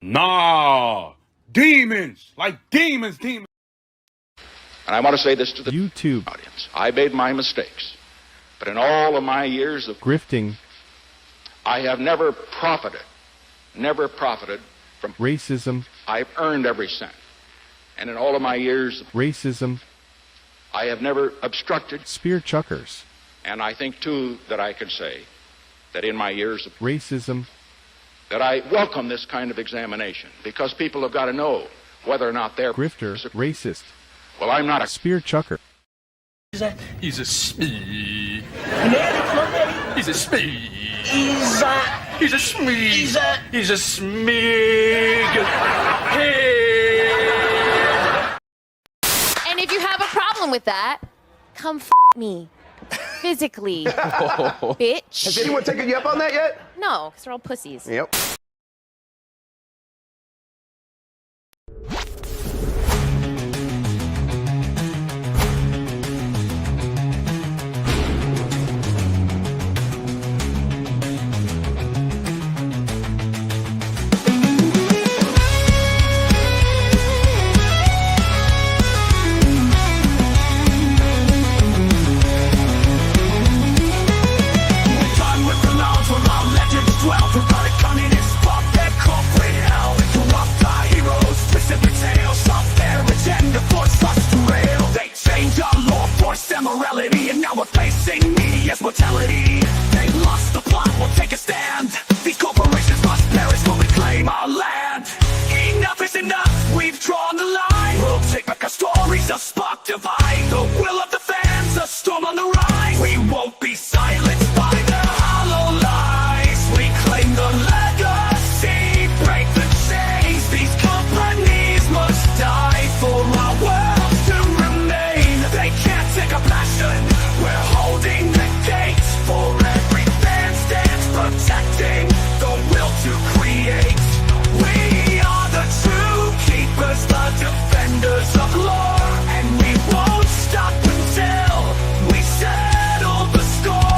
Nah, demons, like demons. And I want to say this to the YouTube audience. I made my mistakes. But in all of my years of grifting, I have never profited from racism. I've earned every cent. And in all of my years of racism, I have never obstructed spear chuckers. And I think, too, that I can say that in my years of racism, that I welcome this kind of examination because people have got to know whether or not they're grifter, racist. Well, I'm not a spear chucker. He's a smee. He's a smee. He's a smee. He's a smee. And if you have a problem with that, come me. Physically. Bitch. Has anyone taken you up on that yet? No, because they're all pussies. Yep. Morality, and now we're facing me as mortality. They lost the plot, we'll take a stand. These corporations must perish when we claim our land. Enough is enough, we've drawn the line. We'll take back our stories, a spark divine. The will of the fans, a storm on the rise. We won't be silenced by the hollow lies. We claim the legacy, break the chains. These companies must die for our world to remain. They can't take a passion. We're holding the gates for every fan stands protecting the will to create. We are the true keepers, the defenders of lore, and we won't stop until we settle the score.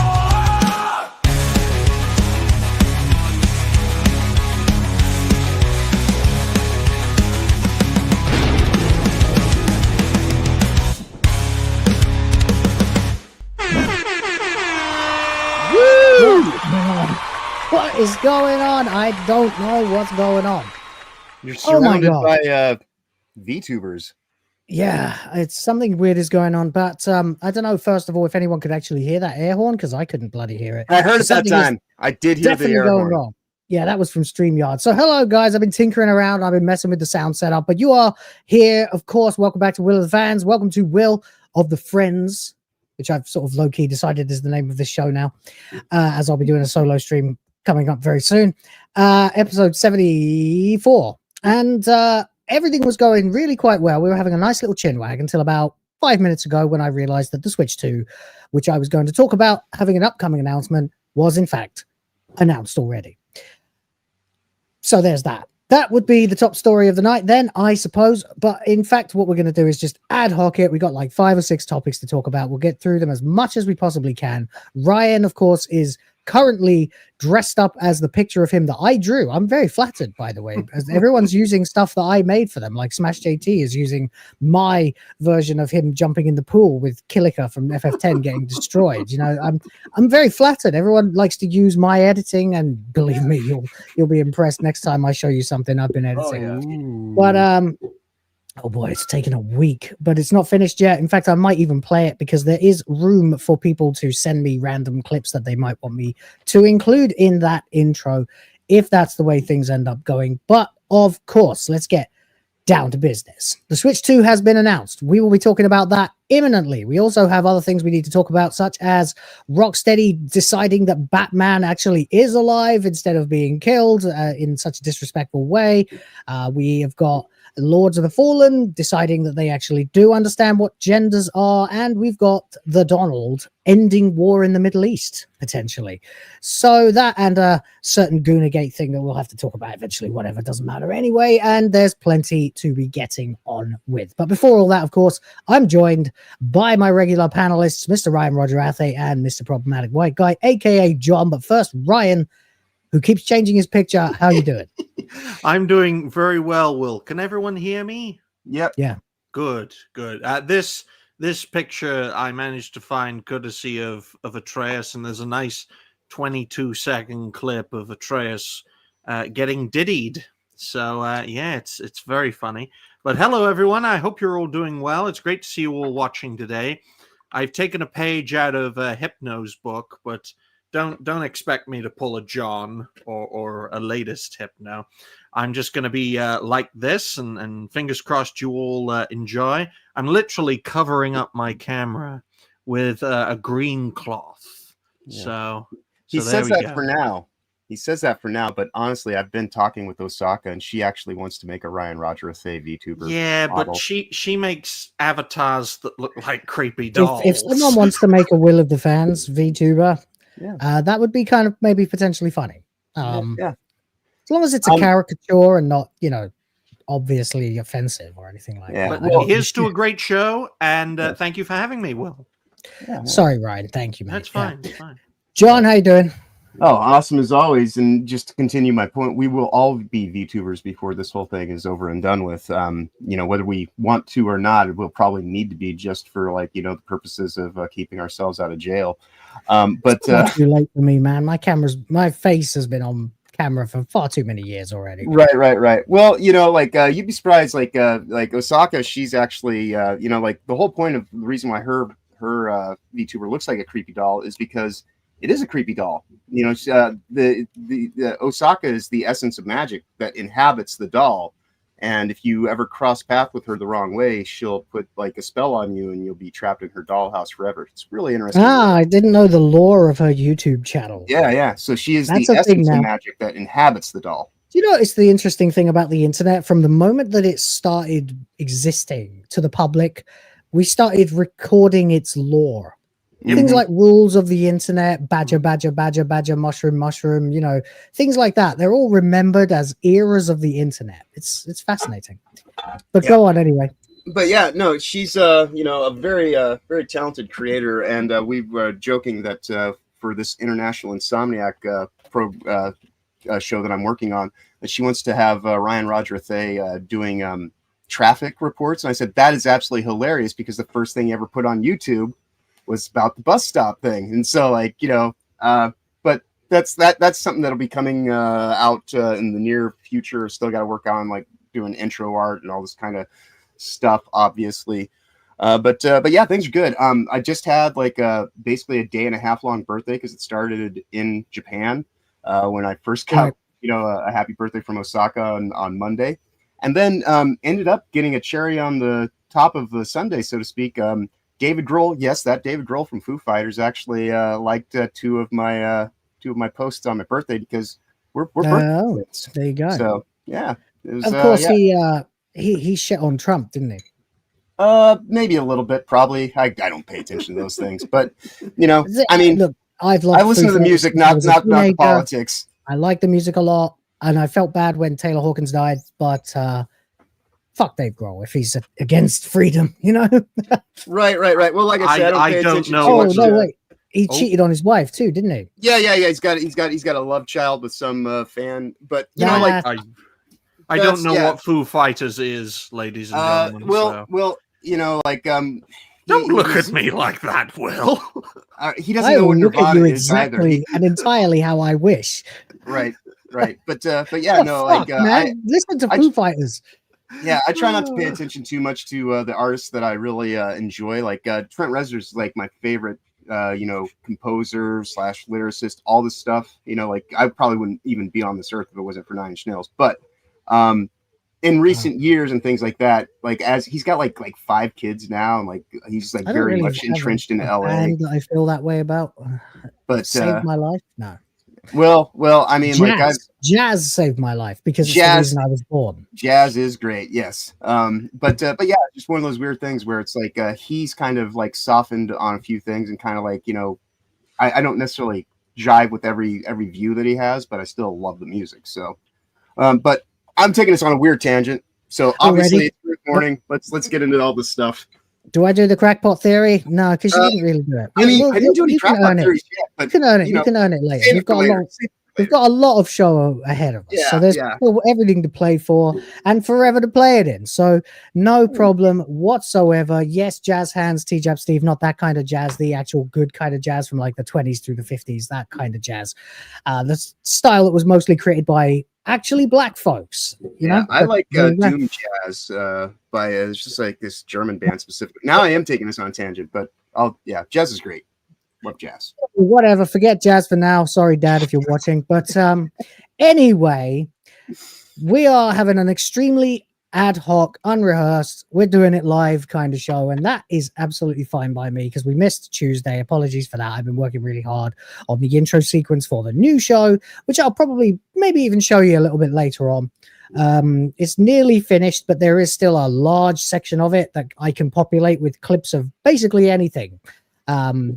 What is going on? I don't know what's going on. You're Oh my surrounded God. by VTubers. Yeah, it's something weird is going on, but I don't know. First of all, if anyone could actually hear that air horn, because I couldn't bloody hear it. I heard it that Something is time. I did hear the definitely air going horn. wrong. Yeah, that was from StreamYard. So hello, guys. I've been tinkering around. I've been messing with the sound setup, but you are here, of course. Welcome back to Will of the Fans. Welcome to Will of the Friends, which I've sort of low-key decided is the name of this show now, as I'll be doing a solo stream coming up very soon. Episode 74. And everything was going really quite well. We were having a nice little chinwag until about 5 minutes ago when I realized that the Switch 2, which I was going to talk about having an upcoming announcement, was in fact announced already. So there's that. That would be the top story of the night then, I suppose. But in fact, what we're going to do is just ad hoc it. We got like 5 or 6 topics to talk about. We'll get through them as much as we possibly can. Ryan, of course, is currently dressed up as the picture of him that I drew. I'm very flattered, by the way, as everyone's using stuff that I made for them. Like Smash JT is using my version of him jumping in the pool with Killiker from FF10 getting destroyed. You know, I'm very flattered. Everyone likes to use my editing, and believe me, you'll be impressed next time I show you something I've been editing. But oh boy, it's taken a week, but it's not finished yet. In fact, I might even play it because there is room for people to send me random clips that they might want me to include in that intro, if that's the way things end up going. But of course, let's get down to business. The Switch 2 has been announced. We will be talking about that imminently. We also have other things we need to talk about, such as Rocksteady deciding that Batman actually is alive instead of being killed in such a disrespectful way. We have got Lords of the Fallen deciding that they actually do understand what genders are, and we've got the Donald ending war in the Middle East, potentially. So that and a certain Goonergate thing that we'll have to talk about eventually, whatever, doesn't matter anyway, and there's plenty to be getting on with. But before all that, of course, I'm joined by my regular panelists, Mr. Ryan Roger ATHAY and Mr. Problematic White Guy, aka John. But first, Ryan, who keeps changing his picture. How you doing? I'm doing very well, Will. Can everyone hear me? Yep. Yeah. Good, good. This picture I managed to find courtesy of Atreus, and there's a nice 22-second clip of Atreus getting diddied. So yeah, it's very funny. But hello, everyone. I hope you're all doing well. It's great to see you all watching today. I've taken a page out of Hypno's book, but don't expect me to pull a John or a latest Hypno. I'm just going to be like this, and fingers crossed you all enjoy. I'm literally covering up my camera with a green cloth. Yeah. So He there says we that go. for now. He says that for now, but honestly, I've been talking with Osaka, and she actually wants to make a Ryan Roger ATHAY VTuber. Yeah, model. but she makes avatars that look like creepy dolls. If someone wants to make a Will of the Fans VTuber, Yeah. that would be kind of maybe potentially funny. Yeah. As long as it's a caricature and not, obviously offensive or anything like Yeah. that. But I mean, here's to a great show, and thank you for having me, Will. Yeah. sorry, Ryan. Thank you, mate. That's fine. That's fine. John, how you doing? Oh, awesome as always. And just to continue my point, we will all be VTubers before this whole thing is over and done with. Whether we want to or not, it will probably need to be just for the purposes of keeping ourselves out of jail. But Not too late for me, man. My face has been on camera for far too many years already. Right. Well, you'd be surprised, like Osaka, she's actually, the whole point of the reason why her VTuber looks like a creepy doll is because it is a creepy doll. The Osaka is the essence of magic that inhabits the doll. And if you ever cross path with her the wrong way, she'll put a spell on you and you'll be trapped in her dollhouse forever. It's really interesting. I didn't know the lore of her YouTube channel. Yeah. So she is That's the a thing essence of now. magic that inhabits the doll. Do you notice the interesting thing about the internet? From the moment that it started existing to the public, we started recording its lore. Things like rules of the internet, badger, mushroom, things like that. They're all remembered as eras of the internet. It's fascinating. But go on anyway. But yeah, no, she's a very very talented creator, and we were joking that for this International Insomniac show that I'm working on, that she wants to have Ryan Roger ATHAY doing traffic reports, and I said that is absolutely hilarious because the first thing he ever put on YouTube was about the bus stop thing, and so but that's something that'll be coming out in the near future. Still got to work on doing intro art and all this kind of stuff, obviously. But yeah, things are good. I just had basically a day and a half long birthday because it started in Japan when I first got a happy birthday from Osaka on Monday, and then ended up getting a cherry on the top of the sundae, so to speak. David Grohl, yes, that David Grohl from Foo Fighters actually liked two of my posts on my birthday because we're birthday twins. There you go. So yeah, it was, of course, he shit on Trump, didn't he? Maybe a little bit, probably. I don't pay attention to those things, but I mean, look, I listen to the music, not the politics. I like the music a lot, and I felt bad when Taylor Hawkins died, but fuck Dave Grohl if he's against freedom, Right. Well, like I said, I don't know. Oh no, wait, he cheated on his wife too, didn't he? Yeah. He's got a love child with some fan, but I don't know what Foo Fighters is, ladies and gentlemen. Don't look at me like that, Will. He doesn't know what look at Nirvana you is either. exactly and entirely how I wish. Right. But yeah, man, listen to Foo Fighters. Yeah, I try not to pay attention too much to the artists that I really enjoy. Trent Reznor is my favorite, composer / lyricist. All this stuff, I probably wouldn't even be on this earth if it wasn't for Nine Inch Nails. But in recent years and things like that, as he's got like 5 kids now, and he's very much entrenched in LA. And I feel that way about. But saved my life. No. Well, I mean, jazz saved my life because it's the reason I was born. Jazz is great, yes. But yeah, just one of those weird things where it's he's kind of softened on a few things and kind of I don't necessarily jive with every view that he has, but I still love the music. So, but I'm taking this on a weird tangent. So obviously, it's good morning. Let's get into all this stuff. Do I do the crackpot theory? No, because you didn't really do it. I mean, I didn't do any crackpot theories yet, but you can earn it. You can earn it later. You've got a long. we've got a lot of show ahead of us. So Yeah, there's yeah. still everything to play for and forever to play it in. So no problem whatsoever. Yes, jazz hands, TGAP Steve, not that kind of jazz, the actual good kind of jazz from like the 20s through the 50s, that kind of jazz. The style that was mostly created by actually black folks, you know. I like there you go. doom jazz by it's just like this German band specific. Now I am taking this on a tangent, but jazz is great. Love jazz. Whatever, forget jazz for now. Sorry, Dad, if you're watching. But anyway, we are having an extremely ad hoc, unrehearsed, we're doing it live kind of show, and that is absolutely fine by me because we missed Tuesday. Apologies for that. I've been working really hard on the intro sequence for the new show, which I'll probably maybe even show you a little bit later on. It's nearly finished, but there is still a large section of it that I can populate with clips of basically anything.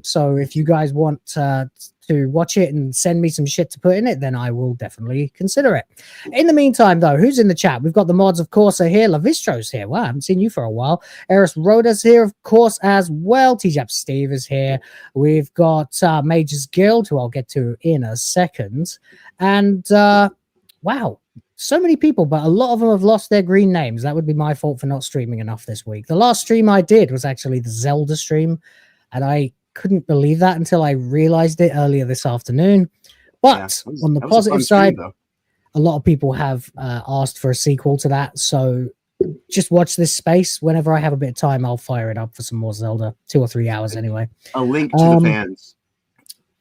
So if you guys want to watch it and send me some shit to put in it, then I will definitely consider it. In the meantime, though, who's in the chat? We've got the mods, of course, are here. Lavistro's here. Wow, I haven't seen you for a while. Yrys Roda's here, of course, as well. TGAP Steve is here. We've got MagesGuild, who I'll get to in a second. And wow, so many people, but a lot of them have lost their green names. That would be my fault for not streaming enough this week. The last stream I did was actually the Zelda stream, and I couldn't believe that until I realized it earlier this afternoon. But on the positive side, a lot of people have asked for a sequel to that. So just watch this space. Whenever I have a bit of time, I'll fire it up for some more Zelda. 2 or 3 hours anyway. A link to the fans.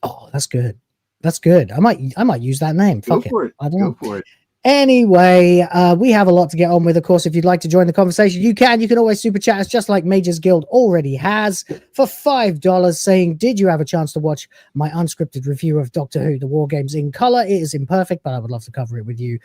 Oh, that's good. That's good. I might use that name. Fuck Go for it. I don't know. Go for it. Anyway, we have a lot to get on with. Of course, if you'd like to join the conversation, you can. You can always super chat us, just like MagesGuild already has, for $5, saying, did you have a chance to watch my unscripted review of Doctor Who, the War Games in color? It is imperfect, but I would love to cover it with you.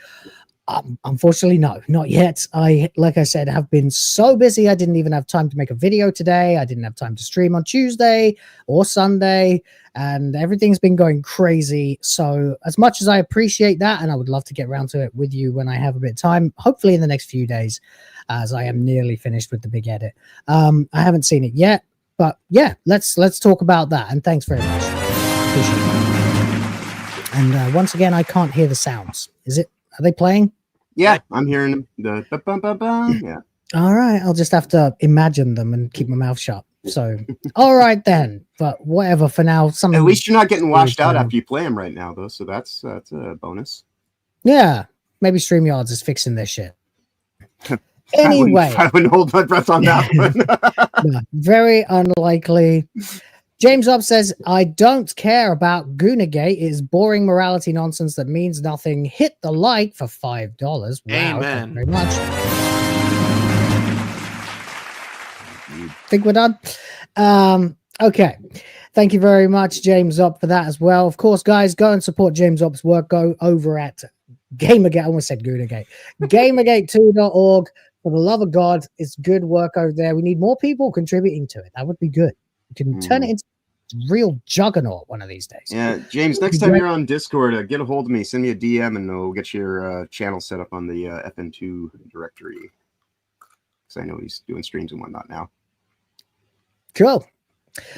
Unfortunately, no, not yet. Like I said, have been so busy. I didn't even have time to make a video today. I didn't have time to stream on Tuesday or Sunday, and everything's been going crazy. So as much as I appreciate that, and I would love to get around to it with you when I have a bit of time, hopefully in the next few days, as I am nearly finished with the big edit. I haven't seen it yet, but yeah, let's talk about that. And thanks very much. Appreciate it. And once again, I can't hear the sounds. Are they playing? Yeah, I'm hearing the yeah. All right, I'll just have to imagine them and keep my mouth shut. So, all right then. But whatever for now. At least you're not getting washed out after you play them right now, though. So that's a bonus. Yeah, maybe StreamYards is fixing this shit. Anyway, I wouldn't hold my breath on that one. No, very unlikely. James Up says, I don't care about Goonergate. It is boring morality nonsense that means nothing. Hit the like for $5. Wow, Amen. Thank you very much. Think we're done? Okay. Thank you very much, James Up, for that as well. Of course, guys, go and support James Up's work. Go over at Gamergate. I almost said Goonergate. Gamergate2.org. For the love of God, it's good work over there. We need more people contributing to it. That would be good. We can turn it into real juggernaut one of these days. Yeah, James, next time you're on Discord, get a hold of me, send me a DM, and we'll get your channel set up on the FN2 directory. Because I know he's doing streams and whatnot now. Cool.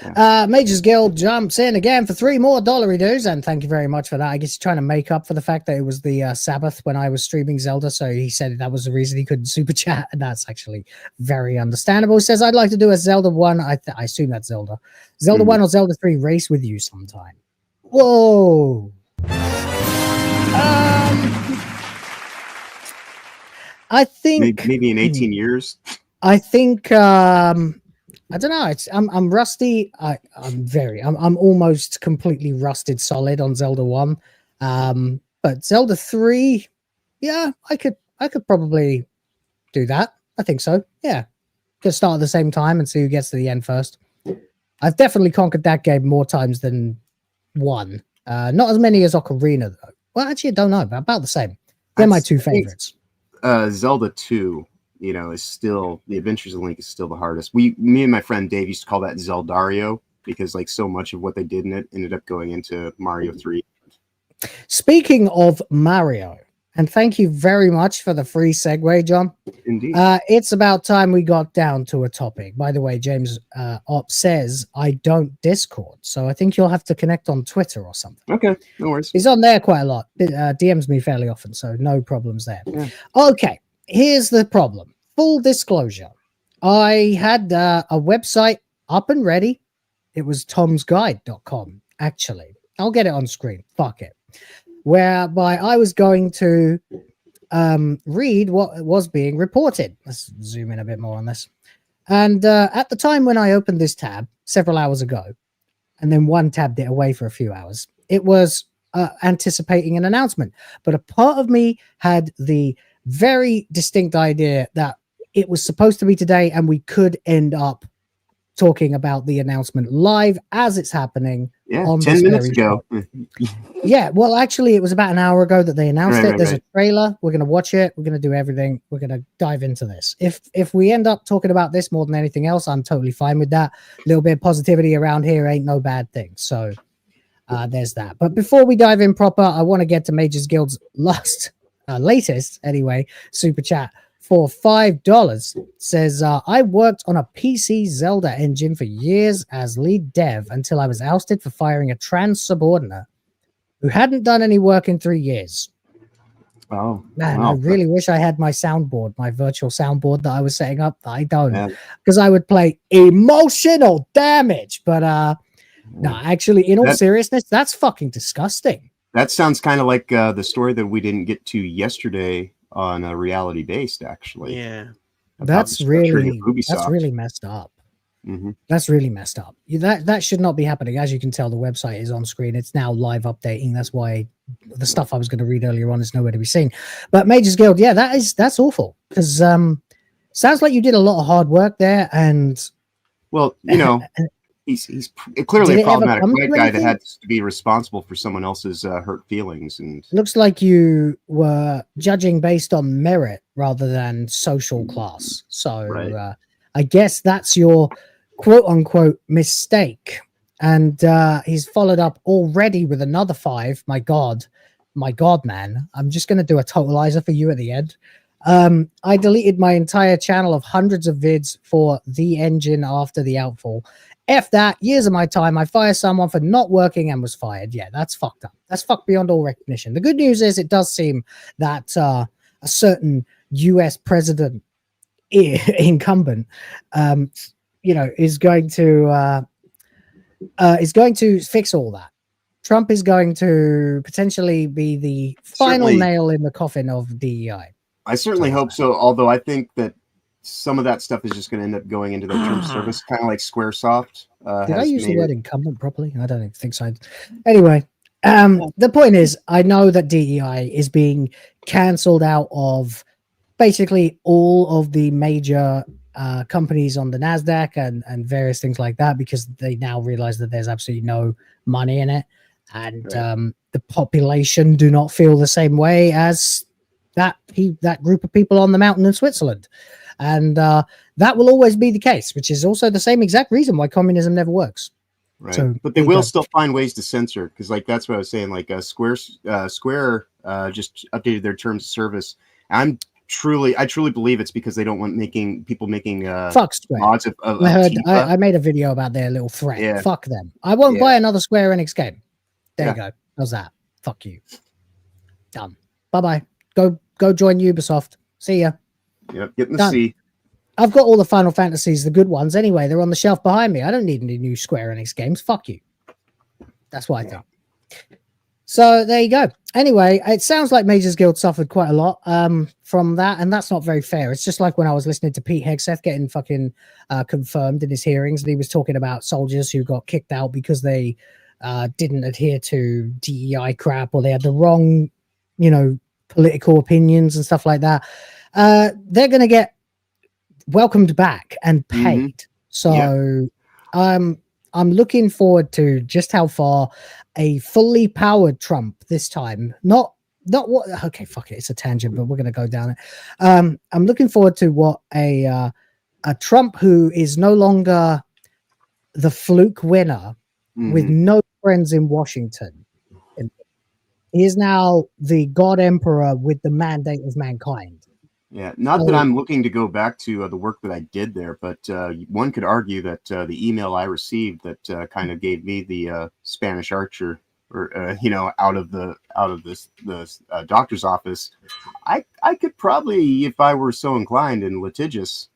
Yeah. MagesGuild jumps in again for $3 more dollary-doos, and thank you very much for that. I guess he's trying to make up for the fact that it was the Sabbath when I was streaming Zelda, so he said that was the reason he couldn't super chat, and that's actually very understandable. He says, I'd like to do a Zelda 1, I assume that's Zelda 1 or Zelda 3 race with you sometime. Whoa. I think maybe in 18 years. I think I don't know. I'm rusty. I'm almost completely rusted solid on Zelda 1. But Zelda 3, yeah, I could probably do that. I think so. Yeah. Just start at the same time and see who gets to the end first. I've definitely conquered that game more times than 1. Not as many as Ocarina though. Well, actually I don't know, but about the same. They're my two favorites. Zelda 2. Is still the Adventures of Link is still the hardest. Me and my friend Dave used to call that Zeldario because so much of what they did in it ended up going into Mario 3. Speaking of Mario And thank you very much for the free segue, John. Indeed. It's about time we got down to a topic. By the way, James Op says I don't Discord, so I think you'll have to connect on Twitter or something. Okay, no worries. He's on there quite a lot. DMs me fairly often, so no problems there. Yeah. Okay, here's the problem. Full disclosure. I had a website up and ready. It was tomsguide.com, actually. I'll get it on screen. Fuck it. Whereby I was going to read what was being reported. Let's zoom in a bit more on this. And at the time when I opened this tab several hours ago, and then one tabbed it away for a few hours, it was anticipating an announcement. But a part of me had the very distinct idea that it was supposed to be today, and we could end up talking about the announcement live as it's happening. Yeah, on 10 this minutes very ago. Yeah, well, actually, it was about an hour ago that they announced Right, it. right, There's right. a trailer. We're going to watch it. We're going to do everything. We're going to dive into this. If we end up talking about this more than anything else, I'm totally fine with that. A little bit of positivity around here ain't no bad thing. So there's that. But before we dive in proper, I want to get to MagesGuild's latest, anyway, super chat for $5. Says, I worked on a PC Zelda engine for years as lead dev until I was ousted for firing a trans subordinate who hadn't done any work in 3 years. Oh, Man, wow. I really wish I had my soundboard, my virtual soundboard that I was setting up. I don't, Yeah. because I would play emotional damage. But no, actually, in all seriousness, that's fucking disgusting. That sounds kind of like the story that we didn't get to yesterday on a reality based, actually. Yeah. about That's the structuring really of Ubisoft. messed up. Mm-hmm. That's really messed up. That should not be happening. As you can tell, the website is on screen. It's now live updating. That's why the stuff I was going to read earlier on is nowhere to be seen. But MagesGuild, yeah, that's awful. Because sounds like you did a lot of hard work there. And Well, you know, he's clearly Did a it ever problematic come to white guy that anything? had to be responsible for someone else's hurt feelings. And looks like you were judging based on merit rather than social class. So Right. I guess that's your quote unquote mistake. And he's followed up already with another 5. My God, man. I'm just going to do a totalizer for you at the end. I deleted my entire channel of hundreds of vids for the engine after the outfall. F that, years of my time. I fire someone for not working and was fired. Yeah, that's fucked up. That's fucked beyond all recognition. The good news is it does seem that a certain US president incumbent, is going to fix all that. Trump is going to potentially be the final Certainly. nail in the coffin of DEI. I certainly hope so, although I think that some of that stuff is just going to end up going into their term of service, kind of like Squaresoft. Did I has use the made word it. incumbent properly? I don't think so. Anyway, the point is, I know that DEI is being cancelled out of basically all of the major companies on the NASDAQ and various things like that, because they now realize that there's absolutely no money in it. And Right. the population do not feel the same way as that group of people on the mountain in Switzerland. And that will always be the case, which is also the same exact reason why communism never works. Right. So But they there you will go. still find ways to censor, because like that's what I was saying. Like Square just updated their terms of service. I truly believe it's because they don't want people making Fuck Square. mods of I heard. Tifa. I made a video about their little threat. Yeah. Fuck them. I won't Yeah. buy another Square Enix game. There Yeah. you go. How's that? Fuck you. Done. Bye bye. Go join Ubisoft. See ya. Yep, get in the Done. sea. I've got all the Final Fantasies, the good ones anyway. They're on the shelf behind me. I don't need any new Square Enix games. Fuck you. That's what I think. So there you go. Anyway, it sounds like MagesGuild suffered quite a lot from that, and that's not very fair. It's just like when I was listening to Pete Hegseth getting fucking confirmed in his hearings, and he was talking about soldiers who got kicked out because they didn't adhere to DEI crap, or they had the wrong, political opinions and stuff like that. They're going to get welcomed back and paid. So I'm looking forward to just how far a fully powered Trump this time, not what, okay, fuck it, it's a tangent, but we're going to go down it. I'm looking forward to what a Trump who is no longer the fluke winner with no friends in Washington He is now the God Emperor with the mandate of mankind. Yeah, not that I'm looking to go back to the work that I did there, but one could argue that the email I received that kind of gave me the Spanish archer, or out of this doctor's office, I could probably, if I were so inclined and litigious,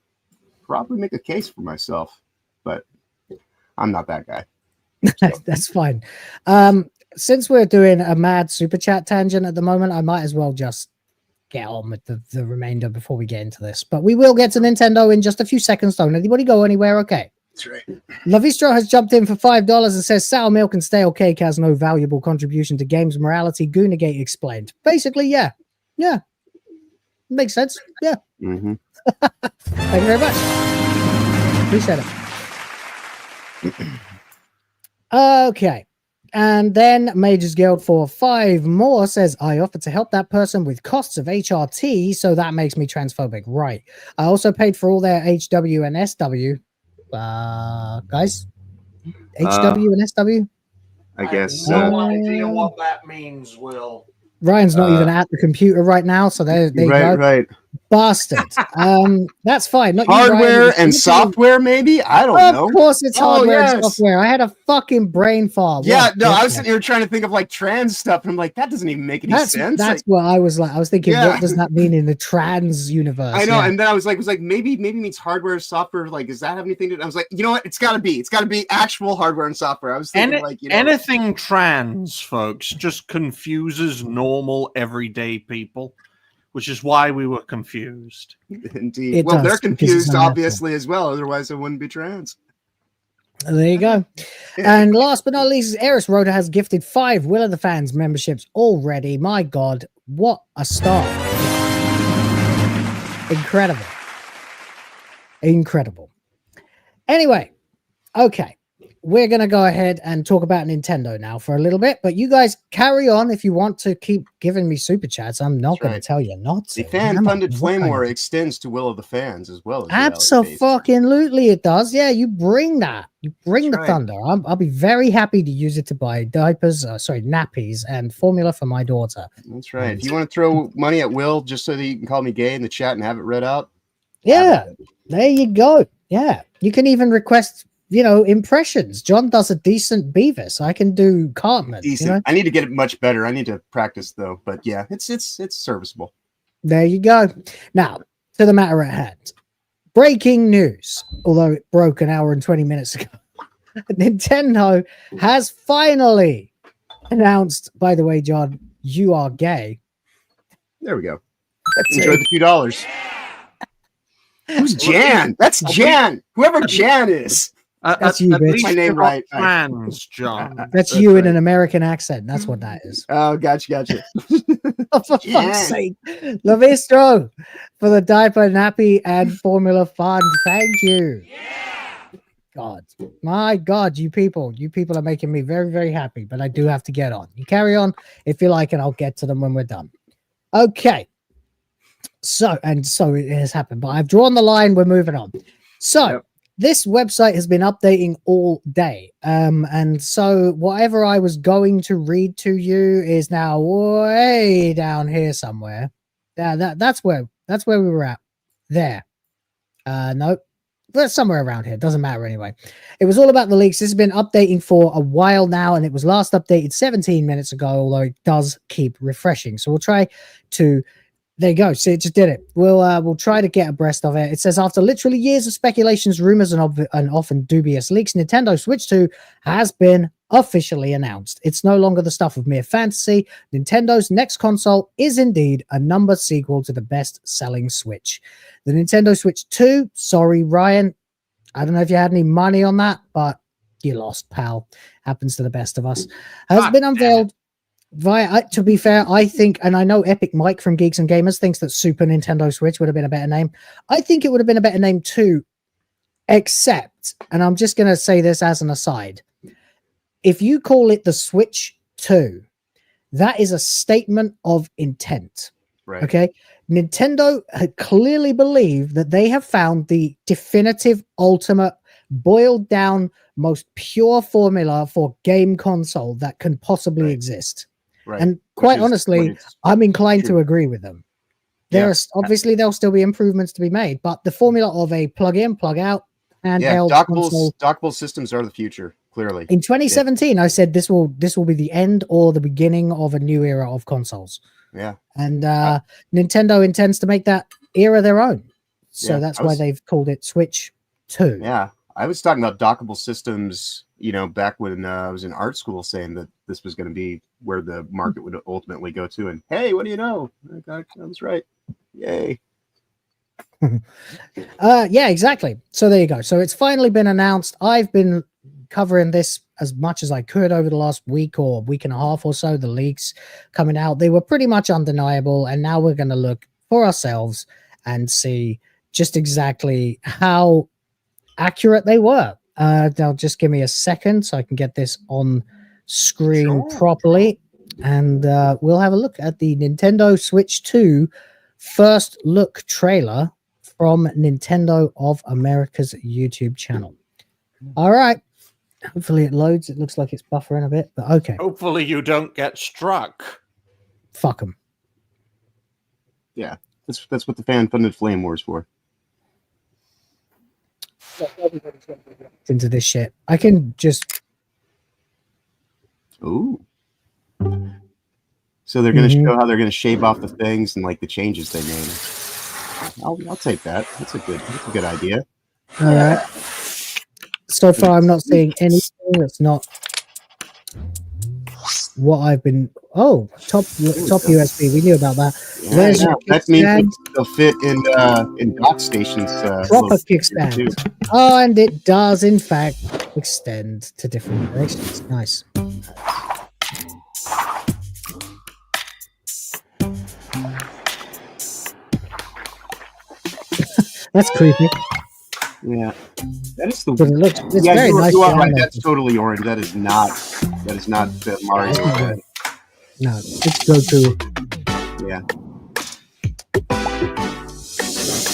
probably make a case for myself, but I'm not that guy. So. That's fine. Since we're doing a mad super chat tangent at the moment, I might as well just get on with the remainder before we get into this. But we will get to Nintendo in just a few seconds. Don't anybody go anywhere, okay? That's right. Mephisto has jumped in for $5 and says sour milk and stale cake has no valuable contribution to games morality. Goonergate explained. Basically, yeah. Makes sense. Yeah. Mm-hmm. Thank you very much. Appreciate it. Okay. And then MagesGuild for 5 more says, I offer to help that person with costs of HRT, so that makes me transphobic. Right. I also paid for all their HW and SW. Guys? HW and SW? I guess. No idea what that means, Will. Ryan's not even at the computer right now, so there you go. Right. Bastard. That's fine. Not hardware you, Ryan. and software, maybe? I don't know. Of course it's hardware and software. I had a fucking brain fart. Yeah, no, I was sitting here trying to think of like trans stuff, and I'm like, that doesn't even make any sense. That's what I was like. I was thinking, what does that mean in the trans universe? I know, and then I was like, maybe means hardware, software. Like, does that have anything to do? I was like, you know what? It's got to be actual hardware and software. I was thinking anything trans, folks, just confuses normal everyday people, which is why we were confused. Indeed. Well, they're confused, obviously, as well. Otherwise, it wouldn't be trans. There you go. And last but not least, Yrys Roda has gifted 5 Will of the Fans memberships already. My God, what a start. Incredible. Anyway, okay. We're going to go ahead and talk about Nintendo now for a little bit, but you guys carry on if you want to keep giving me super chats. I'm not going to tell you not to. The fan-funded Flame War extends to Will of the Fans as well. Absolutely, it does. Yeah, you bring that. You bring the thunder. I'll be very happy to use it to buy diapers, nappies, and formula for my daughter. That's right. If you want to throw money at Will just so that you can call me gay in the chat and have it read out. Yeah, there you go. Yeah, you can even request impressions. John does a decent Beavis. I can do Cartman. Decent. I need to get it much better. I need to practice though. But yeah, it's serviceable. There you go. Now to the matter at hand. Breaking news. Although it broke an hour and 20 minutes ago. Nintendo has finally announced. By the way, John, you are gay. There we go. Enjoy the $2. Who's Jan? That's Jan. Whoever Jan is. That's you, bitch. My name right. Trans, John. That's you in an American accent. That's what that is. Oh, gotcha. Oh, for fuck's sake. Mephisto for the diaper, nappy, and formula fund. Thank you. God. My God, you people are making me very, very happy, but I do have to get on. You carry on if you like, and I'll get to them when we're done. Okay. So it has happened, but I've drawn the line. We're moving on. So this website has been updating all day. And so whatever I was going to read to you is now way down here somewhere. That's where we were at. There. Nope. That's somewhere around here. Doesn't matter anyway. It was all about the leaks. This has been updating for a while now, and it was last updated 17 minutes ago, although it does keep refreshing. So we'll try to... There you go. See, it just did it. We'll try to get abreast of it. It says, after literally years of speculations, rumors, and often dubious leaks, Nintendo Switch 2 has been officially announced. It's no longer the stuff of mere fantasy. Nintendo's next console is indeed a numbered sequel to the best-selling Switch. The Nintendo Switch 2, sorry, Ryan, I don't know if you had any money on that, but you lost, pal. Happens to the best of us. Has been unveiled. To be fair, I think, and I know Epic Mike from Geeks and Gamers thinks that Super Nintendo Switch would have been a better name. I think it would have been a better name too, except, and I'm just going to say this as an aside, if you call it the Switch 2, that is a statement of intent. Right. Okay. Nintendo had clearly believed that they have found the definitive, ultimate, boiled down, most pure formula for game console that can possibly exist. Right. And Which quite is what honestly, it's- I'm inclined to true. agree with them. Yeah. There's obviously there'll still be improvements to be made, but the formula of a plug in, plug out, handheld console. Dockable systems are the future, clearly. In 2017, I said this will be the end or the beginning of a new era of consoles. Yeah. And Nintendo intends to make that era their own. So Yeah, that's why they've called it Switch 2. Yeah. I was talking about dockable systems, back when I was in art school, saying that this was going to be where the market would ultimately go to. And hey, what do you know? I was right. Yay. Yeah, exactly. So there you go. So it's finally been announced. I've been covering this as much as I could over the last week or week and a half or so. The leaks coming out, they were pretty much undeniable. And now we're going to look for ourselves and see just exactly how accurate they were. Now just give me a second so I can get this on screen properly, and we'll have a look at the Nintendo Switch 2 first look trailer from Nintendo of America's YouTube channel. All right, hopefully it loads. It looks like it's buffering a bit, but okay. Hopefully you don't get struck. Fuck them. Yeah, that's what the fan-funded flame war's for. Into this shit, I can just. Ooh. So they're going to show how they're going to shave off the things and like the changes they made. I'll take that. That's a good idea. All right. So far, I'm not seeing anything that's not what I've been. Oh, top USB. We knew about that. Yeah, Where's your that kickstand? means they'll fit in dock stations. Proper kickstand. Oh, and it does in fact extend to different directions. Nice. That's creepy. Yeah, that is the. But it looks, it's yeah, very nice. you are right. That's totally orange. That is not Mario. Red. No, it's Goku. Yeah,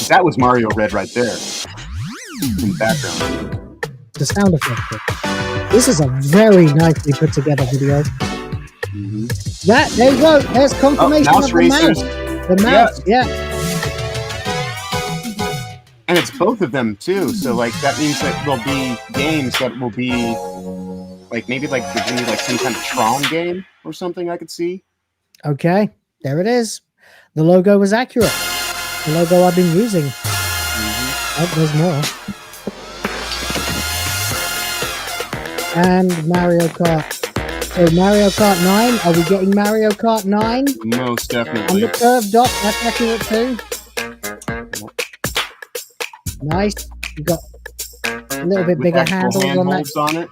that was Mario Red right there in the background. The sound effect. This is a very nicely put together video. There you go. There's confirmation mouse of the racers. mouse. The mouse, yeah. And it's both of them too. So like that means that there'll be games that will be like maybe like there's gonna be like some kind of Tron game or something I could see. Okay, there it is. The logo was accurate. The logo I've been using. Oh, there's more. And Mario Kart. So Mario Kart 9. Are we getting Mario Kart 9? Most On definitely. the curved dot, that's accurate too. Nice. You got a little bit With bigger actual handles on that. handholds on it.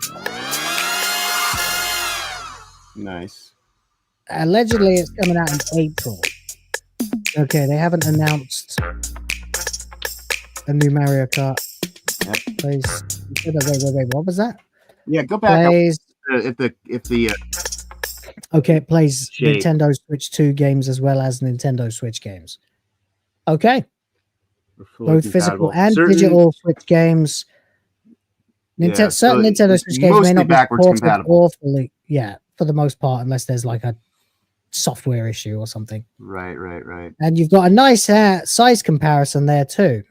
Nice. Allegedly, it's coming out in April. Okay, they haven't announced a new Mario Kart. Yep. Please. Wait. What was that? Yeah, go back Plays. up if the Okay, it plays Shape. Nintendo Switch 2 games as well as Nintendo Switch games. Okay. Both physical and digital Switch games. Yeah, so certain Nintendo Switch games may mostly not be backwards supported compatible. awfully. Yeah, for the most part, unless there's like a software issue or something. Right. And you've got a nice size comparison there too.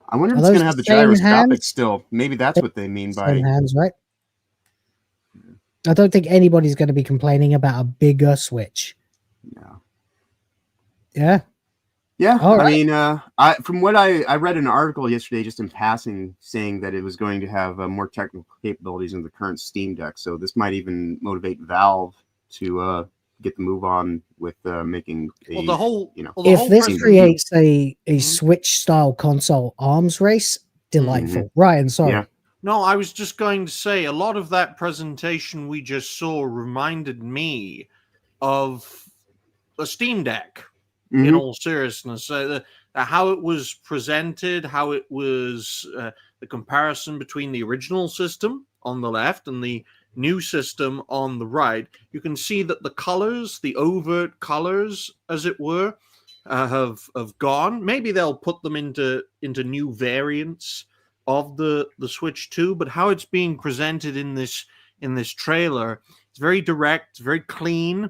I wonder if Are it's those gonna have the the same gyroscopic hands? still. Maybe that's what they mean by Same hands, right? I don't think anybody's going to be complaining about a bigger Switch. No. Yeah. Yeah, All I right. mean, from what I read an article yesterday, just in passing, saying that it was going to have more technical capabilities than the current Steam Deck. So this might even motivate Valve to get the move on with making a. Well, the whole, you know, well, the If whole this present- creates a Switch style console arms race, delightful. Ryan, sorry. Yeah. No, I was just going to say a lot of that presentation we just saw reminded me of a Steam Deck. In all seriousness, how it was presented, how it was the comparison between the original system on the left and the new system on the right, you can see that the colors, the overt colors, as it were, have gone. Maybe they'll put them into new variants of the Switch 2, but how it's being presented in this trailer, it's very direct, very clean.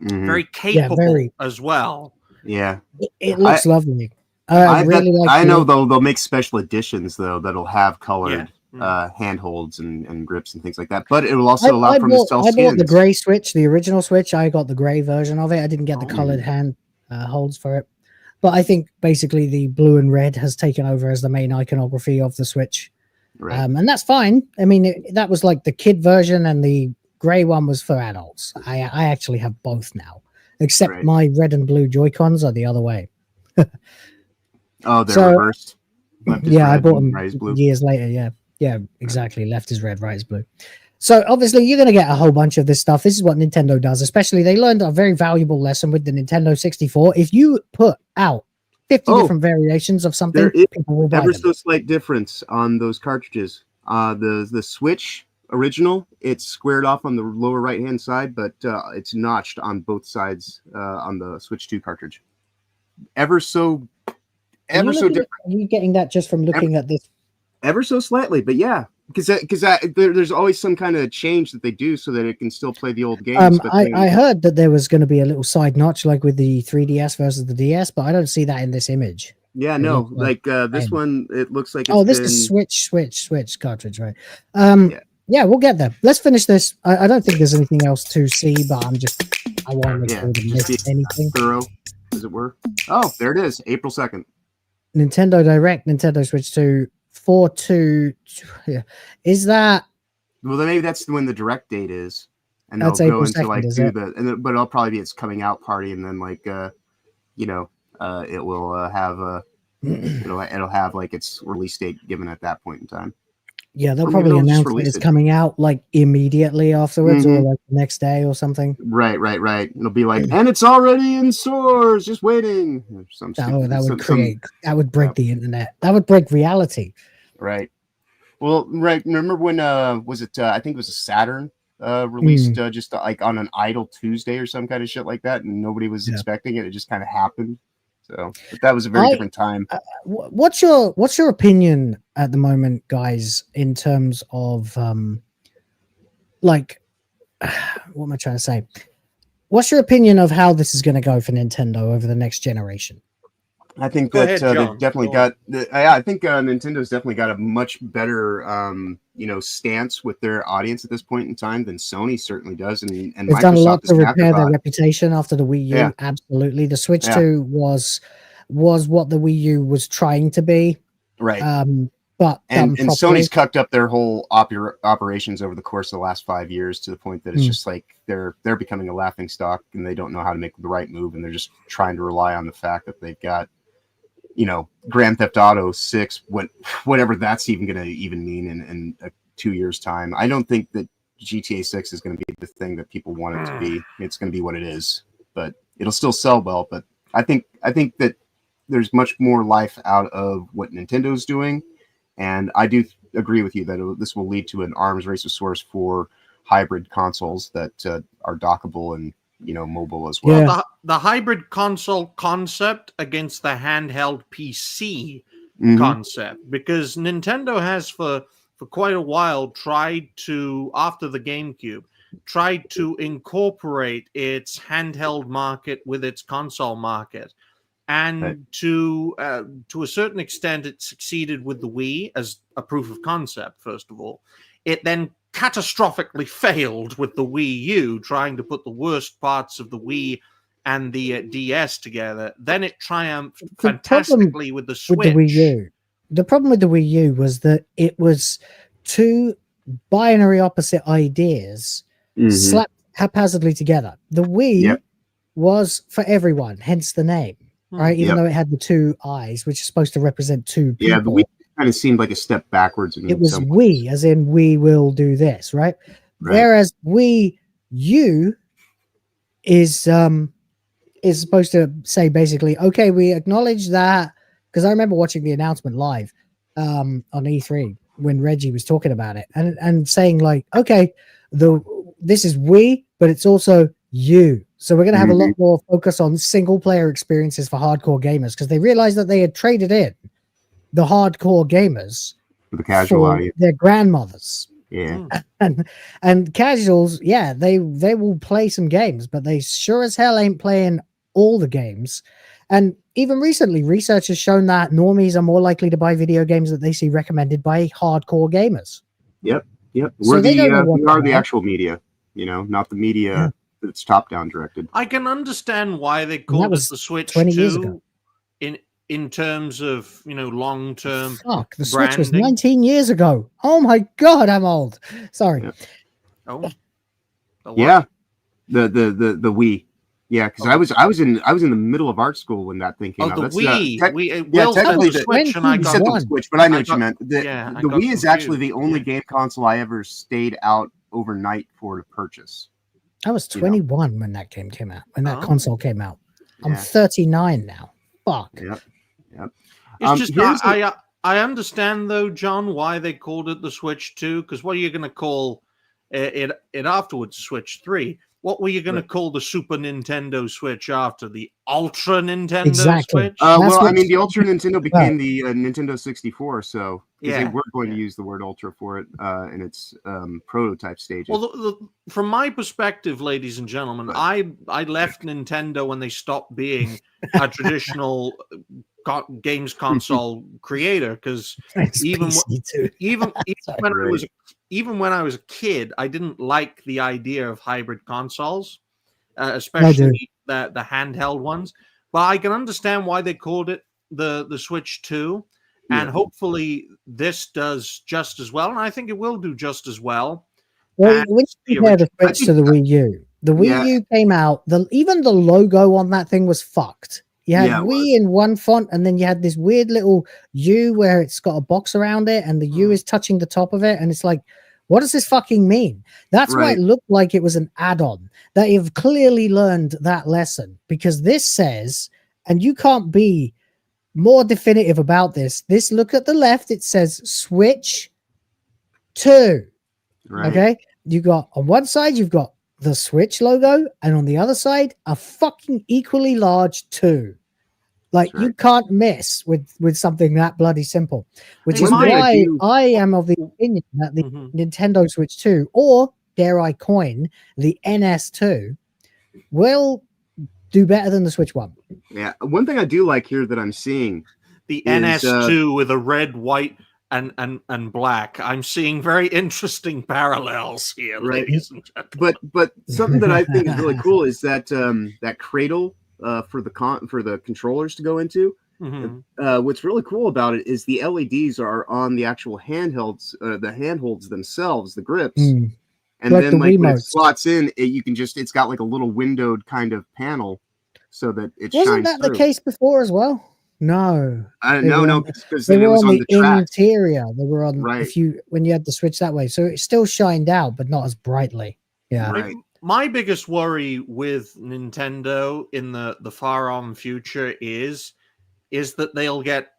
very capable very. as well. Yeah, It looks lovely. I really like. I know they'll make special editions though that'll have colored handholds and grips and things like that. But it will also allow them to sell skins. I bought the gray Switch, the original Switch. I got the gray version of it. I didn't get the colored hand holds for it. But I think basically the blue and red has taken over as the main iconography of the Switch. Right. And that's fine. I mean, that was like the kid version, and the gray one was for adults. I actually have both now, except my red and blue Joy-Cons are the other way. Oh, they're reversed. I bought them years later. Yeah, exactly. Left is red, right is blue. So obviously you're going to get a whole bunch of this stuff. This is what Nintendo does. Especially they learned a very valuable lesson with the Nintendo 64. If you put out 50 different variations of something, people will buy them. So slight difference on those cartridges. The Switch original, it's squared off on the lower right hand side, but it's notched on both sides on the Switch 2 cartridge. Ever so different. Are you getting that just from looking at this? Ever so slightly, but yeah, because there's always some kind of change that they do so that it can still play the old games. I heard that there was going to be a little side notch like with the 3DS versus the DS, but I don't see that in this image. Yeah, no, like this one, it looks like this is Switch cartridge, right? Yeah, we'll get there. Let's finish this. I don't think there's anything else to see, but I want to make sure to miss anything. Thorough, as it were. Oh, there it is, April 2nd. Nintendo Direct, Nintendo Switch 2, 4/2. Is that? Well, then maybe that's when the direct date is, and that's they'll go April into 2nd, like but it'll probably be its coming out party, and then like it will have it'll have like its release date given at that point in time. Yeah, they'll probably announce that it's coming out like immediately afterwards, or like the next day or something. Right. It'll be like, and it's already in stores, just waiting. That would break the internet. That would break reality. Right. Well, right. Remember when was it? I think it was a Saturn released just like on an idle Tuesday or some kind of shit like that, and nobody was expecting it. It just kind of happened. So that was a very different time. What's your opinion at the moment, guys, in terms of like what am I trying to say? What's your opinion of how this is going to go for Nintendo over the next generation? I think that they've definitely got. I think Nintendo's definitely got a much better, stance with their audience at this point in time than Sony certainly does, and they've Microsoft done a lot to repair their reputation after the Wii U. Yeah. Absolutely, the Switch 2 was what the Wii U was trying to be, right? But and Sony's cucked up their whole operations over the course of the last 5 years to the point that it's just like they're becoming a laughing stock, and they don't know how to make the right move, and they're just trying to rely on the fact that they've got, Grand Theft Auto 6, whatever that's even going to even mean in 2 years' time. I don't think that GTA 6 is going to be the thing that people want it to be. It's going to be what it is, but it'll still sell well. But I think that there's much more life out of what Nintendo's doing, and I do agree with you that this will lead to an arms race of sorts for hybrid consoles that are dockable and mobile as well. Yeah. The hybrid console concept against the handheld PC concept, because Nintendo has for quite a while tried to, after the GameCube, tried to incorporate its handheld market with its console market. And to a certain extent, it succeeded with the Wii as a proof of concept, first of all. It then catastrophically failed with the Wii U, trying to put the worst parts of the Wii and the DS together. Then it triumphed fantastically with the Switch. With the Wii U. The problem with the Wii U was that it was two binary opposite ideas slapped haphazardly together. The Wii was for everyone, hence the name, right? Even though it had the two eyes, which is supposed to represent two people. Yeah, the Wii kind of seemed like a step backwards. It was we, as in we will do this, right? Whereas Wii U is supposed to say basically, okay, we acknowledge that, because I remember watching the announcement live on E3 when Reggie was talking about it and saying like, okay, this is we, but it's also you. So we're going to have a lot more focus on single player experiences for hardcore gamers, because they realized that they had traded in the hardcore gamers for the casual audience, their grandmothers, Yeah. And casuals, yeah, they will play some games, but they sure as hell ain't playing all the games. And even recently, research has shown that normies are more likely to buy video games that they see recommended by hardcore gamers. Yep. So We're they don't know what we they are the want. actual media, not the media that's top down directed. I can understand why they that called it was the Switch 20 years 2 ago. in terms of long term. Fuck, the Switch was branding. 19 years ago. Oh my god, I'm old. Sorry. Yep. Oh, the what? Yeah. The Wii. Yeah, because I was in the middle of art school when that thing came Oh, out. the That's, Wii. Will said technically the the- Switch, and I You got said the one. Switch, but I know I what you got- meant. The yeah, I the got Wii is actually confused. the only Yeah. game console I ever stayed out overnight for to purchase. I was 21 when that game came out, when that Oh. console came out. I'm Yeah. 39 now. Fuck. Yep. It's just here's I understand though, John, why they called it the Switch 2. Because what are you going to call it afterwards? Switch 3. What were you going to call the Super Nintendo Switch after the Ultra Nintendo Exactly. Switch? That's Well, I what- mean, the Ultra Nintendo became the Nintendo 64, so because they Yeah, were going to use the word Ultra for it in its prototype stages. Well, from my perspective, ladies and gentlemen, I left Nintendo when they stopped being a traditional games console creator, because It's even PC too. even when I was a kid, I didn't like the idea of hybrid consoles, do. especially the handheld ones. But I can understand why they called it the Switch 2, and hopefully this does just as well. And I think it will do just as well. Well, And when you the compare the original- Switch to the Wii U, the Wii U came out, even the logo on that thing was fucked. You had Yeah, it Wii in one font, and then you had this weird little U where it's got a box around it, and the U is touching the top of it, and it's like, what does this fucking mean? That's why Right. it looked like it was an add-on. That you've clearly learned that lesson, because this says, and you can't be more definitive about this. This, look at the left, it says Switch 2. Right. Okay, you got on one side you've got the Switch logo, and on the other side a fucking equally large 2. Like, That's you can't miss with something that bloody simple, which Hey, is Mike, why I am of the opinion that the Mhm. Nintendo Switch 2, or dare I coin the NS2, will do better than the Switch 1. Yeah. One thing I do like here that I'm seeing The is, NS2 with a red, white, and black. I'm seeing very interesting parallels here, Right. ladies and gentlemen. but something that I think is really cool is that that cradle for the controllers to go into. Mhm. What's really cool about it is the LEDs are on the actual handhelds, the handholds themselves, the grips. Mm. And Like then the like when it Wiimotes. slots in, it's got like a little windowed kind of panel so that it Wasn't shines that through. the case before as well? No. They No, were no, on- because They then it were was on on the the track. interior. They were on Right. when you had the Switch that way, so it still shined out, but not as brightly. Yeah. Right. My biggest worry with Nintendo in the far on future is that they'll get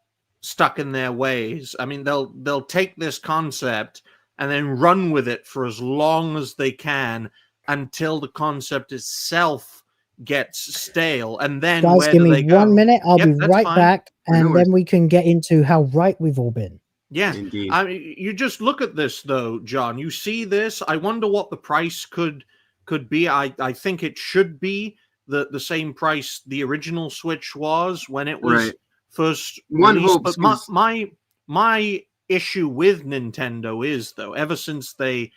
stuck in their ways. I mean, they'll take this concept and then run with it for as long as they can until the concept itself gets stale. And then Guys, where give do me they go? 1 minute. I'll Yep, be that's right fine. back, No and worries. then we can get into how right we've all been. Yeah. Indeed. I mean, you just look at this though, John. You see this. I wonder what the price could be. I think it should be the same price the original Switch was when it was Right. first One released. hopes, But 'cause- my issue with Nintendo is, though, ever since they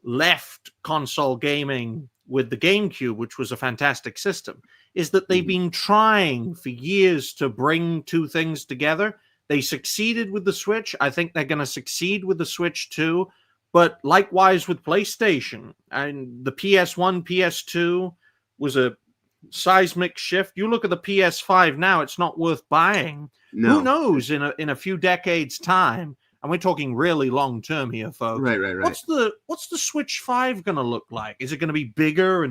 left console gaming with the GameCube, which was a fantastic system, is that they've been trying for years to bring two things together. They succeeded with the Switch. I think they're going to succeed with the Switch too. But likewise with PlayStation, and the PS1, PS2 was a seismic shift. You look at the PS5 now; it's not worth buying. No. Who knows in a few decades' time? And we're talking really long term here, folks. Right. What's the Switch 5 going to look like? Is it going to be bigger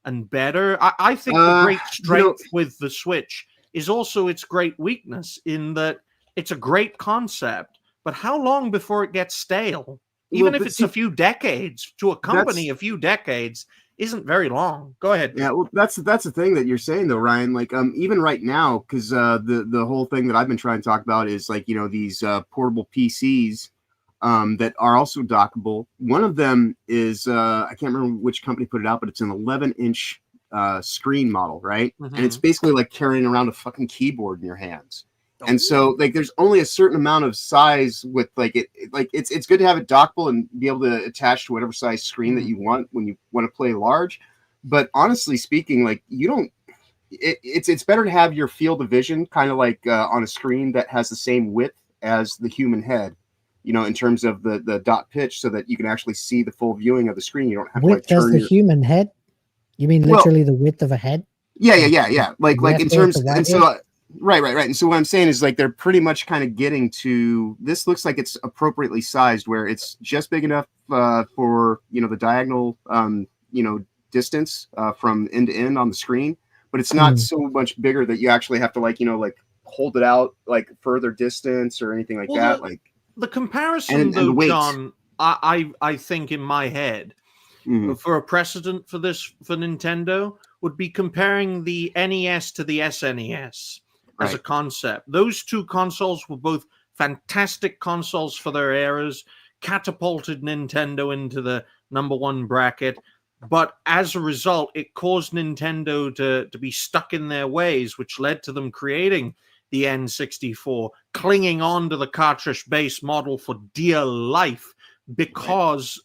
and better? I think the great strength with the Switch is also its great weakness in that it's a great concept, but how long before it gets stale? Even if it's a few decades, to a company, a few decades isn't very long. Go ahead. Yeah, well, that's the thing that you're saying though, Ryan. Like, even right now, because the whole thing that I've been trying to talk about is like, these portable PCs. that are also dockable. One of them is I can't remember which company put it out, but it's an 11-inch screen model, right? And it's basically like carrying around a fucking keyboard in your hands. And so like there's only a certain amount of size with like it's good to have it dockable and be able to attach to whatever size screen that you want when you want to play large. But honestly speaking, like you don't it's better to have your field of vision kind of like on a screen that has the same width as the human head, you know, in terms of the dot pitch, so that you can actually see the full viewing of the screen. You don't have width to like turn as the human head. You mean literally the width of a head? Yeah. Like in terms, and so right. And so what I'm saying is like they're pretty much kind of getting to this. Looks like it's appropriately sized, where it's just big enough for the diagonal distance from end to end on the screen, but it's not so much bigger that you actually have to like hold it out like further distance or anything like that. Like the comparison, though, John, I think in my head. For a precedent for this for Nintendo would be comparing the NES to the SNES as a concept. Those two consoles were both fantastic consoles for their eras, catapulted Nintendo into the #1 bracket, but as a result, it caused Nintendo to be stuck in their ways, which led to them creating the N64, clinging on to the cartridge-based model for dear life, because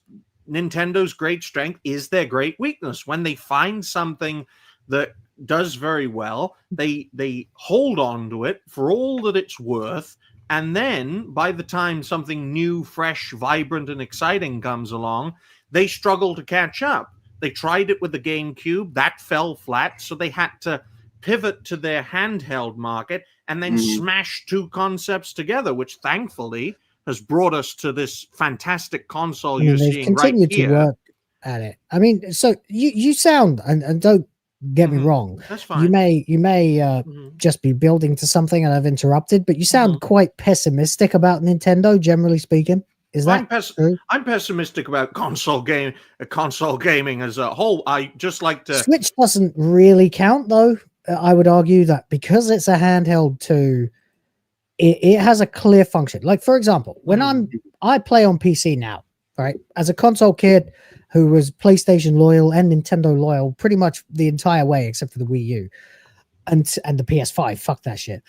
Nintendo's great strength is their great weakness. When they find something that does very well, they hold on to it for all that it's worth, and then by the time something new, fresh, vibrant, and exciting comes along, they struggle to catch up. They tried it with the GameCube, that fell flat, so they had to pivot to their handheld market and then smash two concepts together, which thankfully has brought us to this fantastic console you're seeing right here. To work at it. I mean, so you sound, and don't get me wrong, that's fine. You may just be building to something and I've interrupted, but you sound quite pessimistic about Nintendo, generally speaking. Is that true? I'm pessimistic about console gaming as a whole. I just like to. Switch doesn't really count, though. I would argue that because it's a handheld too, it has a clear function. Like, for example, when I play on PC now, right? As a console kid who was PlayStation loyal and Nintendo loyal pretty much the entire way, except for the Wii U and the PS5. Fuck that shit.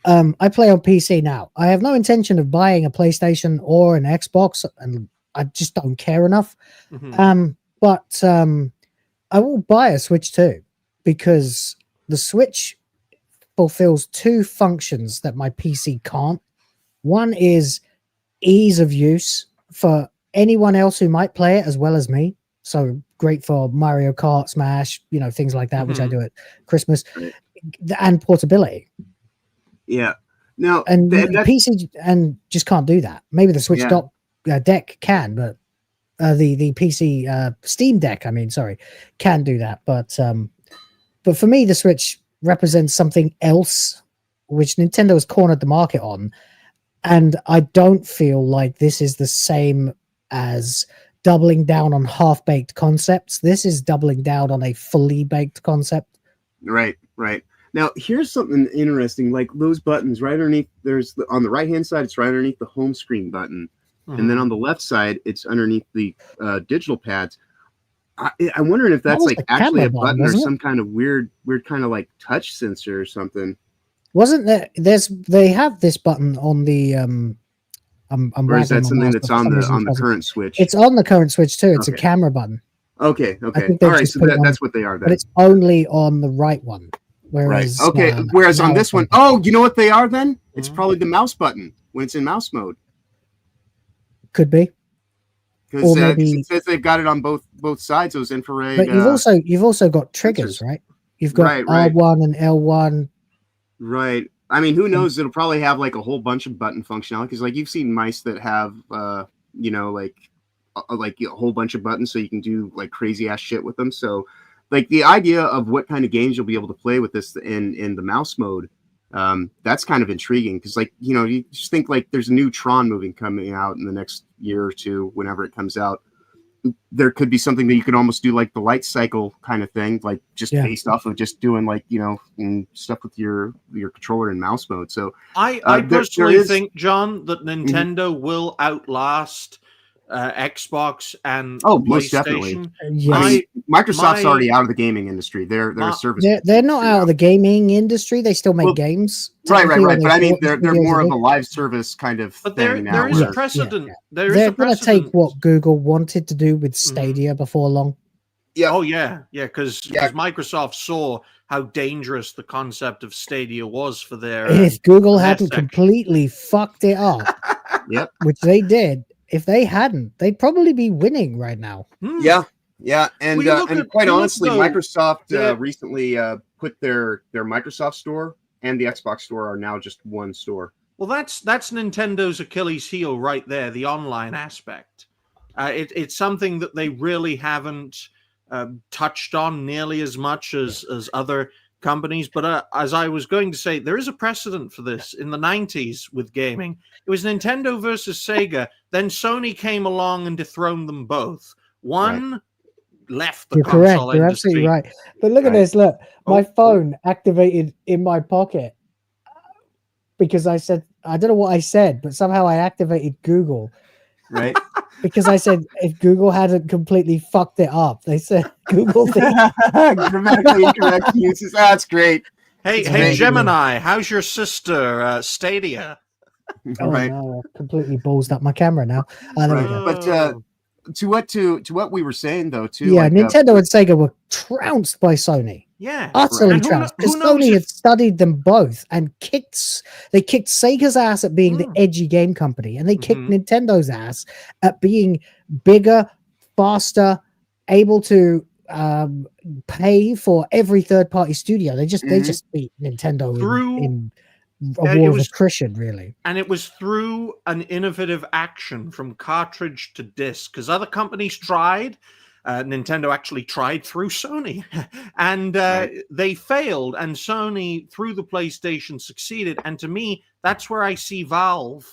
I play on PC now. I have no intention of buying a PlayStation or an Xbox, and I just don't care enough. But I will buy a Switch too, because the Switch fulfills two functions that my PC can't. One is ease of use for anyone else who might play it as well as me. So great for Mario Kart, Smash, things like that, which I do at Christmas, and portability. Yeah. Now, and the PC and just can't do that. Maybe the Switch deck can, but the PC Steam Deck, can do that. But for me, the Switch represents something else, which Nintendo has cornered the market on, and I don't feel like this is the same as doubling down on half-baked concepts. This is doubling down on a fully baked concept. Right. Now, here's something interesting. Like those buttons right underneath, on the right-hand side, it's right underneath the home screen button. And then on the left side, it's underneath the digital pads. I'm wondering if that's like actually a button or some kind of weird kind of like touch sensor or something. Wasn't there? They have this button on the or is that something that's on the current Switch? It's on the current Switch too. It's a camera button. Okay. All right, so that's what they are then. But it's only on the right one. Whereas, whereas on this one, you know what they are then? It's probably the mouse button when it's in mouse mode. Could be. Because it says they've got it on both sides, those infrared. But you've also got triggers, right? You've got R1 and L1. Right. I mean, who knows? It'll probably have like a whole bunch of button functionality, because like you've seen mice that have like a whole bunch of buttons, so you can do like crazy ass shit with them. So like the idea of what kind of games you'll be able to play with this in the mouse mode, that's kind of intriguing, because like you just think like there's a new Tron movie coming out in the next year or two, whenever it comes out. there could be something that you could almost do like the light cycle kind of thing, like just based off of just doing like, stuff with your controller and mouse mode. So I personally think, John, that Nintendo will outlast Xbox and most definitely. PlayStation. Yes. Microsoft's already out of the gaming industry. They're a service. They're not out of the gaming industry. They still make games. Right. But I mean, they're more of a live service kind of thing now. There is a precedent. They're going to take what Google wanted to do with Stadia before long. Yeah. Oh yeah, because Microsoft saw how dangerous the concept of Stadia was for their. If Google hadn't completely fucked it up, which they did. If they hadn't, they'd probably be winning right now. Yeah, and quite honestly, Microsoft recently put their Microsoft Store and the Xbox Store are now just one store. Well, that's Nintendo's Achilles heel right there, the online aspect. It's something that they really haven't touched on nearly as much as other companies. But as I was going to say, there is a precedent for this in the 90s with gaming. It was Nintendo versus Sega. Then Sony came along and dethroned them both. One left the console industry. You're absolutely right. But look at this. Look, my phone activated in my pocket because I said, I don't know what I said, but somehow I activated Google. Right. Because I said if Google hadn't completely fucked it up, they said Google grammatically incorrect uses. That's great. Hey, Gemini, how's your sister Stadia? Oh, no, I completely ballsed up my camera now. But to what we were saying though, too. Yeah, Nintendo and Sega were trounced by Sony. Yeah, utterly trounced. Because Sony had studied them both and kicked Sega's ass at being the edgy game company, and they kicked Nintendo's ass at being bigger, faster, able to pay for every third-party studio. They just beat Nintendo in a war of attrition, really. And it was through an innovative action from cartridge to disc, because other companies tried. Nintendo actually tried through Sony, and they failed. And Sony, through the PlayStation, succeeded. And to me, that's where I see Valve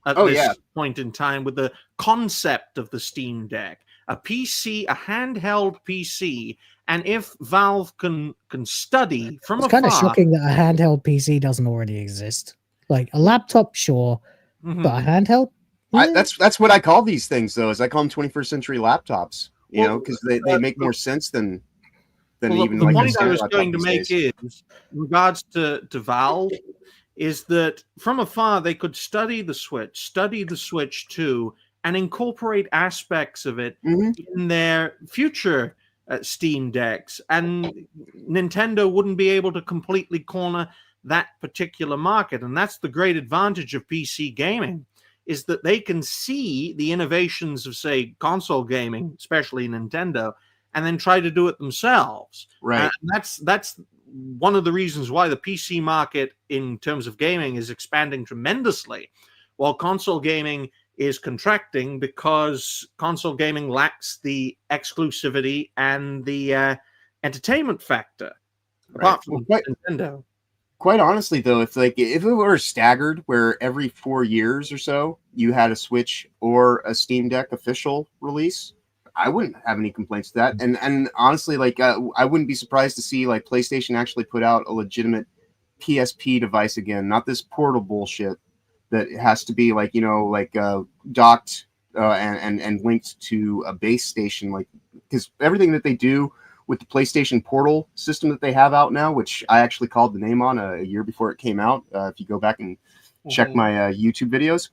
at this point in time with the concept of the Steam Deck, a PC, a handheld PC. And if Valve can study from afar, it's kind of shocking that a handheld PC doesn't already exist. Like a laptop, sure, but a handheld. That's what I call these things, though. Is I call them 21st century laptops. You know, because they make more sense than even the like point I was going to make is, in regards to Valve, is that from afar they could study the Switch 2, and incorporate aspects of it in their future Steam Decks, and Nintendo wouldn't be able to completely corner that particular market. And that's the great advantage of PC gaming, is that they can see the innovations of, say, console gaming, especially Nintendo, and then try to do it themselves. Right. And that's one of the reasons why the PC market in terms of gaming is expanding tremendously, while console gaming is contracting because console gaming lacks the exclusivity and the entertainment factor, apart from Nintendo. Quite honestly, though, if it were staggered, where every 4 years or so you had a Switch or a Steam Deck official release, I wouldn't have any complaints to that. And honestly, I wouldn't be surprised to see like PlayStation actually put out a legitimate PSP device again, not this portal bullshit that has to be docked and linked to a base station, like, because everything that they do with the PlayStation Portal system that they have out now, which I actually called the name on a year before it came out. If you go back and check my YouTube videos,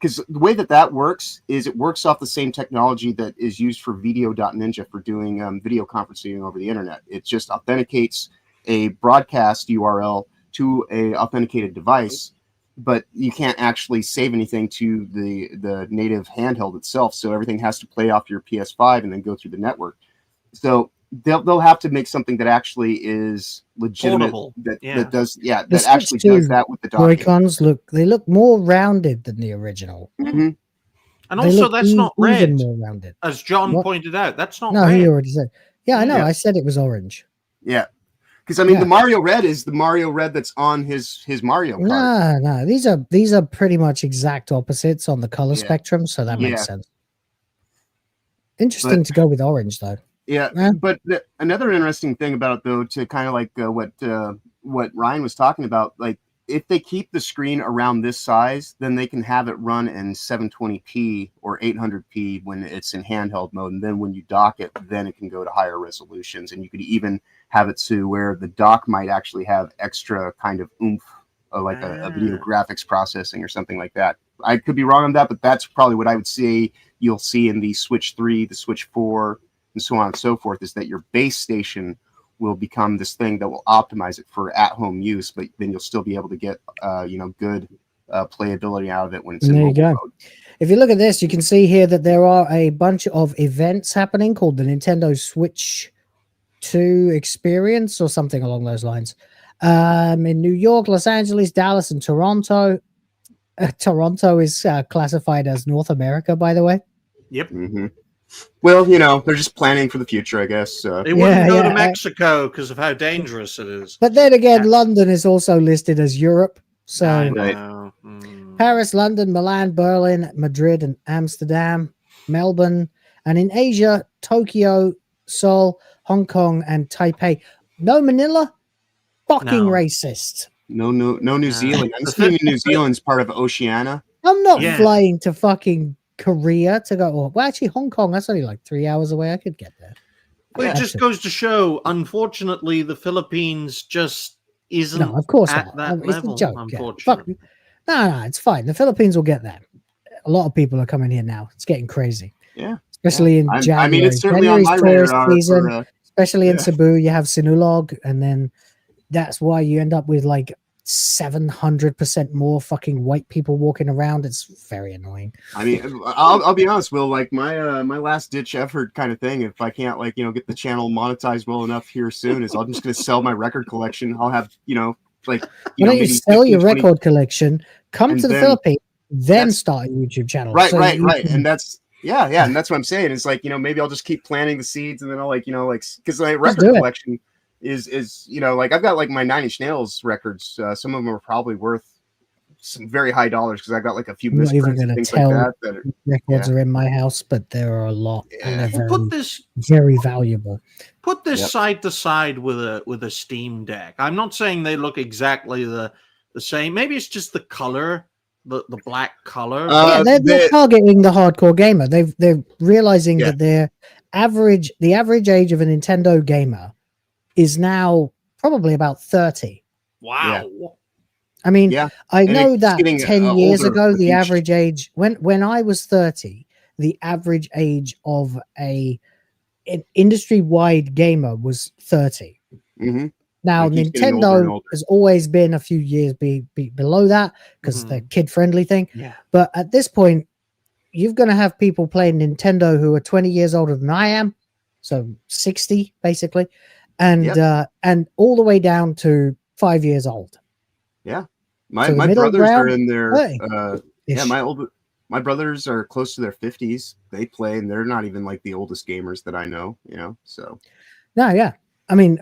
because the way that works is it works off the same technology that is used for Video.Ninja for doing video conferencing over the internet. It just authenticates a broadcast URL to a authenticated device, but you can't actually save anything to the native handheld itself. So everything has to play off your PS5 and then go through the network. So they'll have to make something that actually is legitimate, that actually does that with the Joy-Cons look more rounded than the original. And also, that's not red, more rounded. As John pointed out. That's not no, red. he already said. Yeah, I know. I said it was orange. Yeah. Because I mean, the Mario Red is the Mario Red that's on his Mario Kart. No, these are pretty much exact opposites on the color spectrum, so that makes sense. Interesting to go with orange though. Yeah, but another interesting thing about it, though, to kind of like what Ryan was talking about, like if they keep the screen around this size, then they can have it run in 720p or 800p when it's in handheld mode, and then when you dock it, then it can go to higher resolutions, and you could even have it to where the dock might actually have extra kind of oomph, like a video graphics processing or something like that. I could be wrong on that, but that's probably what I would say you'll see in the Switch 3, the Switch 4, and so on and so forth, is that your base station will become this thing that will optimize it for at-home use, but then you'll still be able to get good playability out of it when it's in mobile mode. If you look at this, you can see here that there are a bunch of events happening called the Nintendo Switch 2 Experience or something along those lines. In New York, Los Angeles, Dallas, and Toronto. Toronto is classified as North America, by the way. Yep. Mm-hmm. Well, they're just planning for the future, I guess. They wouldn't go to Mexico because of how dangerous it is. But then again, London is also listed as Europe. So Paris, London, Milan, Berlin, Madrid, and Amsterdam, Melbourne, and in Asia, Tokyo, Seoul, Hong Kong, and Taipei. No Manila? Fucking racist. No New Zealand. I'm assuming New Zealand's part of Oceania. I'm not flying to fucking Korea to go. Well, actually, Hong Kong, that's only like 3 hours away. I could get there. Well, it just goes to show, unfortunately, the Philippines just isn't of course at not. that level, joke, unfortunately. No, it's fine. The Philippines will get there. A lot of people are coming here now. It's getting crazy. Yeah. Especially in January. I mean, it's certainly on my radar. Season, especially in Cebu, you have Sinulog, and then that's why you end up with like 700% more fucking white people walking around. It's very annoying. I mean, I'll be honest, Will, like my last ditch effort kind of thing, if I can't get the channel monetized well enough here soon, is I'm just going to sell my record collection. I'll have, why don't you sell your record collection, come to the Philippines, then start a YouTube channel. Right. And that's, and that's what I'm saying. It's like, maybe I'll just keep planting the seeds, and then I'll because my record collection is I've got like my Nine Inch Nails records. Some of them are probably worth some very high dollars because I got like a few misprints and things like that. Records are in my house, but there are a lot. Yeah. And they're very valuable. Put this side to side with a Steam Deck. I'm not saying they look exactly the same. Maybe it's just the color, the black color. They're targeting the hardcore gamer. They're realizing that the average age of a Nintendo gamer is now probably about 30. Wow. Yeah. I mean, I know that 10 years ago, the each. average age, when I was 30, the average age of an industry-wide gamer was 30. Mm-hmm. Now, Nintendo has always been a few years below that because the kid-friendly thing. Yeah. But at this point, you're going to have people playing Nintendo who are 20 years older than I am, so 60, basically. And all the way down to 5 years old. Yeah, my brothers are in their my brothers are close to their 50s. They play, and they're not even like the oldest gamers that I know. So I mean,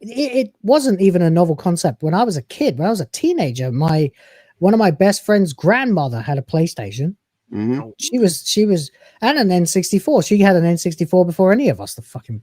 it wasn't even a novel concept when I was a kid. When I was a teenager, one of my best friend's grandmother had a PlayStation. Mm-hmm. She was and an N64. She had an N64 before any of us. The fucking.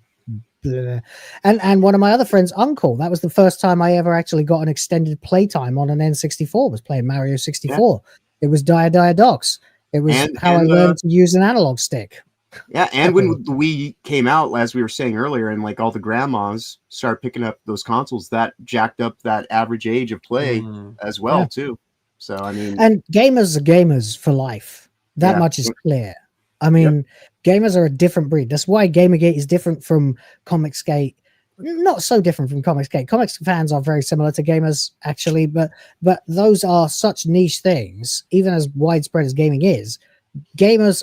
And one of my other friends' uncle, that was the first time I ever actually got an extended playtime on an N64, was playing Mario 64. It was Dire Docs. It was how I learned to use an analog stick. Yeah, and when the Wii came out, as we were saying earlier, and like all the grandmas started picking up those consoles, that jacked up that average age of play as well too. So I mean, and gamers are gamers for life. That much is clear. I mean, gamers are a different breed. That's why Gamergate is different from Comicsgate. Not so different from Comicsgate. Comics fans are very similar to gamers, actually, but those are such niche things. Even as widespread as gaming is, gamers,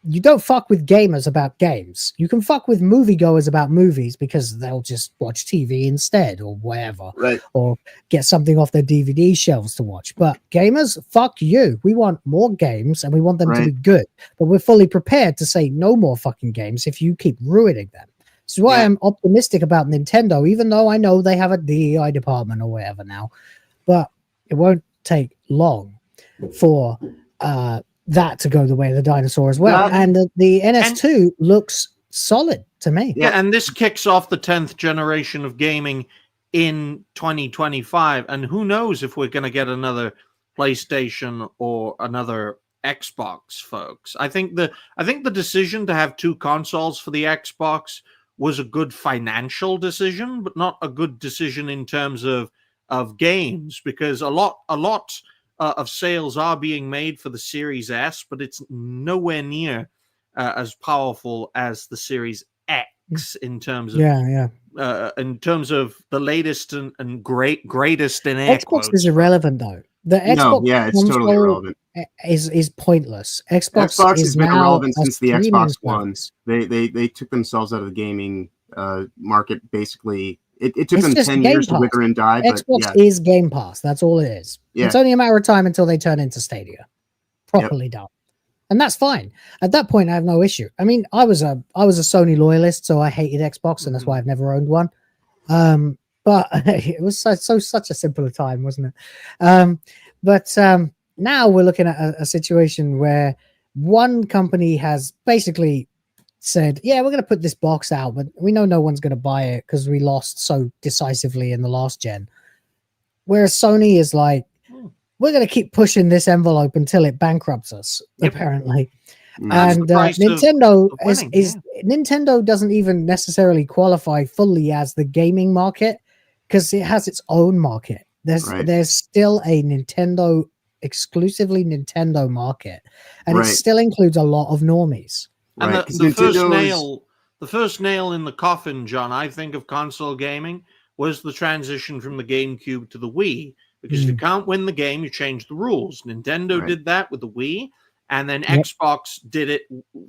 you don't fuck with gamers about games. You can fuck with moviegoers about movies because they'll just watch TV instead or whatever, or get something off their DVD shelves to watch. But gamers, fuck you. We want more games and we want them to be good. But we're fully prepared to say no more fucking games if you keep ruining them. This is why I'm optimistic about Nintendo, even though I know they have a DEI department or whatever now. But it won't take long for that to go the way of the dinosaur as well. And the NS2 looks solid to me. Yeah, and this kicks off the 10th generation of gaming in 2025. And who knows if we're going to get another PlayStation or another Xbox, folks. I think the decision to have 2 consoles for the Xbox was a good financial decision, but not a good decision in terms of games, because a lot of sales are being made for the Series S, but it's nowhere near as powerful as the Series X in terms of in terms of the latest and greatest in air Xbox quotes. is irrelevant though. The Xbox it's totally irrelevant. Is pointless. Xbox has been irrelevant since the Xbox One. service. They took themselves out of the gaming market basically. It took It's them just 10 Game years to Pass. wither and die. Xbox is Game Pass. That's all it is. Yeah. It's only a matter of time until they turn into Stadia, properly done, and that's fine. At that point, I have no issue. I mean, I was a Sony loyalist, so I hated Xbox, and that's why I've never owned one. But it was such a simpler time, wasn't it? But now we're looking at a situation where one company has basically said, yeah, we're going to put this box out, but we know no one's going to buy it because we lost so decisively in the last gen. Whereas Sony is like, we're going to keep pushing this envelope until it bankrupts us, apparently. And Nintendo Nintendo doesn't even necessarily qualify fully as the gaming market because it has its own market. There's still a exclusively Nintendo market, and it still includes a lot of normies. And the first nail in the coffin, John, I think, of console gaming was the transition from the GameCube to the Wii. Because if you can't win the game, you change the rules. Nintendo did that with the Wii, and then Xbox did it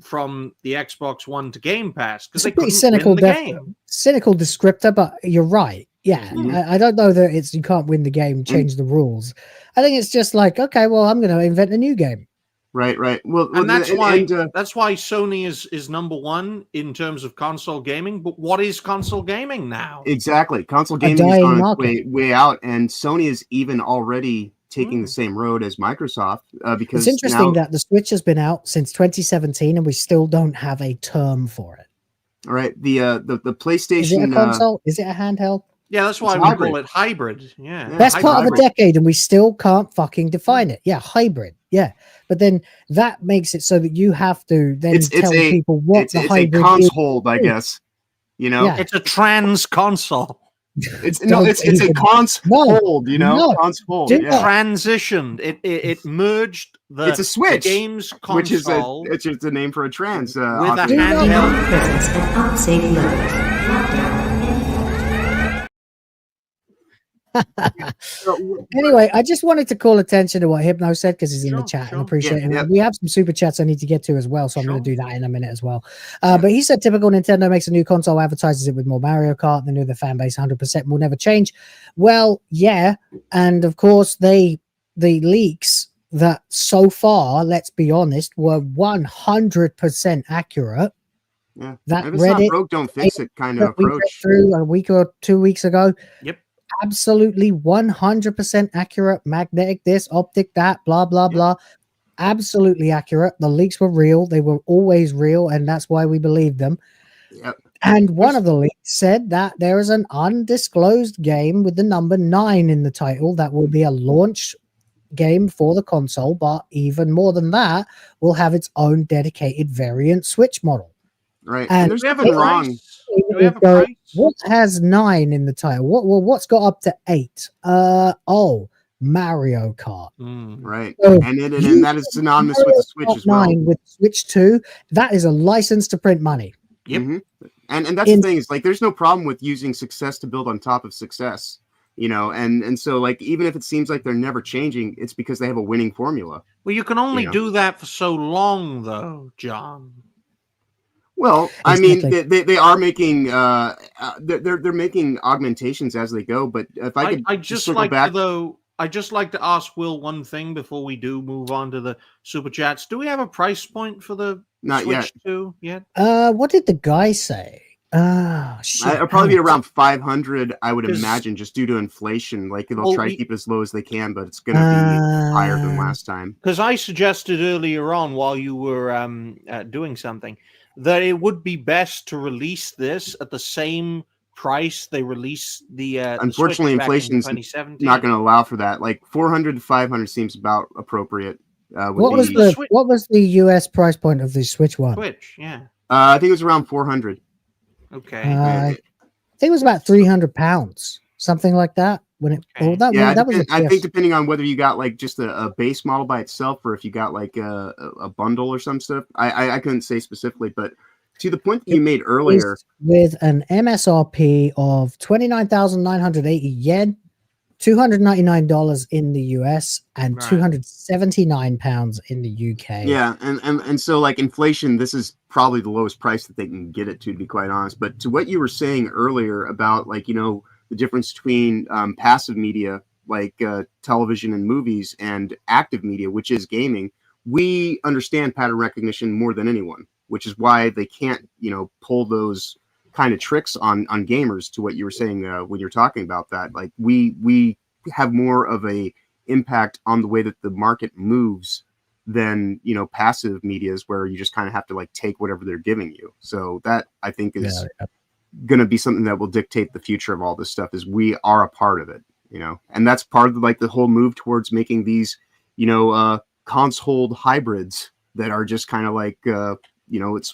from the Xbox One to Game Pass because they couldn't win the game. Cynical descriptor, but you're right. Yeah, I don't know that it's you can't win the game, change the rules. I think it's just like, okay, well, I'm going to invent a new game. Right. Well, and that's why Sony is number one in terms of console gaming. But what is console gaming now? Exactly, console gaming is on its way out, and Sony is even already taking the same road as Microsoft. Because it's interesting that the Switch has been out since 2017, and we still don't have a term for it. All right, the PlayStation is it a console? Is it a handheld? Yeah, that's why we call it hybrid. Yeah, best part of a decade, and we still can't fucking define it. Yeah, hybrid. Yeah, but then that makes it so that you have to then tell people what the hybrid is. It's a console, I guess. You know, it's a trans console. It's a console. You know, console. Transitioned. It merged the. It's a Switch. The game's console, which is the name for a trans. With a handheld. Anyway, I just wanted to call attention to what Hypno said because he's in the chat and appreciate it. We have some super chats I need to get to as well, so I'm going to do that in a minute as well. But he said typical Nintendo makes a new console, advertises it with more Mario Kart, they know the fan base 100% will never change. Well, yeah, and of course the leaks that so far, let's be honest, were 100% accurate. Yeah, that Reddit broke, don't fix it kind of approach through a week or 2 weeks ago. Yep. Absolutely 100% accurate. Magnetic this, optic that, blah, blah, blah. Absolutely accurate. The leaks were real. They were always real, and that's why we believed them. Yep. And one of the leaks said that there is an undisclosed game with the number 9 in the title that will be a launch game for the console, but even more than that, will have its own dedicated variant Switch model. Right. And there's nothing wrong. What has 9 in the title? What's got up to 8? Mario Kart. Right. So and that is synonymous with the Switch as well. 9 with Switch 2, that is a license to print money. Yep. And that's the thing, is like there's no problem with using success to build on top of success. You know, and so like even if it seems like they're never changing, it's because they have a winning formula. Well, you can only do that for so long though, John. Well, I mean, they are making they're making augmentations as they go. But if I just like back, I'd just like to ask Will one thing before we do move on to the super chats. Do we have a price point for the Switch 2 yet? What did the guy say? Shit. It'll probably be How much? around 500, I would 'Cause- imagine, just due to inflation. Like they'll Well, try to keep it as low as they can, but it's going to be higher than last time. Because I suggested earlier on while you were doing something that it would be best to release this at the same price they released the Unfortunately, Switch back in inflation's 2017. not going to allow for that. Like 400 to 500 seems about appropriate. What was the US price point of the Switch one? Switch, yeah. I think it was around 400. Okay. I think it was about £300, something like that. When it, Okay. that, Yeah, that was I think depending on whether you got like just a base model by itself or if you got like a bundle or some stuff. I couldn't say specifically, but to the point that you made earlier, with an MSRP of 29,980 yen, $299 in the US, and Right. £279 in the UK. yeah, and so like inflation, this is probably the lowest price that they can get it to be quite honest. But to what you were saying earlier about like the difference between passive media like television and movies and active media, which is gaming, we understand pattern recognition more than anyone, which is why they can't pull those kind of tricks on gamers. To what you were saying when you're talking about that, like we have more of a impact on the way that the market moves than passive medias where you just kind of have to like take whatever they're giving you. So that I think is going to be something that will dictate the future of all this stuff, is we are a part of it, and that's part of like the whole move towards making these console hybrids that are just kind of like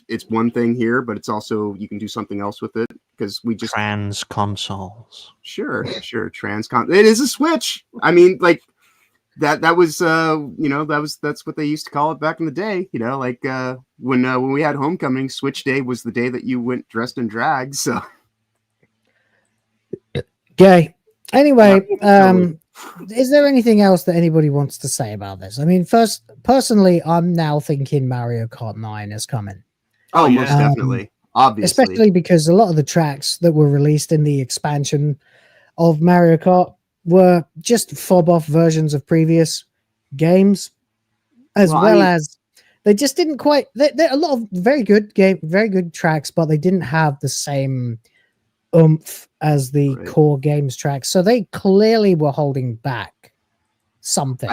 it's one thing here, but it's also you can do something else with it because we just Trans consoles. Sure it is a Switch. I mean, like that was that's what they used to call it back in the day, like when we had homecoming, Switch Day was the day that you went dressed in drag. So Gay. Anyway, is there anything else that anybody wants to say about this? I mean, first, personally, I'm now thinking Mario Kart 9 is coming. Oh, most definitely. Obviously. Especially because a lot of the tracks that were released in the expansion of Mario Kart were just fob-off versions of previous games, as as they just didn't quite... They're a lot of very good tracks, but they didn't have the same oomph as the core games tracks. So they clearly were holding back something.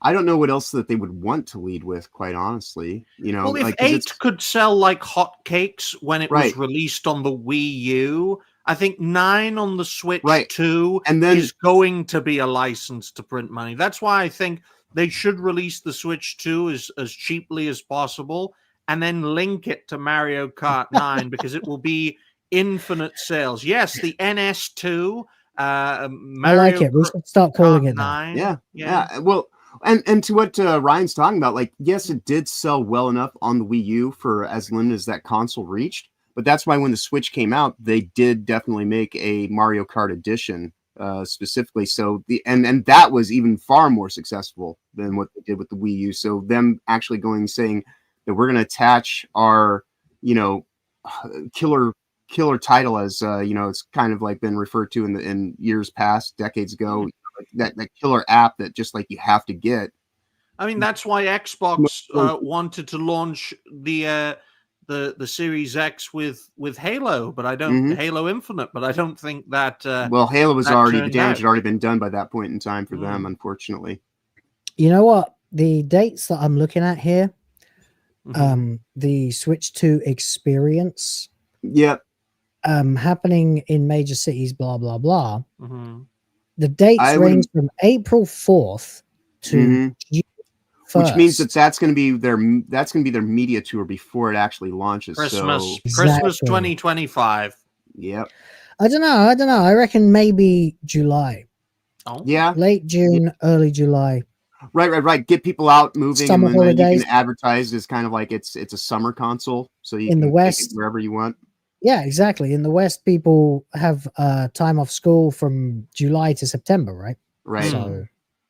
I don't know what else that they would want to lead with, quite honestly. Well, if like, 8 could sell like hotcakes when it was Right. released on the Wii U, I think 9 on the Switch Right. 2 And then- is going to be a license to print money. That's why I think they should release the Switch 2 as cheaply as possible and then link it to Mario Kart 9 because it will be infinite sales. Yes, the NS2, Mario I like it. We should start calling Kart it that. 9. Yeah. Well, and to what Ryan's talking about, like, yes, it did sell well enough on the Wii U for as limited as that console reached. But that's why when the Switch came out, they did definitely make a Mario Kart edition specifically. So and that was even far more successful than what they did with the Wii U. So them actually saying that we're going to attach our killer title, as it's kind of like been referred to in years past, decades ago, that killer app that just like you have to get. I mean, that's why Xbox wanted to launch the Series X with Halo, but I don't Halo Infinite, but I don't think that. Well, Halo was already, the damage out. had already been done by that point in time for them, unfortunately. You know what? The dates that I'm looking at here, the Switch 2 experience, Yep. happening in major cities, blah blah blah. The dates range from April 4th to June 1st. Which means that's going to be their media tour before it actually launches. Christmas, So, Christmas 2025. Yep. I don't know. I reckon maybe July. Oh, yeah, late June, early July. Right. Get people out moving, Summer and then you holidays. can advertise as kind of like it's a summer console, so you In the can West. take it wherever you want. Yeah, exactly. In the West, people have time off school from July to September, right? Right. So,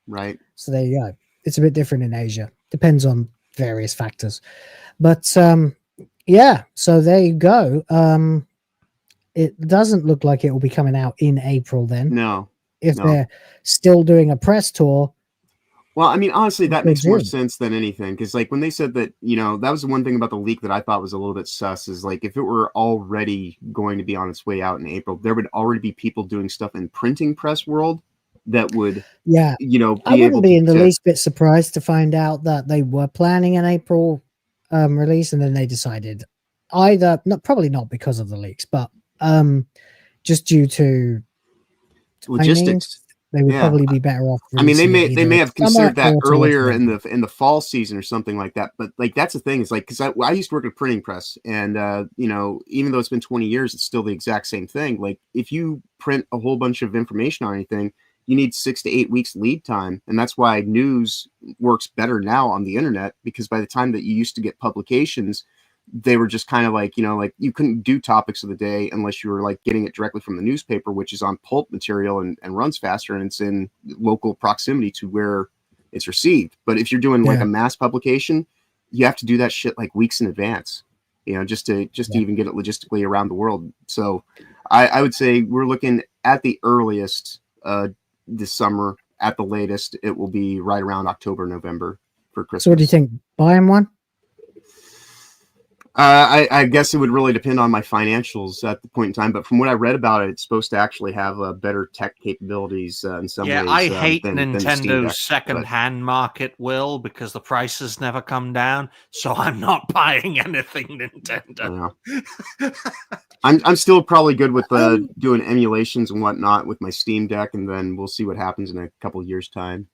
right. So there you go. It's a bit different in Asia. Depends on various factors. But yeah, so there you go. It doesn't look like it will be coming out in April then. No. If they're still doing a press tour. Well, I mean, honestly, that They makes more do. sense than anything, because like when they said that, that was the one thing about the leak that I thought was a little bit sus, is like if it were already going to be on its way out in April, there would already be people doing stuff in printing press world that would, Yeah, be I able wouldn't be in the to, least bit surprised to find out that they were planning an April release, and then they decided either probably not because of the leaks, but just due to logistics. they would Yeah. probably be better off. I mean, they releasing it may either have summer considered that or towards earlier winter. in the fall season or something like that. But like that's the thing, is like, because I used to work at a printing press, and even though it's been 20 years, it's still the exact same thing. Like if you print a whole bunch of information on anything, you need 6 to 8 weeks lead time, and that's why news works better now on the internet, because by the time that you used to get publications, they were just kind of like, like you couldn't do topics of the day unless you were like getting it directly from the newspaper, which is on pulp material and runs faster, and it's in local proximity to where it's received. But if you're doing like a mass publication, you have to do that shit like weeks in advance, just to even get it logistically around the world. So I would say we're looking at the earliest this summer. At the latest, it will be right around October, November for Christmas. So what do you think? Buying one? I guess it would really depend on my financials at the point in time, but from what I read about it, it's supposed to actually have better tech capabilities in some ways. Yeah, I hate than Steam Nintendo's Deck, second-hand market, Will, because the prices never come down. So I'm not buying anything Nintendo. Yeah. I'm still probably good with doing emulations and whatnot with my Steam Deck, and then we'll see what happens in a couple of years' time.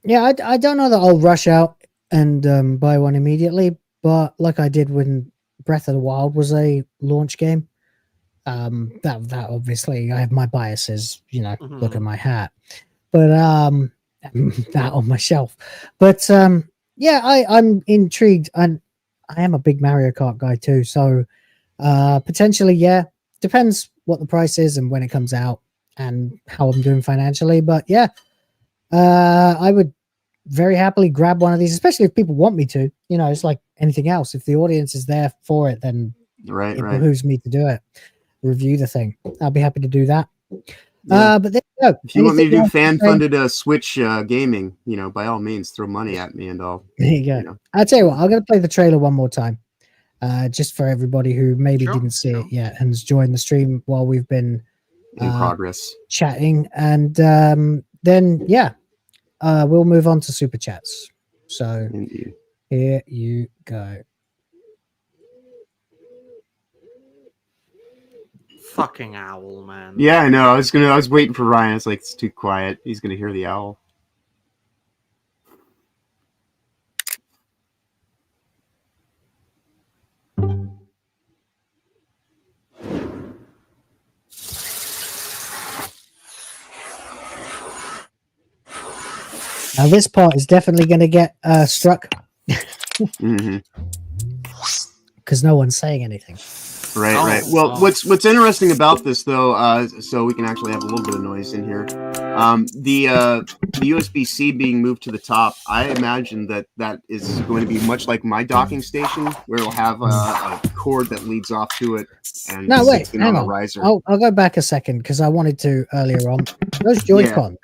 Yeah, I don't know that I'll rush out and buy one immediately. But like I did when Breath of the Wild was a launch game, that obviously I have my biases, look at my hat, but that on my shelf. But I'm intrigued, and I am a big Mario Kart guy too. So potentially, depends what the price is and when it comes out and how I'm doing financially. But I would very happily grab one of these, especially if people want me to. It's like anything else. If the audience is there for it, then it behooves me to do it. Review the thing. I'll be happy to do that. Yeah. But there you go. If you want me to do fan-funded Switch gaming, by all means, throw money at me and I'll. There you go. I'll tell you what. I'm going to play the trailer one more time, just for everybody who maybe didn't see it yet and has joined the stream while we've been in progress chatting, and then we'll move on to super chats. So Indeed. Here you go. Fucking owl, man. Yeah, I know. I was waiting for Ryan. I was like, it's too quiet. He's gonna hear the owl. Now this part is definitely going to get struck because no one's saying anything. Right. Well, what's interesting about this though, so we can actually have a little bit of noise in here. The USB-C being moved to the top, I imagine that is going to be much like my docking station, where it'll have a cord that leads off to it. And no, wait, hang on. Riser. I'll go back a second because I wanted to earlier on. Those Joy-Cons,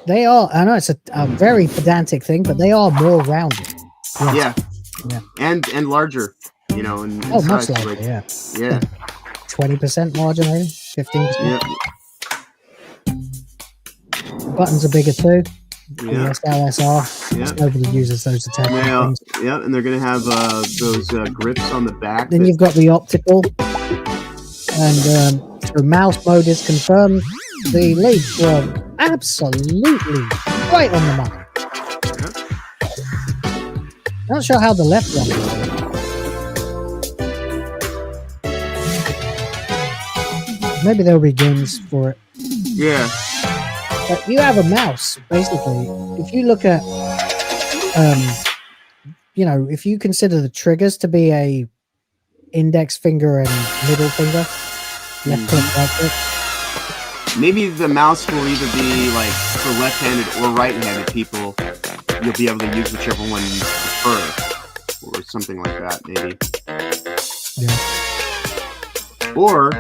they are, I know it's a very pedantic thing, but they are more rounded. Yeah. And larger, in much size, larger, like, yeah. 20% larger, maybe 15%. Yeah. The buttons are bigger too. Yeah. LSR. Yeah. Nobody uses those attachment things. Yeah, and they're going to have those grips on the back. Then you've got the optical, and so mouse mode is confirmed. The leaks were absolutely right on the mark. Not sure how the left one is. Maybe there'll be games for it. Yeah. But you have a mouse, basically. If you look at, if you consider the triggers to be a index finger and middle finger, left click, right click. Maybe the mouse will either be like for left-handed or right-handed people. You'll be able to use whichever one you prefer, or something like that, maybe. Yeah. Or,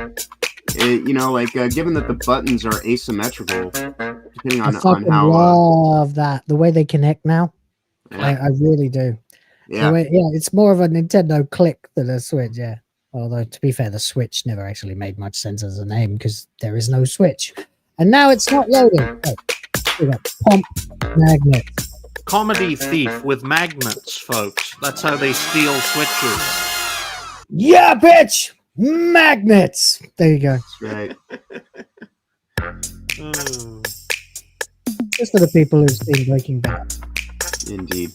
given that the buttons are asymmetrical, depending I on fucking how. love that the way they connect now. Yeah. I really do. Yeah. It's more of a Nintendo click than a Switch. Yeah. Although to be fair, the Switch never actually made much sense as a name because there is no Switch, and now it's not loading. Oh, we got pump magnet. Comedy thief with magnets, folks. That's how they steal switches. Yeah, bitch! Magnets! There you go. That's right. Just for the people who've seen Breaking Bad. Indeed.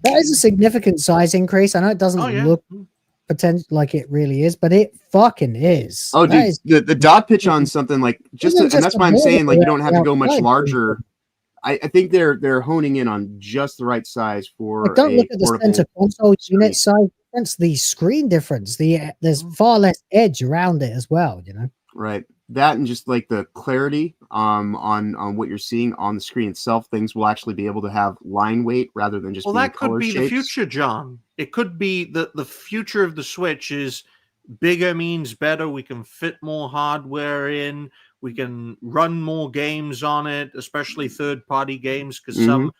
That is a significant size increase. I know it doesn't look like it really is, but it fucking is. Oh, dude, the dot pitch on something like and that's why I'm saying like you don't have to go much larger. I think they're honing in on just the right size for. Like, don't look at the center console unit size difference, the screen difference. There's far less edge around it as well. You know, right? That and just like the clarity on what you're seeing on the screen itself. Things will actually be able to have line weight rather than just. Well, being that could color be shapes. the future, John. It could be the future of the Switch is bigger means better. We can fit more hardware in. We can run more games on it, especially third-party games, because some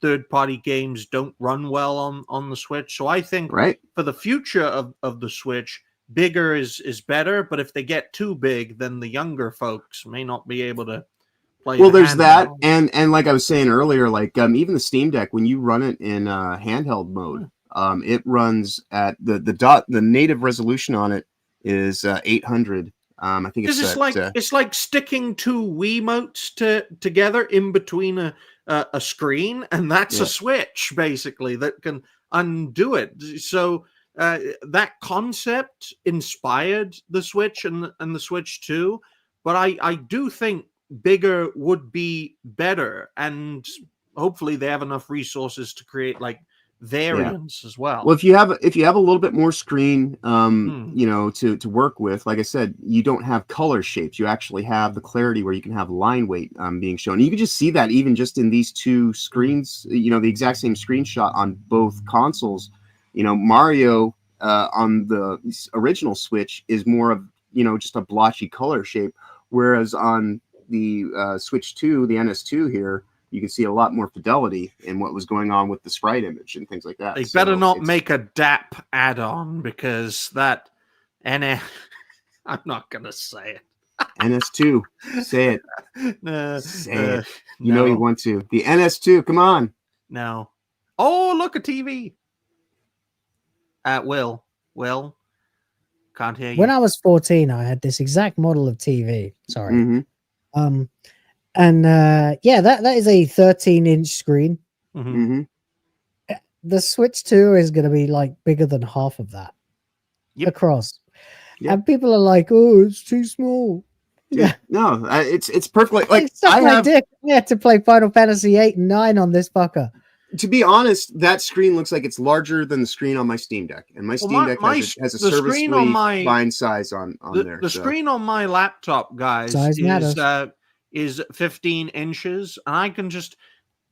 third-party games don't run well on the Switch. So I think for the future of the Switch, bigger is better. But if they get too big, then the younger folks may not be able to play. Well, there's that, and like I was saying earlier, like even the Steam Deck, when you run it in handheld mode, it runs at the native resolution on it is 800. I think it's like sticking two Wiimotes together in between a screen, and that's a switch basically that can undo it. So that concept inspired the Switch and the Switch 2, but I do think bigger would be better, and hopefully they have enough resources to create like variants as well. Well, if you have a little bit more screen, you know, to work with, like I said, you don't have color shapes. You actually have the clarity where you can have line weight being shown. And you can just see that even just in these two screens. You know, the exact same screenshot on both consoles. You know, Mario on the original Switch is more of, you know, just a blotchy color shape, whereas on the Switch 2, the NS2 here, you can see a lot more fidelity in what was going on with the sprite image and things like that. They better not make a DAP add-on, because that I'm not gonna say it. NS2, say it. Say it. You know you want to. The NS2, come on. No. Oh, look, a TV. Will, can't hear you. when I was 14, I had this exact model of TV. Sorry. And yeah, that is a 13-inch screen. The Switch 2 is going to be like bigger than half of that across. And people are like, "Oh, it's too small." Yeah, no, it's perfectly like I had to play Final Fantasy 8 and 9 on this fucker. To be honest, that screen looks like it's larger than the screen on my Steam Deck, and my Steam Deck has a serviceably fine size on there. The screen on my laptop, guys, is 15 inches, and I can just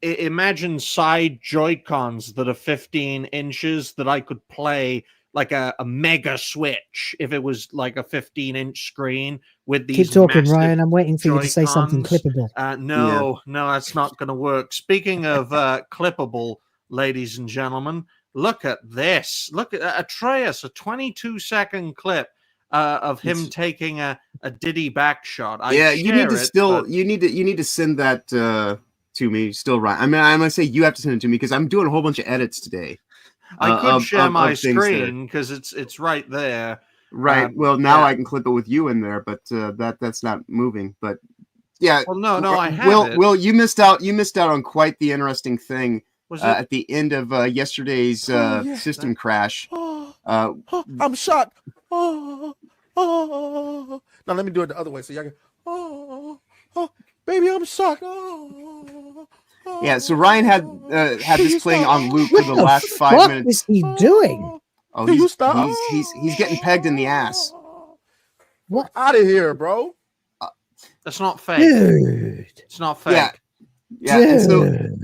imagine side Joy-Cons that are 15 inches that I could play like a mega Switch if it was like a 15-inch screen with these. Keep talking, Ryan. I'm waiting for you to say something clippable. No, that's not going to work. Speaking of clippable, ladies and gentlemen, look at this. Look at Atreus, a 22-second clip of him taking a Diddy back shot. You need to send that to me still, Ryan. I mean, I'm gonna say you have to send it to me because I'm doing a whole bunch of edits today. I could share my screen because it's right there. Right. Well, now I can clip it with you in there, but that's not moving. But yeah. Well, no, I have it. Will, you missed out. You missed out on quite the interesting thing at the end of yesterday's system crash. I'm shocked. Now let me do it the other way so y'all can. Baby, I'm shocked. Yeah, so Ryan had this playing on loop for the last 5 minutes. What is he doing? Oh, he's getting pegged in the ass. What? Out of here, bro. That's not fake. Dude. It's not fake. Yeah.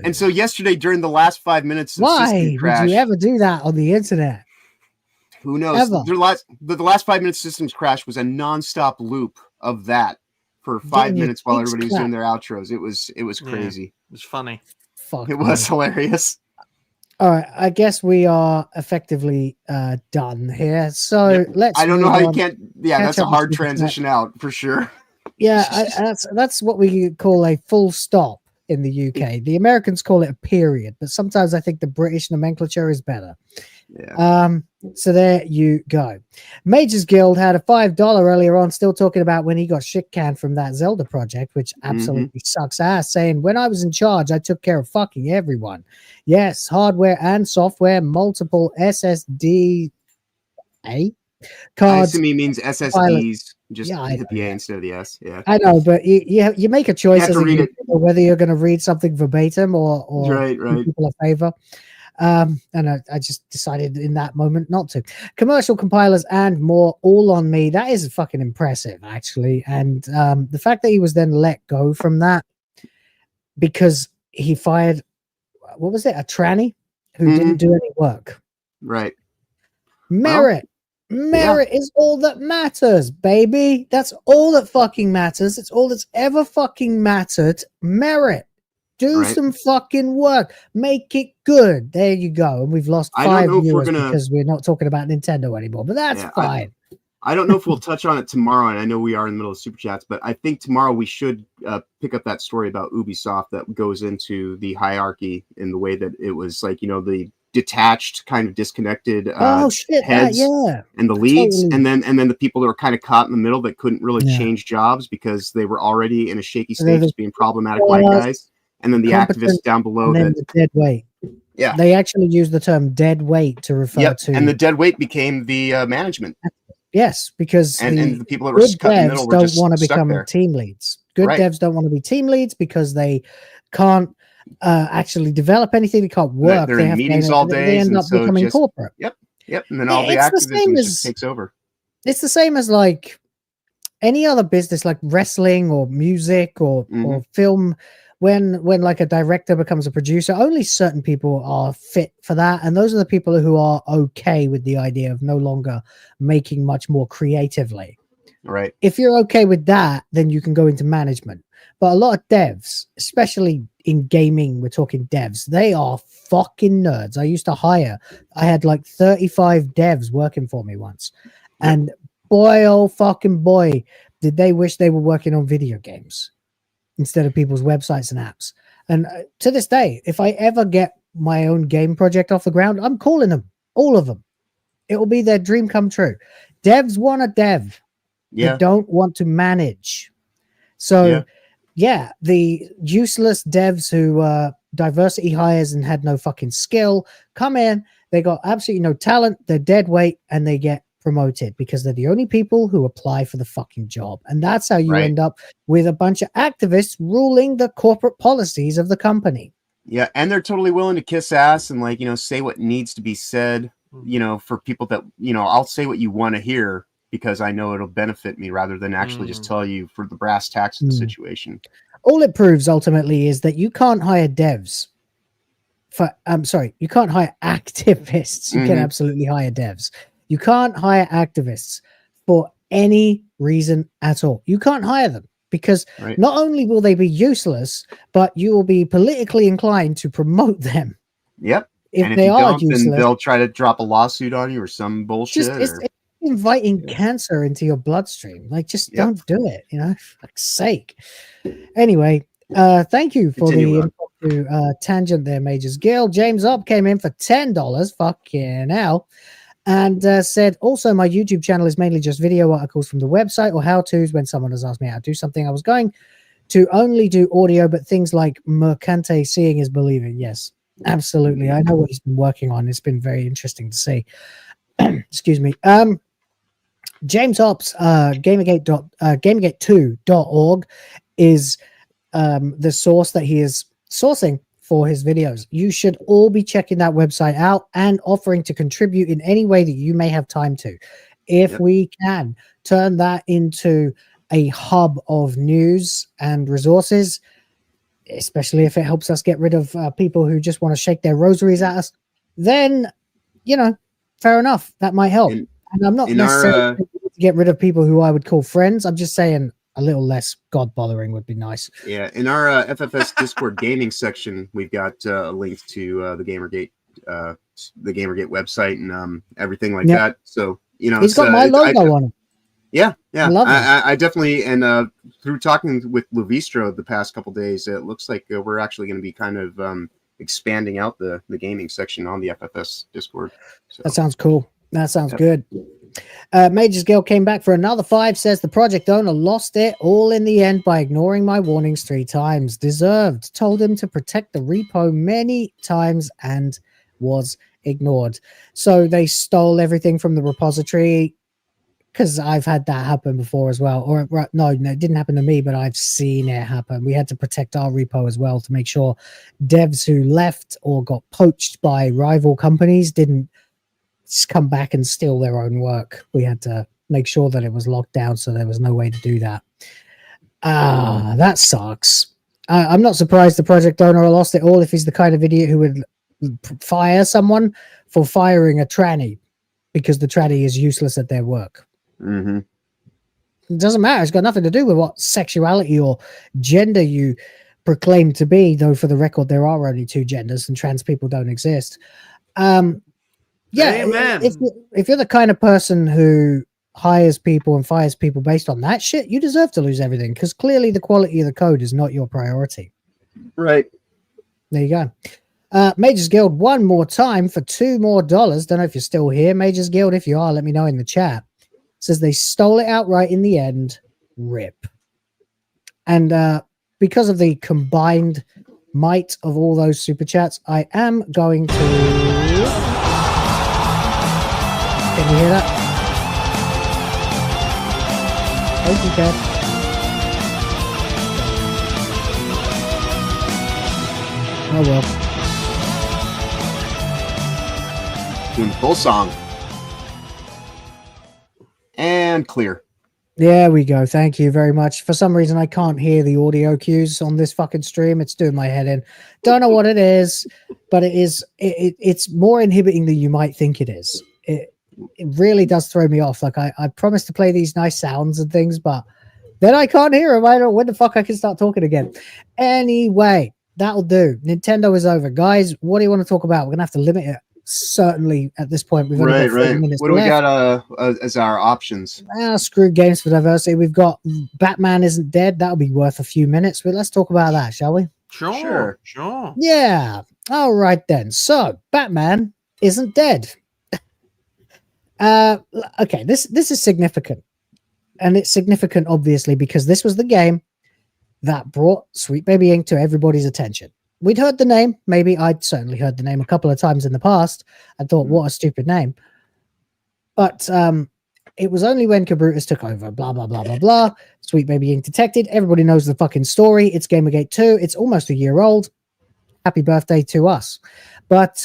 And so yesterday during the last 5 minutes of system crash, would you ever do that on the internet? Who knows? The last 5 minutes systems crash was a nonstop loop of that for 5 Getting your minutes while cheeks everybody was doing clapped. their outros. It was crazy. It was funny. Fuck. It was hilarious. All right, I guess we are effectively done here. So let's. I don't know move how you on. can't. Yeah, Catch that's a up with hard Super Chat. transition out for sure. Yeah, that's what we call a full stop in the UK. The Americans call it a period, but sometimes I think the British nomenclature is better. Yeah. So there you go. MagesGuild had a $5 earlier on, still talking about when he got shit canned from that Zelda project, which absolutely sucks ass, saying, when I was in charge, I took care of fucking everyone. Yes, hardware and software, multiple SSD I cards. assume he means SSDs. Just Yeah, I hit the A instead of the S. Yeah. I know, but you make a choice have as to a read it. YouTuber whether you're going to read something verbatim or Right. do people a favor. And I just decided in that moment not to. Commercial compilers and more, all on me. That is fucking impressive, actually. And the fact that he was then let go from that because he fired, what was it, a tranny who didn't do any work. Right. Merit. Merit is all that matters, baby. That's all that fucking matters. It's all that's ever fucking mattered. Merit. Do some fucking work. Make it good. There you go. And we've lost 5 viewers because we're not talking about Nintendo anymore, but that's fine. I don't know if we'll touch on it tomorrow, and I know we are in the middle of Super Chats, but I think tomorrow we should pick up that story about Ubisoft that goes into the hierarchy in the way that it was like, the detached, kind of disconnected heads and the leads, and then the people that were kind of caught in the middle that couldn't really change jobs because they were already in a shaky stage as being problematic white guys. And then the activists down below that the dead weight. Yeah. They actually use the term dead weight to refer to. And the dead weight became the management. Yes, because and the people that were cut in the middle were don't just want to become there. team leads. Good devs don't want to be team leads because they can't actually develop anything. They can't work. They're they in have meetings to, all day. They end up becoming corporate. Yep. And then all the activism just takes over. It's the same as like any other business, like wrestling or music or film. When like a director becomes a producer, only certain people are fit for that, and those are the people who are okay with the idea of no longer making much more creatively. Right. If you're okay with that, then you can go into management. But a lot of devs, especially in gaming, we're talking devs, they are fucking nerds. I had like 35 devs working for me once, and boy, oh fucking boy, did they wish they were working on video games instead of people's websites and apps. And to this day, if I ever get my own game project off the ground, I'm calling them, all of them. It will be their dream come true. Devs want a dev. They don't want to manage. So, the useless devs who diversity hires and had no fucking skill come in. They got absolutely no talent. They're dead weight, and they get promoted because they're the only people who apply for the fucking job. And that's how you end up with a bunch of activists ruling the corporate policies of the company. Yeah, and they're totally willing to kiss ass and say what needs to be said, for people that, I'll say what you want to hear because I know it'll benefit me rather than actually just tell you for the brass tacks of the situation. All it proves ultimately is that you can't hire devs you can't hire activists. You can absolutely hire devs. You can't hire activists for any reason at all. You can't hire them because not only will they be useless, but you will be politically inclined to promote them. Yep. If they are useless, then they'll try to drop a lawsuit on you or some bullshit. It's inviting cancer into your bloodstream. Like, just don't do it, for fuck's sake. Anyway, thank you for the tangent there, MagesGuild. James Up came in for $10. Fucking hell. And said, also, my YouTube channel is mainly just video articles from the website or how-tos when someone has asked me how to do something. I was going to only do audio, but things like Mercante, seeing is believing. Yes, absolutely. I know what he's been working on. It's been very interesting to see. Excuse me. James Ops, Gamergate2.org is the source that he is sourcing for his videos. You should all be checking that website out and offering to contribute in any way that you may have time to. If we can turn that into a hub of news and resources, especially if it helps us get rid of people who just want to shake their rosaries at us, then, fair enough. That might help. And I'm not necessarily to get rid of people who I would call friends. I'm just saying a little less god bothering would be nice. Yeah, in our FFS Discord gaming section, we've got a link to the Gamergate website and everything like that. So he's got my logo on it. Yeah, I definitely, and through talking with Luvistro the past couple days, it looks like we're actually going to be kind of expanding out the gaming section on the FFS Discord. So. That sounds cool. That sounds good. MagesGuild came back for another 5, says the project owner lost it all in the end by ignoring my warnings 3 times. Deserved. Told him to protect the repo many times and was ignored. So they stole everything from the repository, because I've had that happen before as well. Or no, it didn't happen to me, but I've seen it happen. We had to protect our repo as well to make sure devs who left or got poached by rival companies didn't come back and steal their own work. We had to make sure that it was locked down, so there was no way to do that. That sucks. I'm not surprised the project owner lost it all if he's the kind of idiot who would fire someone for firing a tranny because the tranny is useless at their work. Mm-hmm. It doesn't matter. It's got nothing to do with what sexuality or gender you proclaim to be, though for the record there are only 2 genders and trans people don't exist. Yeah, if you're the kind of person who hires people and fires people based on that shit, you deserve to lose everything, because clearly the quality of the code is not your priority. Right. There you go. MagesGuild one more time for $2 more. Don't know if you're still here, MagesGuild. If you are, let me know in the chat. Says they stole it outright in the end. RIP. And because of the combined might of all those super chats, I am going to... Can you hear that? Oh, you can. Oh well. Doing the full song. And clear. There we go. Thank you very much. For some reason, I can't hear the audio cues on this fucking stream. It's doing my head in. Don't know what it is, but it's more inhibiting than you might think it is. It really does throw me off. Like I promised to play these nice sounds and things, but then I can't hear them. I don't know when the fuck I can start talking again. Anyway, that'll do. Nintendo is over. Guys, what do you want to talk about? We're gonna have to limit it. Certainly at this point, we've only got 30 minutes What do we left. got as our options? Screw games for diversity. We've got Batman Isn't Dead. That'll be worth a few minutes, but let's talk about that, shall we? Sure. Yeah. All right then. So Batman Isn't Dead. Okay, this is significant, and it's significant obviously because this was the game that brought Sweet Baby Inc. to everybody's attention. We'd heard the name, maybe I'd certainly heard the name a couple of times in the past. I thought, what a stupid name. But it was only when Cabrutus took over, blah, blah, blah, blah, blah. Sweet Baby Inc. detected. Everybody knows the fucking story. It's Gamergate 2. It's almost a year old. Happy birthday to us. But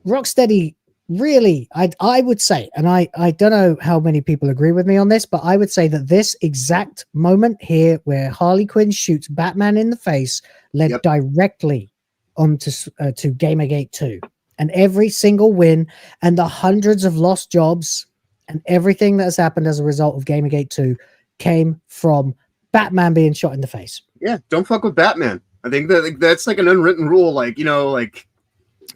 Rocksteady really, I would say, and I don't know how many people agree with me on this, but I would say that this exact moment here where Harley Quinn shoots Batman in the face led directly onto to Gamergate 2. And every single win and the hundreds of lost jobs and everything that has happened as a result of Gamergate 2 came from Batman being shot in the face. Yeah, don't fuck with Batman. I think that's like an unwritten rule, like, you know, like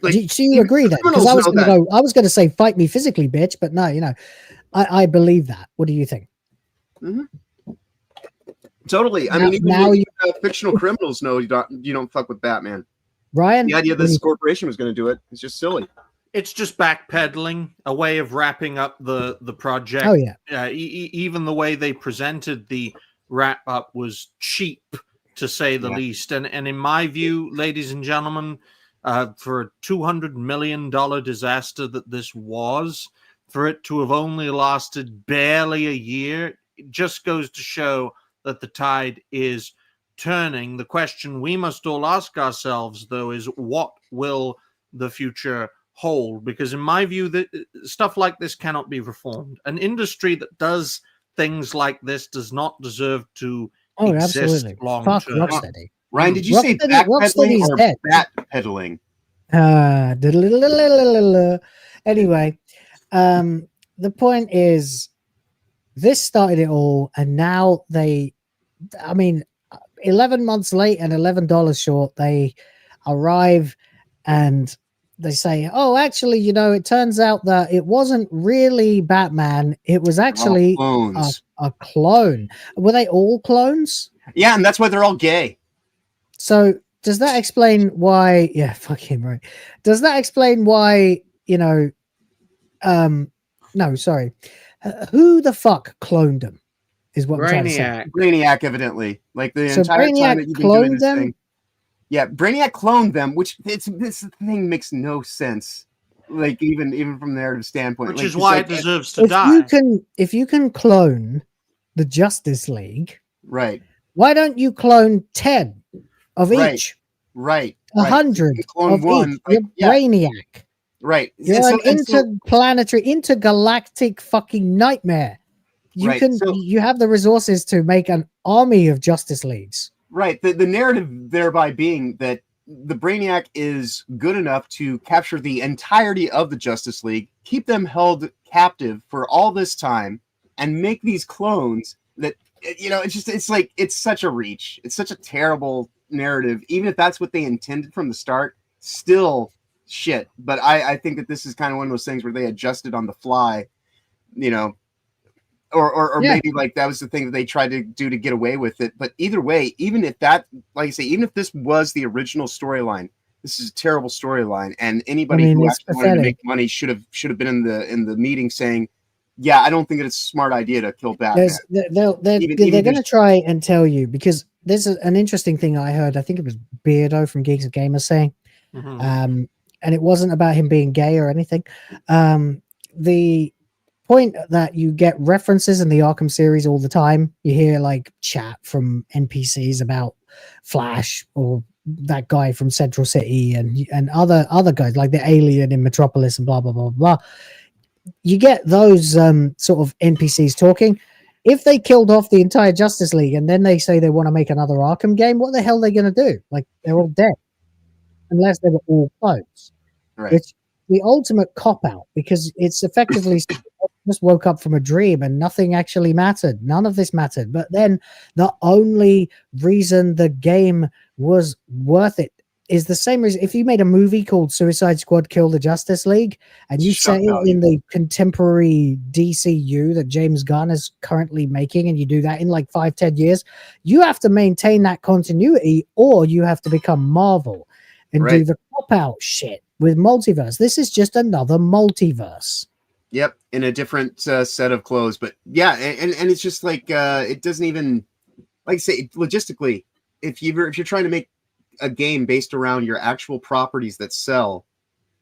do you agree then? Because I was going to say fight me physically, bitch, but no, you know, I believe that. What do you think? Mm-hmm. Totally. I mean, even fictional criminals know you don't fuck with Batman. Ryan, the idea this corporation was going to do it is just silly. It's just backpedaling, a way of wrapping up the project. Oh yeah. Even the way they presented the wrap up was cheap, to say the least. And in my view, ladies and gentlemen, for a $200 million disaster that this was, for it to have only lasted barely a year, it just goes to show that the tide is turning. The question we must all ask ourselves, though, is what will the future hold? Because in my view, that stuff like this cannot be reformed. An industry that does things like this does not deserve to exist long term. Rocksteady. Ryan, did you say backpedaling or bat-pedaling? Anyway, the point is this started it all, and now they, I mean, 11 months late and $11 short, they arrive and they say, oh, actually, you know, it turns out that it wasn't really Batman. It was actually a clone. Were they all clones? Yeah, and that's why they're all gay. So does that explain why? Yeah, fuck him, right? Does that explain why, you know, no, sorry. Who the fuck cloned them? Is what I'm trying to say. Brainiac, evidently. Like the So entire Brainiac time that you've been doing cloned this them? thing. Yeah, Brainiac cloned them, which this thing makes no sense. Like even from the narrative standpoint, Which like, is why like, it deserves to die. If you can clone the Justice League, right? Why don't you clone 10 of each? Right. 100 of one, each. like, You're Brainiac. Right. You're an interplanetary, intergalactic fucking nightmare. You you have the resources to make an army of Justice Leagues. Right. The narrative thereby being that the Brainiac is good enough to capture the entirety of the Justice League, keep them held captive for all this time, and make these clones that, you know, it's such a reach. It's such a terrible narrative. Even if that's what they intended from the start, still shit. But I think that this is kind of one of those things where they adjusted on the fly, you know, or maybe like that was the thing that they tried to do to get away with it. But either way, even if that, like I say, even if this was the original storyline, this is a terrible storyline, and anybody who actually wanted to make money should have been in the meeting saying, yeah, I don't think it's a smart idea to kill Batman. They're going to try and tell you, because there's an interesting thing I heard. I think it was Beardo from Geeks of Gamers saying, and it wasn't about him being gay or anything. The point that you get references in the Arkham series all the time. You hear like chat from NPCs about Flash or that guy from Central City and other guys like the alien in Metropolis and blah blah blah blah. You get those sort of NPCs talking. If they killed off the entire Justice League and then they say they want to make another Arkham game, what the hell are they going to do? Like, they're all dead unless they were all clones. Right. It's the ultimate cop out, because it's effectively just woke up from a dream and nothing actually mattered. None of this mattered. But then the only reason the game was worth it is the same reason. If you made a movie called Suicide Squad Kill the Justice League and you set it in the contemporary DCU that James Gunn is currently making, and you do that in like 5-10 years, you have to maintain that continuity, or you have to become Marvel and do the cop out shit with multiverse. This is just another multiverse. Yep, in a different set of clothes. But yeah, and it's just like it doesn't even, like I say, logistically, if you're trying to make a game based around your actual properties that sell,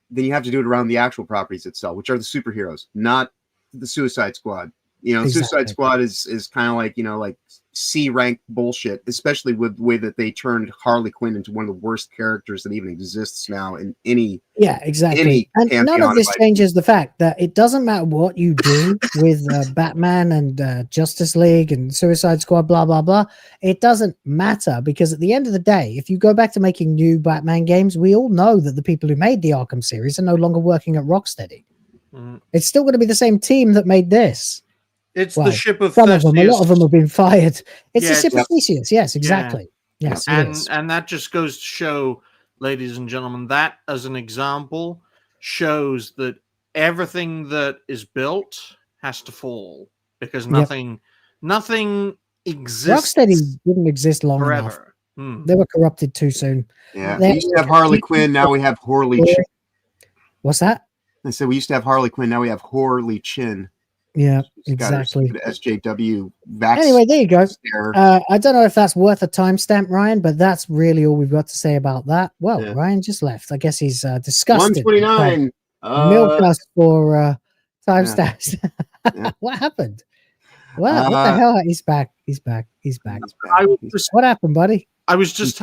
then you have to do it around the actual properties that sell, which are the superheroes, not the Suicide Squad. You know, Suicide Squad is kind of like, you know, like C-rank bullshit, especially with the way that they turned Harley Quinn into one of the worst characters that even exists now in any. Yeah, exactly. And none of this changes the fact that it doesn't matter what you do with Batman and Justice League and Suicide Squad, blah, blah, blah. It doesn't matter, because at the end of the day, if you go back to making new Batman games, we all know that the people who made the Arkham series are no longer working at Rocksteady. It's still going to be the same team that made this. It's the ship of some of them. A lot of them have been fired. It's the ship of Theseus. Theseus. Yes, exactly. Yeah. Yes, and that just goes to show, ladies and gentlemen, that as an example shows that everything that is built has to fall, because nothing exists. Rocksteady didn't exist long forever. enough. They were corrupted too soon. Yeah, we used to have Harley Quinn. Now we have Horley Chin. What's that? I said we used to have Harley Quinn. Now we have Horley Chin. Yeah, exactly. SJW vax. Anyway, there you go. I don't know if that's worth a timestamp, Ryan, but that's really all we've got to say about that. Well, Ryan just left. I guess he's disgusted. 129. Milk us for timestamps. What happened? What the hell? He's back. He's back. What happened, buddy? I was just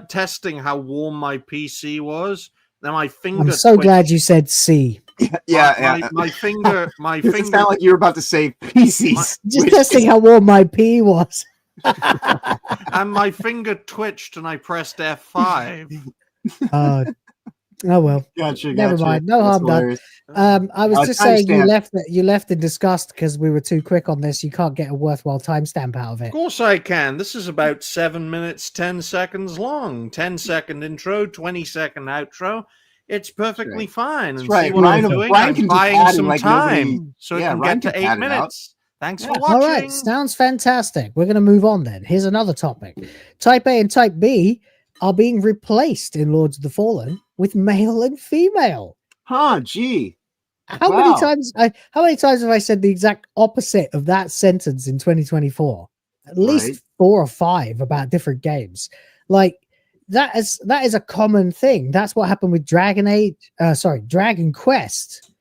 testing how warm my PC was. Then my finger. I'm so glad you said C. My finger. It sounded like you were about to say PCs. Just testing how warm my P was. And my finger twitched, and I pressed F5. Oh well. Gotcha. Never mind. No That's harm done. hilarious. I was just saying timestamp. you left in disgust because we were too quick on this. You can't get a worthwhile timestamp out of Of it. course I can. This is about 7 minutes, 10 seconds long. 10-second intro, 20-second outro. It's perfectly fine. That's And right. see what Ryan- I'm doing? Ryan I'm can just buying add in some like time nobody- so yeah, it can Ryan get to can 8 add it out. minutes. Thanks for All watching. right, sounds fantastic. We're going to move on then. Here's another topic. Type A and Type B are being replaced in Lords of the Fallen with male and female. Huh, gee. How many times have I said the exact opposite of that sentence in 2024? At least Right. 4 or 5 about different games. Like that is a common thing. That's what happened with Dragon Quest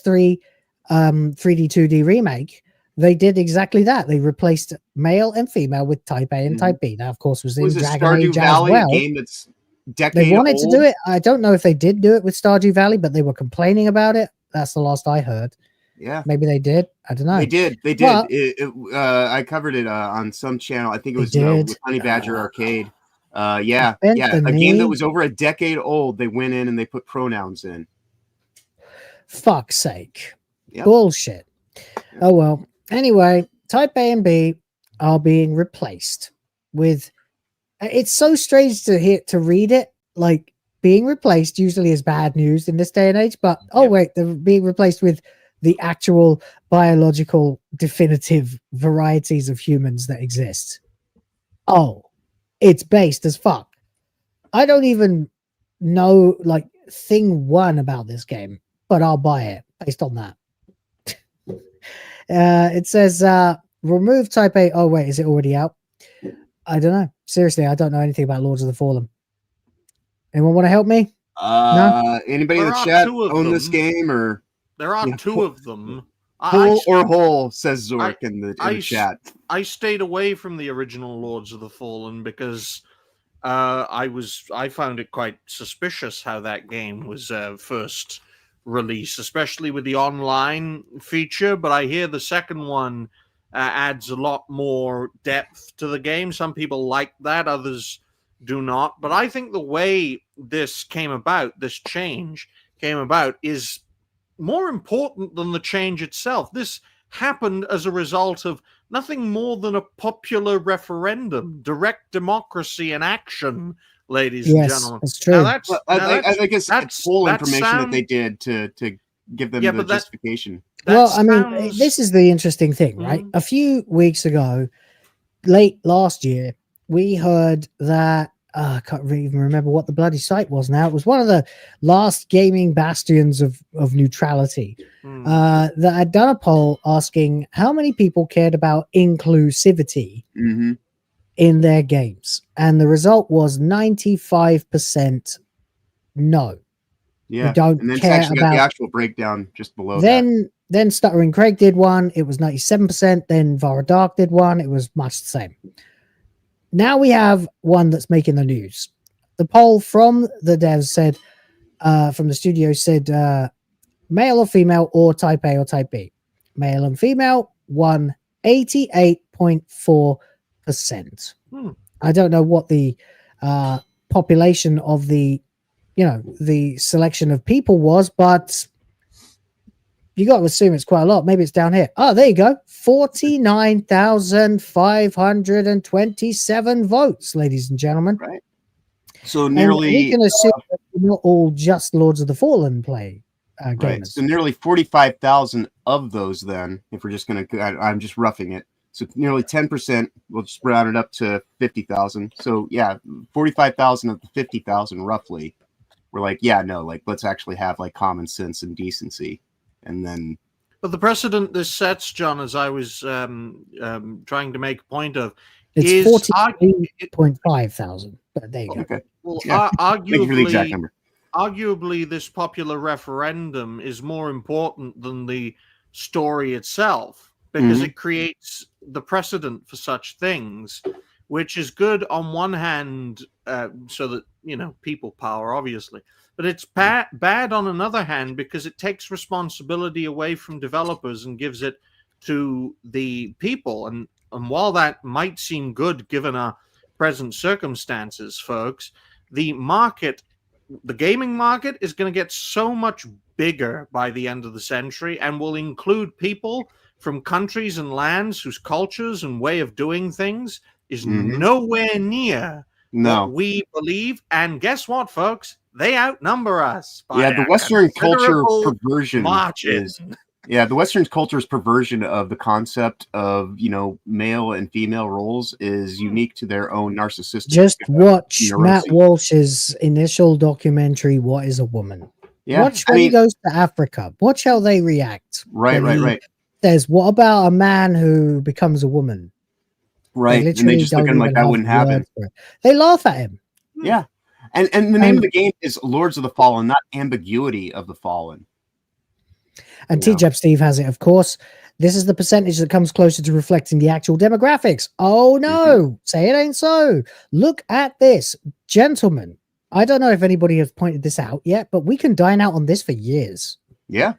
3 3D 2D remake. They did exactly that. They replaced male and female with Type A and Type B. Now, of course, was in Was it Dragon Stardew Age Valley, as well. a game that's decade They wanted old? to do it. I don't know if they did do it with Stardew Valley, but they were complaining about it. That's the last I heard. Yeah. Maybe they did. I don't know. They did. They But- did. I covered it on some channel. I think it was They did. with Honey Badger Arcade. Yeah. Bent Yeah. the A game that knee. was over a decade old. They went in and they put pronouns in. Fuck's sake. Yep. Bullshit. Oh well. Anyway, Type A and B are being replaced with. It's so strange to read it. Like being replaced usually is bad news in this day and age, but wait, they're being replaced with the actual biological definitive varieties of humans that exist. Oh, it's based as fuck. I don't even know like thing one about this game, but I'll buy it based on that. It says remove Type A. Oh wait, is it already out? I don't know. Seriously, I don't know anything about Lords of the Fallen. Anyone want to help me? Anybody in There the are chat 2 of own this them. game or There are Yeah. 2 of them. whole or whole? Says Zork in the I chat. I stayed away from the original Lords of the Fallen because I found it quite suspicious how that game was first released, especially with the online feature. But I hear the second one adds a lot more depth to the game. Some people like that, others do not. But I think the way this came about, this change came about, is more important than the change itself. This happened as a result of nothing more than a popular referendum, direct democracy in action, ladies and Yes, gentlemen. it's true. Now that's, Well, now I that's- think it's that's- full that information that they sound- did to give them Yeah, the but that- justification. that Well, I mean, sounds- this is the interesting thing, right? Mhm. A few weeks ago, late last year, we heard that I can't even remember what the bloody site was now. It was one of the last gaming bastions of neutrality that had done a poll asking how many people cared about inclusivity Mm-hmm. in their games. And the result was 95% no. Yeah. don't and then it's care actually got the about- actual breakdown just below that. Then Stuttering Craig did one. It was 97%. Then Vara Dark did one. It was much the same. Now we have one that's making the news. The poll from the devs said, from the studio said, male or female or Type A or Type B. Male and female won 88.4%. I don't know what the population of the selection of people was, but you got to assume it's quite a lot. Maybe it's down here. Oh, there you go. 49,527 votes, ladies and gentlemen. Right. So And nearly we can assume that they're not all just Lords of the Fallen play gamers. right. So nearly 45,000 of those. Then, if we're just gonna, I'm just roughing it. So nearly 10%. We'll just round it up to 50,000. So yeah, 45,000 of the 50,000 roughly were like, yeah, no, like let's actually have like common sense and decency. And then, But the precedent this sets, John, as I was trying to make a point of, It's is 43.5 thousand. But there you go. okay, well, yeah. Thank you for the exact arguably, number. arguably, this popular referendum is more important than the story itself because it creates the precedent for such things, which is good on one hand, so that people power, obviously. But it's bad on another hand because it takes responsibility away from developers and gives it to the people. And while that might seem good given our present circumstances, folks, the market the gaming market is going to get so much bigger by the end of the century and will include people from countries and lands whose cultures and way of doing things is nowhere near what we believe. And guess what, folks? They outnumber us by the Western culture considerable perversion margin. is the Western culture's perversion of the concept of, you know, male and female roles is unique to their own narcissistic. Just watch neurosis. Matt Walsh's initial documentary, What is a Woman? Yeah, Watch when he goes to Africa. Watch how they react. Right. Says, what about a man who becomes a woman? Right. And they just look at him like that wouldn't happen. They laugh at him. Yeah. And the name of the game is Lords of the Fallen, not Ambiguity of the Fallen. And TGAP Steve has it, of course. This is the percentage that comes closer to reflecting the actual demographics. Oh, no. Say it ain't so. Look at this. Gentlemen, I don't know if anybody has pointed this out yet, but we can dine out on this for years. Yeah.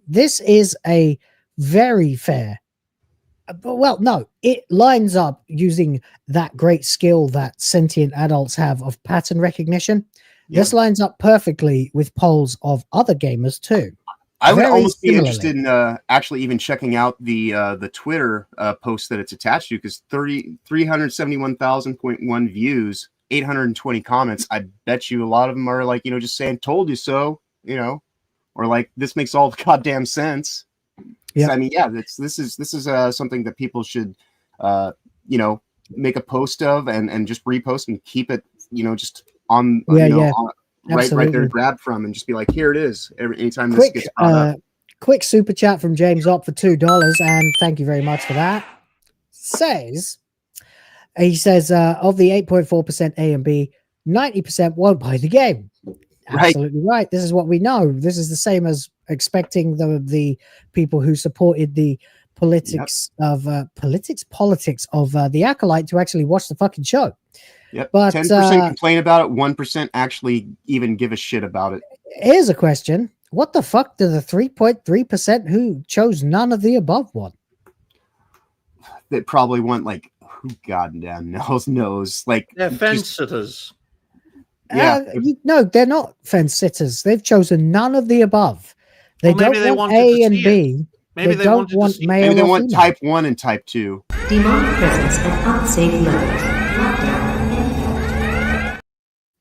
This is a very fair. Well, no, it lines up using that great skill that sentient adults have of pattern recognition. Yeah. This lines up perfectly with polls of other gamers too. I would almost be interested in actually even checking out the Twitter post that it's attached to, because 371,000.1 views, 820 comments. I bet you a lot of them are like, you know, just saying "told you so," you know, or like "this makes all the goddamn sense." Yeah, I mean, yeah, this is something that people should, you know, make a post of and just repost and keep it, you know, just on, on right there to grab from, and just be like, here it is. Anytime this gets brought up. Quick super chat from James Ott for $2, and thank you very much for that. He says of the 8.4% A and B, 90% won't buy the game. Absolutely right. This is what we know. This is the same as expecting the people who supported the politics of the Acolyte to actually watch the fucking show. Yep. But 10% complain about it, 1% actually even give a shit about it. Here's a question. What the fuck do the 3.3% who chose none of the above want? They probably want, like, who goddamn knows. Like, they're fence sitters. Yeah. No, they're not fence sitters. They've chosen none of the above. They don't want A and B. Maybe they don't want male. Maybe they or want female. type 1 and type 2. Demonic presence at unsafe limit. Lockdown.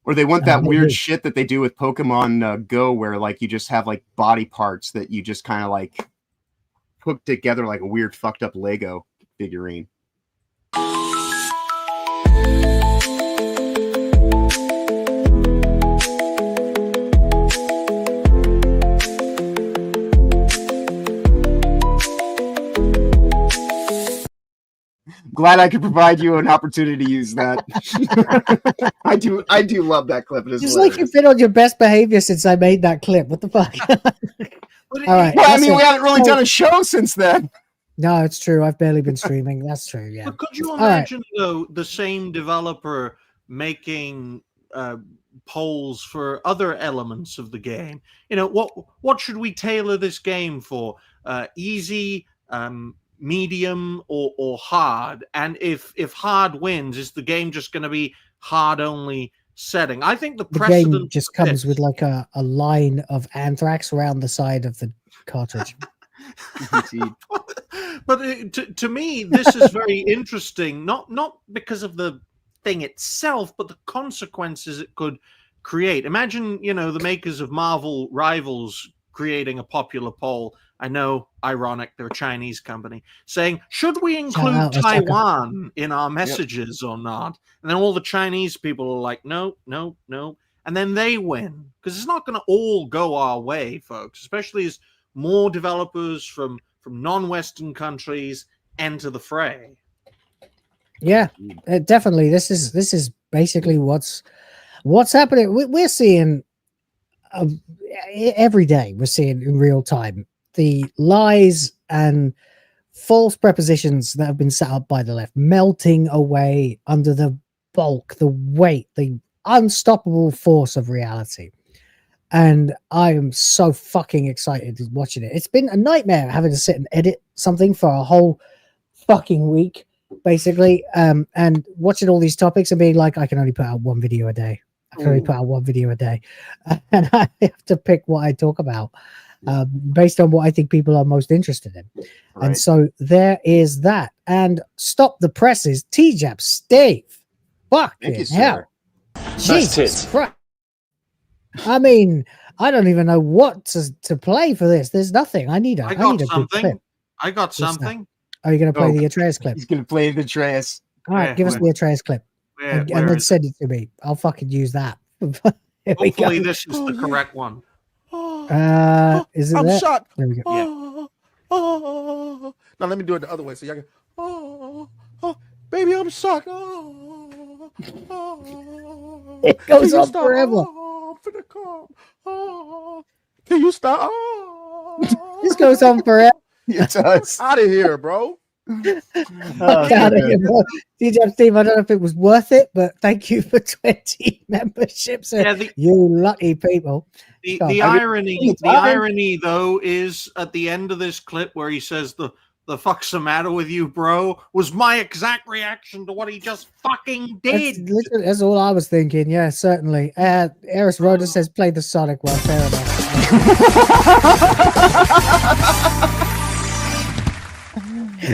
Or they want that weird shit that they do with Pokemon Go, where like you just have like body parts that you just kind of like hook together like a weird fucked up Lego figurine. Glad I could provide you an opportunity to use that. I do love that clip. It's like you've been on your best behavior since I made that clip. What the fuck? All right. Well, I mean, we haven't really done a show since then. No, it's true. I've barely been streaming. That's true. Yeah. But could you imagine though the same developer making polls for other elements of the game? You know, what should we tailor this game for? Easy, medium, or hard? And if hard wins, is the game just going to be hard only setting? I think the game just comes with like a line of anthrax around the side of the cartridge. But to me, this is very interesting, not because of the thing itself, but the consequences it could create. Imagine, you know, the makers of Marvel Rivals creating a popular poll. I know, ironic, they're a Chinese company, saying, should we include Taiwan in our messages or not? And then all the Chinese people are like, no, no, no. And then they win, because it's not going to all go our way, folks, especially as more developers from non-Western countries enter the fray. Yeah, definitely. This is basically what's happening. We're seeing every day. We're seeing in real time the lies and false prepositions that have been set up by the left melting away under the bulk, the weight, the unstoppable force of reality. And I am so fucking excited watching it. It's been a nightmare having to sit and edit something for a whole fucking week, basically, and watching all these topics and being like, I can only put out one video a day. I can only put out one video a day, and I have to pick what I talk about based on what I think people are most interested in. Right. And so there is that. And stop the presses, TGAP Steve. Fucking you, hell. sir. Jesus Christ. I mean, I don't even know what to play for this. There's nothing. I need a good clip. I got something. Are you going to play the Atreus clip? He's going to play the Atreus. All right, give us the Atreus clip. And then send it to me. I'll fucking use that. Hopefully this is the correct one. Is it I'm that? shocked. There we go. Now let me do it the other way so y'all can. Baby, I'm shocked. It goes on forever. Can you stop? This goes on forever. It does. Out of here, bro. Out of here, bro. TGAP Steve, I don't know if it was worth it, but thank you for 20 memberships. You lucky people. The irony though is at the end of this clip where he says the fuck's the matter with you, bro, was my exact reaction to what he just fucking did. That's all I was thinking. Yeah, certainly. Yrys Roda says play the Sonic one. Fair enough.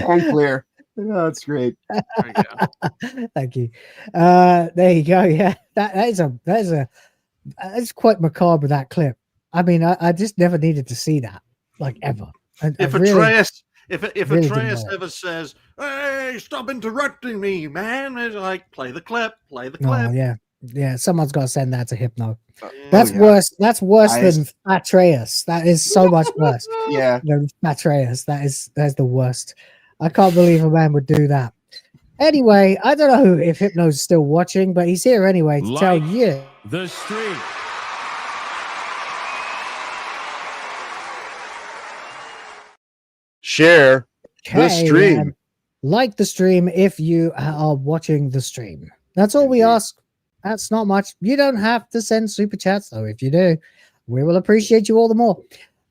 Unclear. Oh, that's great. Thank you. There you go. Yeah, that's quite macabre, that clip. I mean, I just never needed to see that, like, ever. If Atreus ever says, "Hey, stop interrupting me, man," it's like, play the clip. Oh, yeah. Someone's got to send that to Hypno. That's worse. That's worse than Atreus. That is so much worse. Than Atreus. That's the worst. I can't believe a man would do that. Anyway, I don't know if Hypno's still watching, but he's here anyway to tell you the stream. Share the stream. Like the stream if you are watching the stream. That's all we ask. That's not much. You don't have to send super chats, though. If you do, we will appreciate you all the more.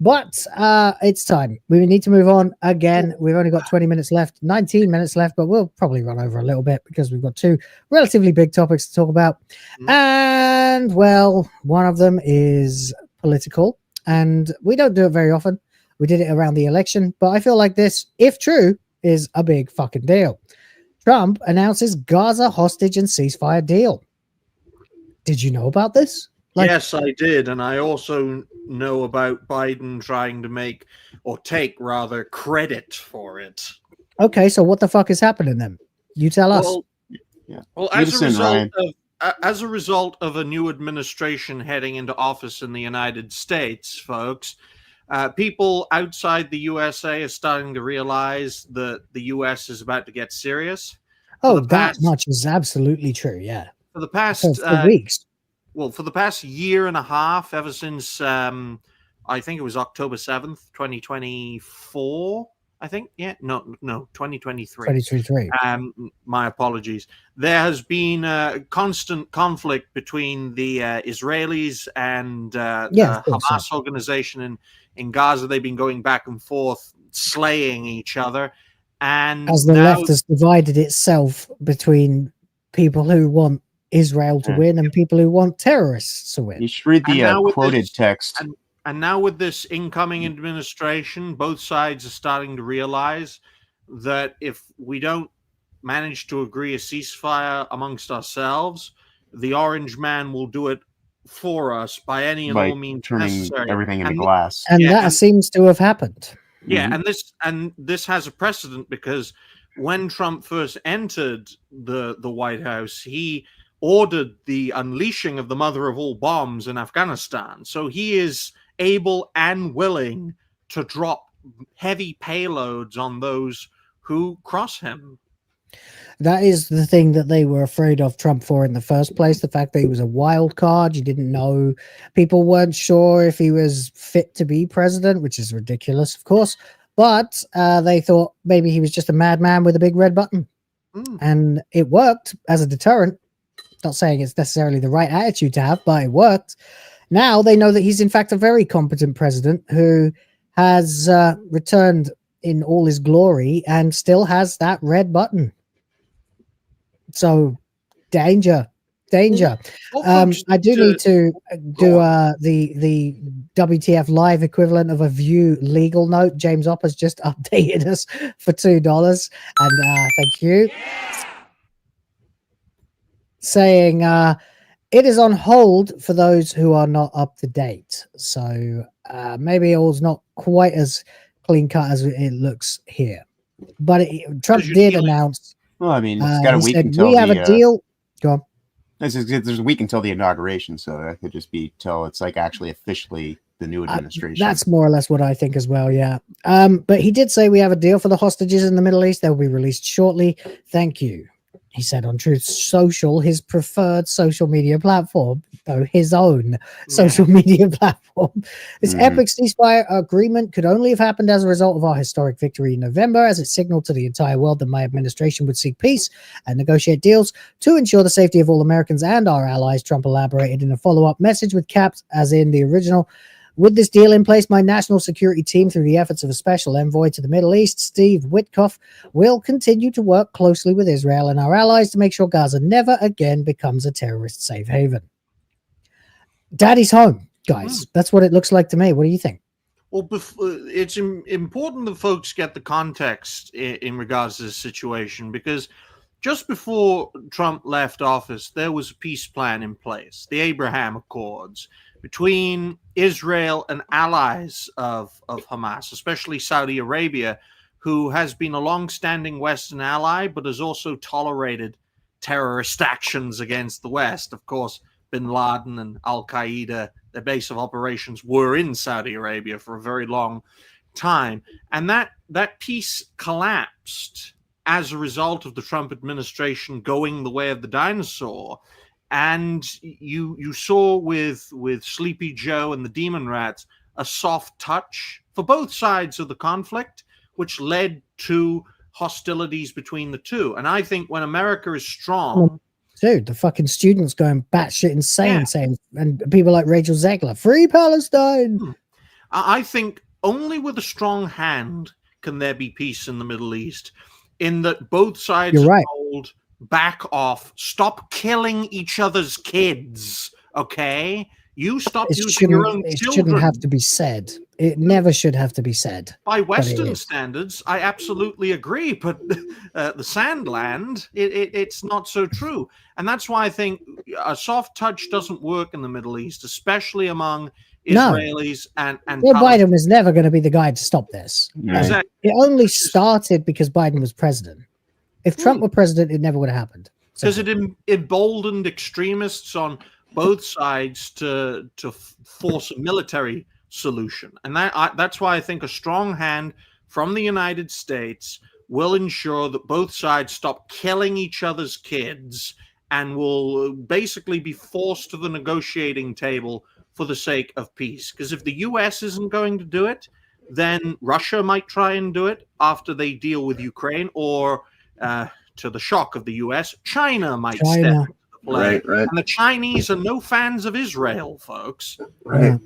But it's time. We need to move on again. We've only got 20 minutes left, 19 minutes left, but we'll probably run over a little bit because we've got two relatively big topics to talk about. And, well, one of them is political, and we don't do it very often. We did it around the election, but I feel like this, if true, is a big fucking deal. Trump announces Gaza hostage and ceasefire deal. Did you know about this? Yes, I did. And I also know about Biden trying to take credit for it. Okay, so what the fuck is happening then? You tell us. Well, as a result of a new administration heading into office in the United States, folks, people outside the USA are starting to realize that the US is about to get serious. Oh, that much is absolutely true, yeah. For the past weeks. Well, for the past year and a half, ever since I think it was October 7th, 2024, I think. Yeah, no, 2023. 2023. My apologies. There has been a constant conflict between the Israelis and the Hamas organization in Gaza. They've been going back and forth, slaying each other. And as the left has divided itself between people who want Israel to win and people who want terrorists to win. You should read the quoted text. And now with this incoming administration, both sides are starting to realize that if we don't manage to agree a ceasefire amongst ourselves, the orange man will do it for us by any and all means necessary. Everything into glass. And that seems to have happened. Yeah, and this has a precedent because when Trump first entered the White House, he ordered the unleashing of the mother of all bombs in Afghanistan. So he is able and willing to drop heavy payloads on those who cross him. That is the thing that they were afraid of Trump for in the first place. The fact that he was a wild card. You didn't know. People weren't sure if he was fit to be president, which is ridiculous, of course. But they thought maybe he was just a madman with a big red button. And it worked as a deterrent. Not saying it's necessarily the right attitude to have, but it worked. Now they know that he's in fact a very competent president who has returned in all his glory and still has that red button. So danger. Danger. folks I do need need to do the WTF live equivalent of a View legal note. James Opper's just updated us for $2, and thank you. Saying it is on hold for those who are not up to date. So maybe all's not quite as clean cut as it looks here. But Trump did announce. Well, I mean, it's got a he week said, until we have a deal. Go on. There's a week until the inauguration, so that could just be till it's like actually officially the new administration. That's more or less what I think as well, yeah. But he did say we have a deal for the hostages in the Middle East. They'll be released shortly. Thank you. He said on Truth Social, his preferred social media platform, though his own social media platform. This epic ceasefire agreement could only have happened as a result of our historic victory in November, as it signaled to the entire world that my administration would seek peace and negotiate deals to ensure the safety of all Americans and our allies. Trump elaborated in a follow-up message with caps, as in the original. With this deal in place, my national security team, through the efforts of a special envoy to the Middle East, Steve Witkoff, will continue to work closely with Israel and our allies to make sure Gaza never again becomes a terrorist safe haven. Daddy's home, guys. That's what it looks like to me. What do you think? Well, it's important that folks get the context in regards to this situation, because just before Trump left office, there was a peace plan in place, the Abraham Accords, between Israel and allies of Hamas, especially Saudi Arabia, who has been a long-standing Western ally, but has also tolerated terrorist actions against the West. Of course, bin Laden and Al-Qaeda, their base of operations were in Saudi Arabia for a very long time. And that peace collapsed as a result of the Trump administration going the way of the dinosaur. And you saw with Sleepy Joe and the Demon Rats a soft touch for both sides of the conflict, which led to hostilities between the two. And I think when America is strong... Dude, the fucking students going batshit insane, saying, and people like Rachel Zegler, free Palestine. I think only with a strong hand can there be peace in the Middle East, in that both sides are told, back off, stop killing each other's kids, okay? You stop using your own children. It shouldn't have to be said. It never should have to be said. By Western standards, I absolutely agree, but the Sandland, it's not so true. And that's why I think a soft touch doesn't work in the Middle East, especially among Israelis and Joe Biden was never going to be the guy to stop this. Exactly. It only started because Biden was president. If Trump were president, it never would have happened. Because it emboldened extremists on both sides to force a military solution. And that's why I think a strong hand from the United States will ensure that both sides stop killing each other's kids and will basically be forced to the negotiating table for the sake of peace. Because if the U.S. isn't going to do it, then Russia might try and do it after they deal with Ukraine, or to the shock of the U.S., China might step into the play. Right. And the Chinese are no fans of Israel, folks. Right.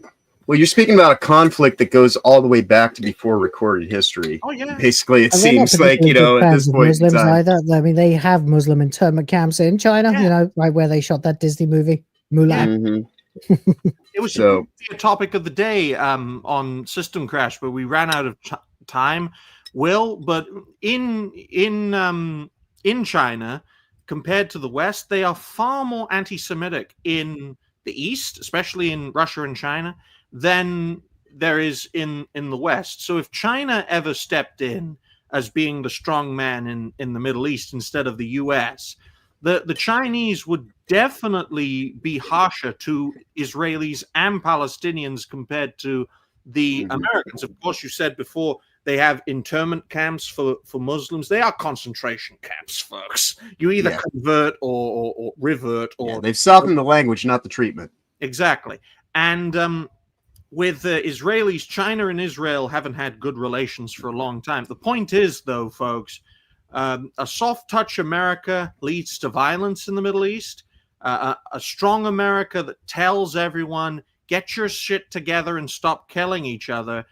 Well, you're speaking about a conflict that goes all the way back to before recorded history. Oh, yeah. Basically, it seems like, at this point Muslims either. I mean, they have Muslim internment camps in China, right where they shot that Disney movie, Mulan. It was a topic of the day on System Crash, but we ran out of time. But in China, compared to the West, they are far more anti-Semitic in the East, especially in Russia and China, than there is in the West. So if China ever stepped in as being the strong man in the Middle East instead of the U.S., the Chinese would definitely be harsher to Israelis and Palestinians compared to the Americans. Of course, you said before, they have internment camps for Muslims. They are concentration camps, folks. You either convert or revert. Or they've softened the language, not the treatment. Exactly. And with Israelis, China and Israel haven't had good relations for a long time. The point is, though, folks, a soft touch America leads to violence in the Middle East. A strong America that tells everyone, get your shit together and stop killing each other,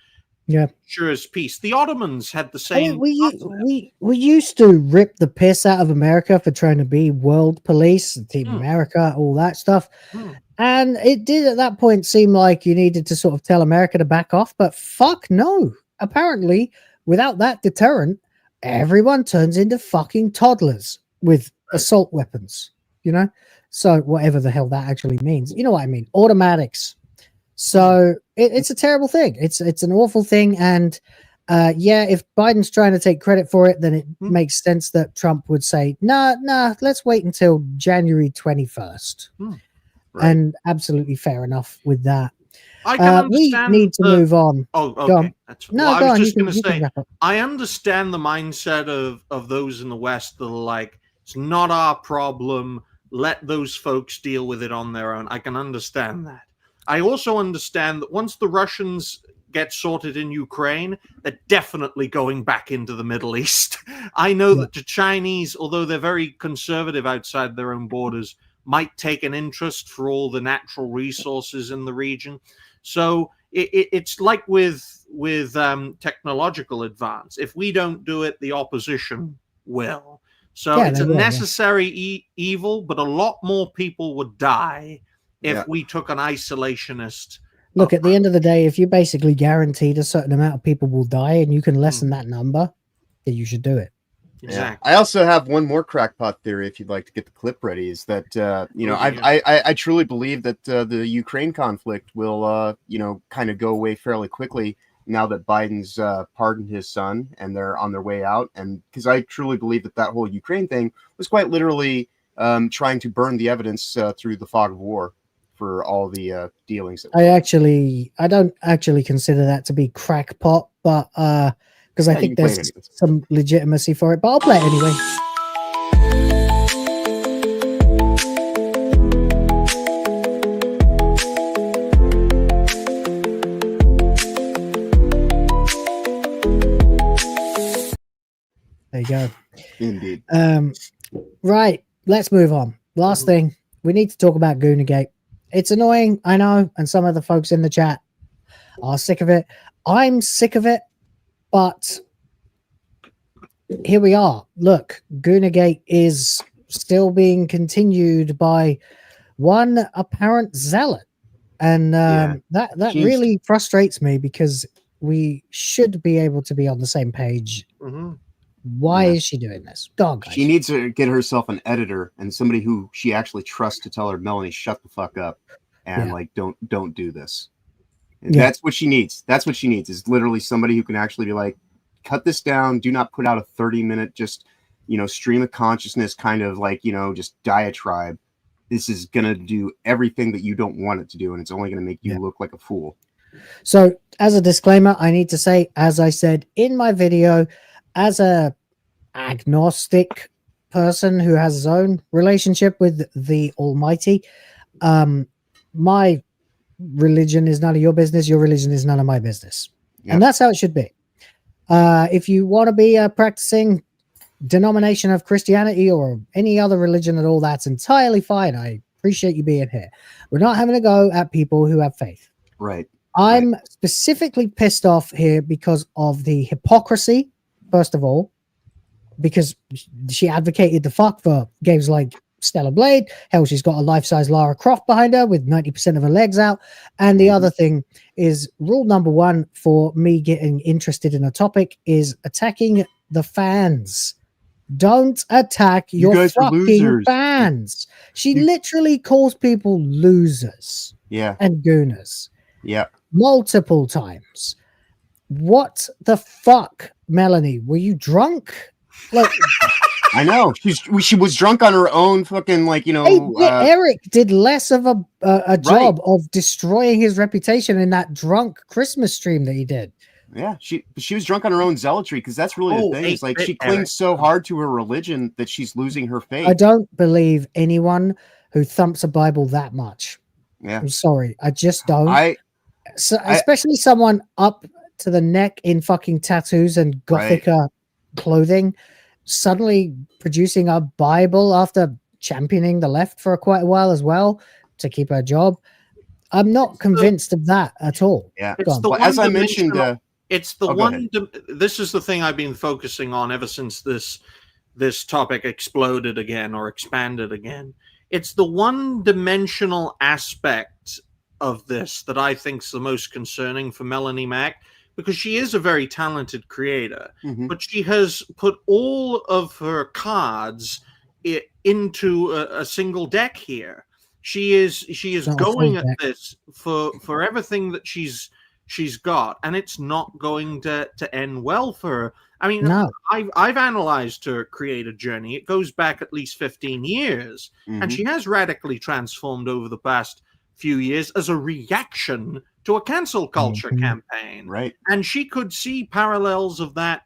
Yeah. Sure as peace. The Ottomans had the I same. mean, we used to rip the piss out of America for trying to be world police, Team America, all that stuff. And it did at that point seem like you needed to sort of tell America to back off, but fuck no. Apparently, without that deterrent, everyone turns into fucking toddlers with assault weapons, you know? So whatever the hell that actually means. You know what I mean? Automatics. So it's a terrible thing. It's an awful thing. And yeah, if Biden's trying to take credit for it, then it makes sense that Trump would say, nah, let's wait until January 21st. And absolutely fair enough with that. I can understand we need to move on. Oh, okay. Go on. No, go I was on. just You going to can say, wrap up. I understand the mindset of those in the West that are like, it's not our problem. Let those folks deal with it on their own. I can understand that. I also understand that once the Russians get sorted in Ukraine, they're definitely going back into the Middle East. I know that the Chinese, although they're very conservative outside their own borders, might take an interest for all the natural resources in the region. So it's like with technological advance. If we don't do it, the opposition will. So it's a necessary evil, but a lot more people would die if we took an isolationist. Look, at the end of the day, if you basically guaranteed a certain amount of people will die and you can lessen that number, then you should do it. Exactly. I also have one more crackpot theory, if you'd like to get the clip ready, is that, you know, I truly believe that the Ukraine conflict will, you know, kind of go away fairly quickly now that Biden's pardoned his son and they're on their way out. And because I truly believe that whole Ukraine thing was quite literally trying to burn the evidence through the fog of war for all the dealings. I don't actually consider that to be crackpot, but because I think there's some legitimacy for it, but I'll play it anyway. There you go. Indeed. Right, let's move on. Last thing, we need to talk about Goonergate. It's annoying, I know, and some of the folks in the chat are sick of it. I'm sick of it, but here we are. Look, Goonergate is still being continued by one apparent zealot, and that really frustrates me because we should be able to be on the same page. Why is she doing this? Dog. She needs to get herself an editor and somebody who she actually trusts to tell her, Melanie, shut the fuck up, and like don't do this. And that's what she needs. That's what she needs, is literally somebody who can actually be like, cut this down. Do not put out a 30-minute just, you know, stream of consciousness kind of like, you know, just diatribe. This is gonna do everything that you don't want it to do, and it's only gonna make you look like a fool. So, as a disclaimer, I need to say, as I said in my video, as a agnostic person who has his own relationship with the Almighty, my religion is none of your business. Your religion is none of my business. And that's how it should be. If you want to be a practicing denomination of Christianity or any other religion at all, that's entirely fine. I appreciate you being here. We're not having a go at people who have faith. Right. I'm specifically pissed off here because of the hypocrisy. First of all, because she advocated the fuck for games like Stellar Blade. Hell, she's got a life-size Lara Croft behind her with 90% of her legs out. And the other thing is, rule number one for me getting interested in a topic is attacking the fans. Don't attack your fucking fans. She literally calls people losers. And gooners. Multiple times. What the fuck, Melanie? Were you drunk? Like, I know she was drunk on her own fucking, like, you know. Eric did less of a job of destroying his reputation in that drunk Christmas stream that he did. Yeah, she was drunk on her own zealotry, because that's really the thing. It's like she clings so hard to her religion that she's losing her faith. I don't believe anyone who thumps a Bible that much. I'm sorry, I just don't. Especially someone up to the neck in fucking tattoos and gothica clothing, suddenly producing a Bible after championing the left for quite a while as well to keep her job. I'm not convinced of that at all. As I mentioned, It's the this is the thing I've been focusing on ever since this topic exploded again or expanded again. It's the one-dimensional aspect of this that I think is the most concerning for Melanie Mack, because she is a very talented creator, but she has put all of her cards into a single deck here. She is going at this for everything that she's got, and it's not going to end well for her. I mean, I've analyzed her creator journey. It goes back at least 15 years, and she has radically transformed over the past few years as a reaction to a cancel culture campaign. Right. And she could see parallels of that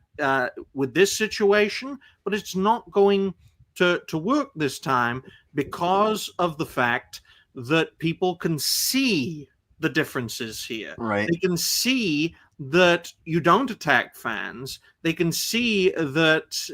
with this situation, but it's not going to work this time because of the fact that people can see the differences here. Right. They can see that you don't attack fans. They can see that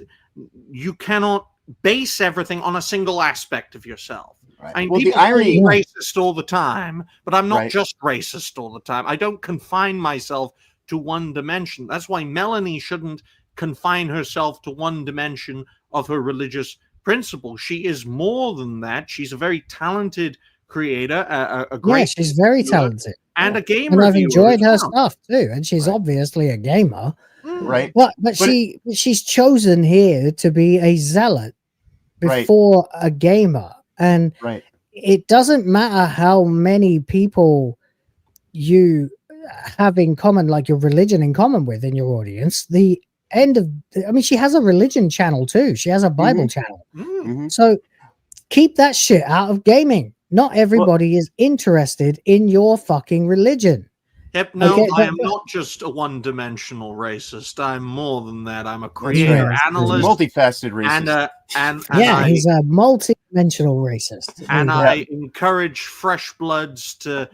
you cannot base everything on a single aspect of yourself. Right. I mean, Well, people the irony, call me racist all the time, but I'm not Right. just racist all the time. I don't confine myself to one dimension. That's why Melanie shouldn't confine herself to one dimension of her religious principle. She is more than that. She's a very talented creator, a great she's very talented and a gamer. and I've enjoyed her as well. stuff too, and she's obviously a gamer, Right. but she's chosen here to be a zealot before a gamer, and it doesn't matter how many people you have in common, like your religion in common with in your audience. She has a religion channel too. She has a Bible channel. So keep that shit out of gaming. Not everybody is interested in your fucking religion. Yep, no, Okay, I am not just a one-dimensional racist. I'm more than that. I'm a creator, analyst, multifaceted racist, and he's a multi-dimensional racist. And I encourage fresh bloods to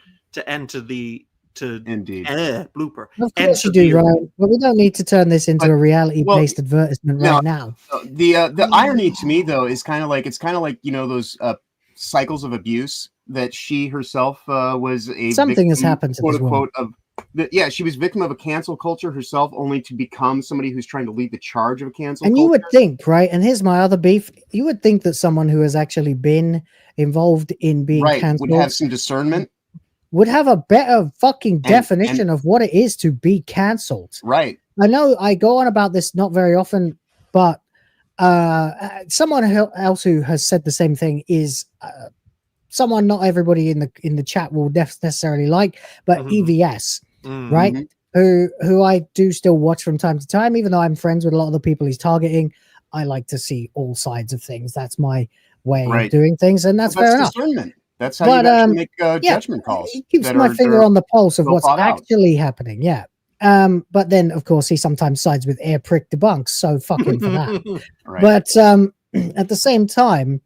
enter the blooper. Of course you do, Ryan. But we don't need to turn this into a reality-based advertisement right now. The irony to me, though, is kind of like those cycles of abuse that she herself was a something has happened to quote this woman. unquote she was victim of a cancel culture herself, only to become somebody who's trying to lead the charge of a cancel culture. You would think, right? And here's my other beef: you would think that someone who has actually been involved in being canceled would have some discernment, would have a better fucking definition of what it is to be canceled. Right. I know I go on about this not very often, but someone else who has said the same thing is someone not everybody in the chat will necessarily like, but EVS, right? Who I do still watch from time to time, even though I'm friends with a lot of the people he's targeting. I like to see all sides of things. That's my way of doing things, and that's fair enough. Discernment. That's how you actually make judgment calls. It keeps my finger on the pulse of what's actually happening. Yeah. But then, of course, he sometimes sides with air prick debunks, so fuck him for that. But at the same time,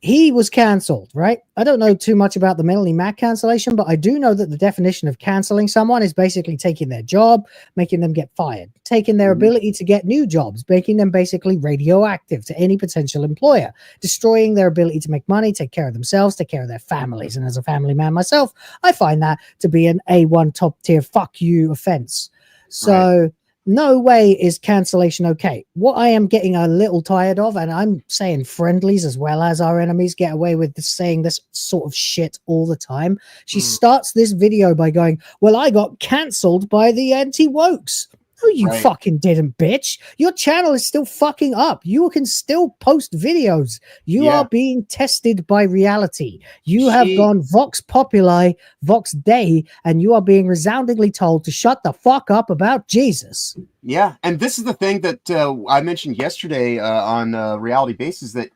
he was cancelled, right? I don't know too much about the Melanie Mack cancellation, but I do know that the definition of cancelling someone is basically taking their job, making them get fired, taking their ability to get new jobs, making them basically radioactive to any potential employer, destroying their ability to make money, take care of themselves, take care of their families. And as a family man myself, I find that to be an A1 top tier fuck you offense. So no way is cancellation okay. What I am getting a little tired of, and I'm saying friendlies as well as our enemies get away with saying this sort of shit all the time. She starts this video by going, well, I got cancelled by the anti-wokes. No, you fucking didn't, bitch. Your channel is still fucking up. You can still post videos. You are being tested by reality. You have gone Vox Populi, Vox Dei, and you are being resoundingly told to shut the fuck up about Jesus. Yeah, and this is the thing that I mentioned yesterday on Reality Basis, that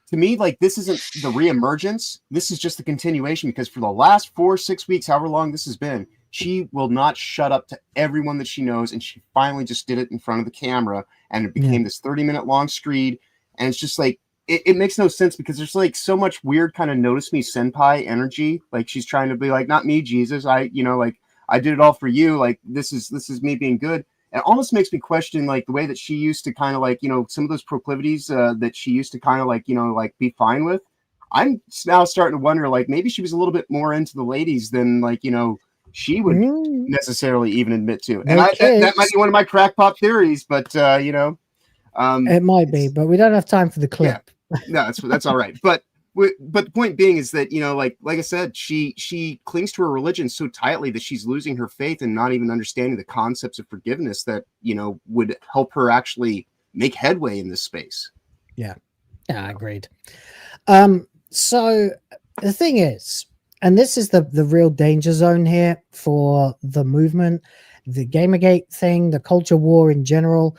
to me, like, this isn't the reemergence. This is just the continuation, because for the last 4-6 weeks, however long this has been, she will not shut up to everyone that she knows, and she finally just did it in front of the camera, and it became this 30-minute long screed, and it's just like, it makes no sense, because there's like so much weird kind of notice me senpai energy. Like, she's trying to be like, not me, Jesus, I did it all for you, like this is me being good. It almost makes me question, like, the way that she used to kind of, like, some of those proclivities that she used to kind of, like, like, be fine with. I'm now starting to wonder, like, maybe she was a little bit more into the ladies than, like, she would necessarily even admit to. And Okay. that might be one of my crackpot theories, but you know, it might be, but we don't have time for the clip. Yeah. No, that's all right. But the point being is that, you know, like I said, she clings to her religion so tightly that she's losing her faith and not even understanding the concepts of forgiveness that, you know, would help her actually make headway in this space. Yeah, agreed. So the thing is, and this is the real danger zone here for the movement, the Gamergate thing, the culture war in general.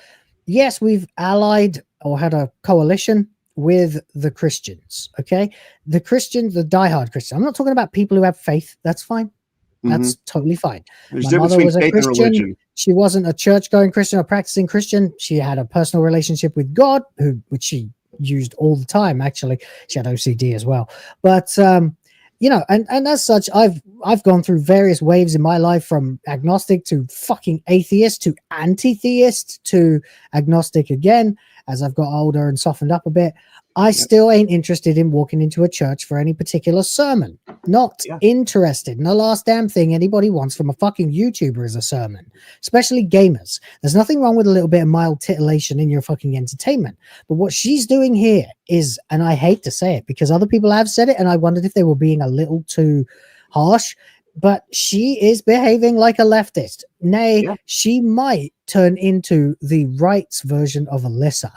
Yes, we've allied or had a coalition with the Christians. Okay, the Christians, the diehard Christians. I'm not talking about people who have faith. That's fine. That's totally fine. There's My mother was a faith and Christian. religion. She wasn't a church-going Christian or practicing Christian. She had a personal relationship with God, which she used all the time. Actually, she had OCD as well. But you know, and as such, I've gone through various waves in my life, from agnostic to fucking atheist to anti-theist to agnostic again. As I've got older and softened up a bit, I still ain't interested in walking into a church for any particular sermon. Not interested. And the last damn thing anybody wants from a fucking YouTuber is a sermon, especially gamers. There's nothing wrong with a little bit of mild titillation in your fucking entertainment. But what she's doing here is, and I hate to say it because other people have said it, and I wondered if they were being a little too harsh, but she is behaving like a leftist. Nay, she might turn into the right's version of Alyssa.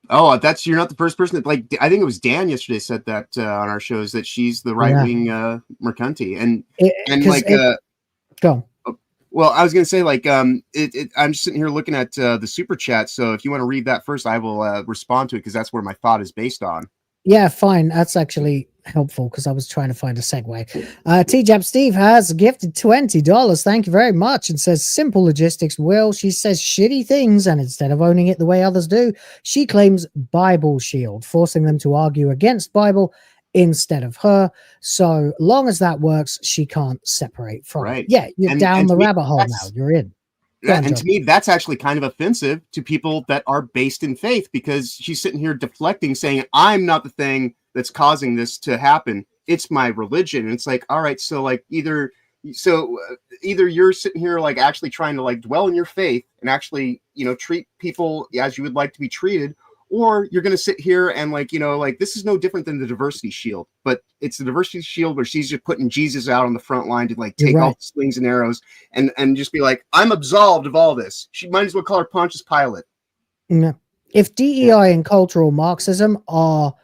Oh, you're not the first person that, like, I think it was Dan yesterday said that on our shows, that she's the right wing mercanti, and go. Well, I was going to say, like, I'm just sitting here looking at the super chat. So if you want to read that first, I will respond to it because that's where my thought is based on. Yeah, fine. That's actually helpful because I was trying to find a segue. TGAP Steve has gifted $20. Thank you very much. And says, simple logistics, Will. She says shitty things, and instead of owning it the way others do, she claims Bible shield, forcing them to argue against Bible instead of her. So long as that works, she can't separate from it. Yeah, you're down the rabbit hole now. You're in. And to me, that's actually kind of offensive to people that are based in faith, because she's sitting here deflecting, saying, I'm not the thing that's causing this to happen. It's my religion. And it's like, all right, so like either you're sitting here like actually trying to like dwell in your faith and actually, you know, treat people as you would like to be treated, or you're going to sit here and like, you know, like this is no different than the diversity shield, but it's the diversity shield where she's just putting Jesus out on the front line to like take all the slings and arrows and just be like, I'm absolved of all this. She might as well call her Pontius Pilate. Yeah. If DEI and cultural Marxism are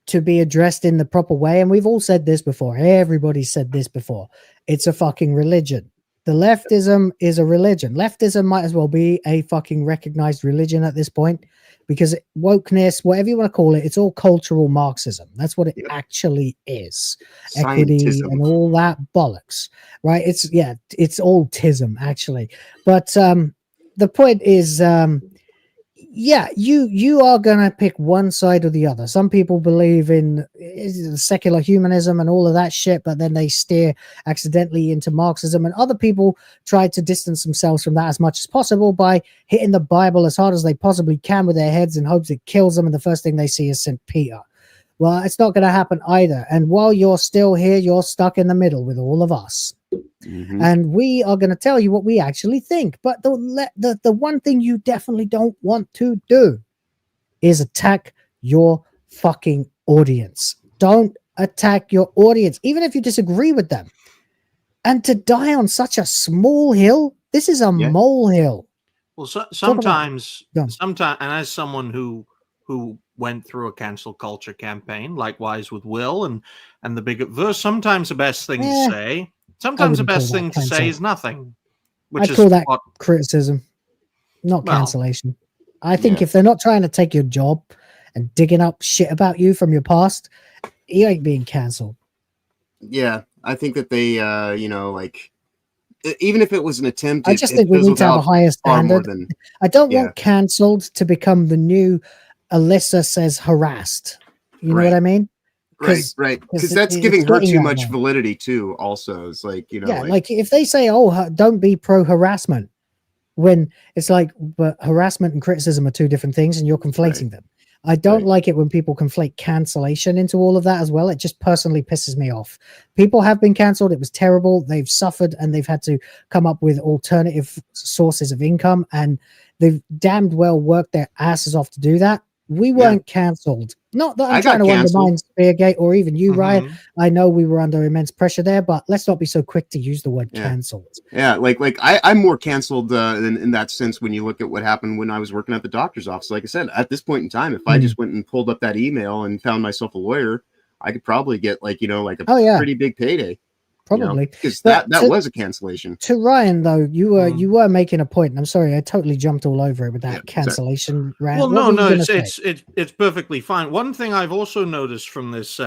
to be addressed in the proper way, and we've all said this before, everybody said this before, it's a fucking religion. The leftism is a religion. Leftism might as well be a fucking recognized religion at this point, because wokeness, whatever you want to call it, it's all cultural Marxism. That's what it actually is. Equity and all that bollocks, right? It's all tism actually. But the point is, you are going to pick one side or the other. Some people believe in secular humanism and all of that shit, but then they steer accidentally into Marxism, and other people try to distance themselves from that as much as possible by hitting the Bible as hard as they possibly can with their heads in hopes it kills them, and the first thing they see is St. Peter. Well, it's not going to happen either. And while you're still here, you're stuck in the middle with all of us. And we are going to tell you what we actually think. But the one thing you definitely don't want to do is attack your fucking audience. Don't attack your audience, even if you disagree with them. And to die on such a small hill, this is a molehill. Well, sometimes, and as someone who went through a cancel culture campaign, likewise with Will and the bigot verse, sometimes the best thing to say. Sometimes the best thing to say is nothing. I call that criticism, not cancellation. I think if they're not trying to take your job and digging up shit about you from your past, you ain't being canceled. Yeah, I think that they, you know, like, even if it was an attempt, I just think we need to have a higher standard. I don't want canceled to become the new Alyssa says harassed. You know what I mean? Right. Because that's giving her too much validity too. Also, it's like, you know, like if they say, "Oh, don't be pro harassment," when it's like, but harassment and criticism are two different things, and you're conflating them. I don't like it when people conflate cancellation into all of that as well. It just personally pisses me off. People have been cancelled. It was terrible. They've suffered and they've had to come up with alternative sources of income, and they've damned well worked their asses off to do that. We weren't cancelled. Not that I'm trying to undermine Speargate or even you, Ryan. I know we were under immense pressure there, but let's not be so quick to use the word cancelled. Yeah, like I'm more cancelled in that sense when you look at what happened when I was working at the doctor's office. Like I said, at this point in time, if I just went and pulled up that email and found myself a lawyer, I could probably get like a pretty big payday. Probably, because that was a cancellation. To Ryan, though, you were making a point. And I'm sorry, I totally jumped all over it with that cancellation rant. Well, no, it's perfectly fine. One thing I've also noticed from this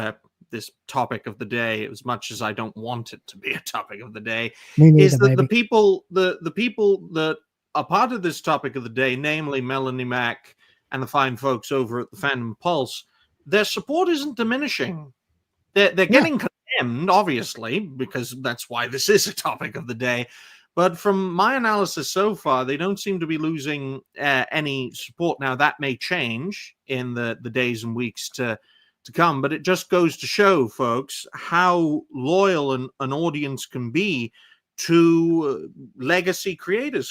this topic of the day, as much as I don't want it to be a topic of the day, is that the people that are part of this topic of the day, namely Melanie Mac and the fine folks over at the Fandom Pulse, their support isn't diminishing. They're getting condemned, obviously, because that's why this is a topic of the day. But from my analysis so far, they don't seem to be losing any support. Now, that may change in the days and weeks to come, but it just goes to show, folks, how loyal an audience can be to legacy creators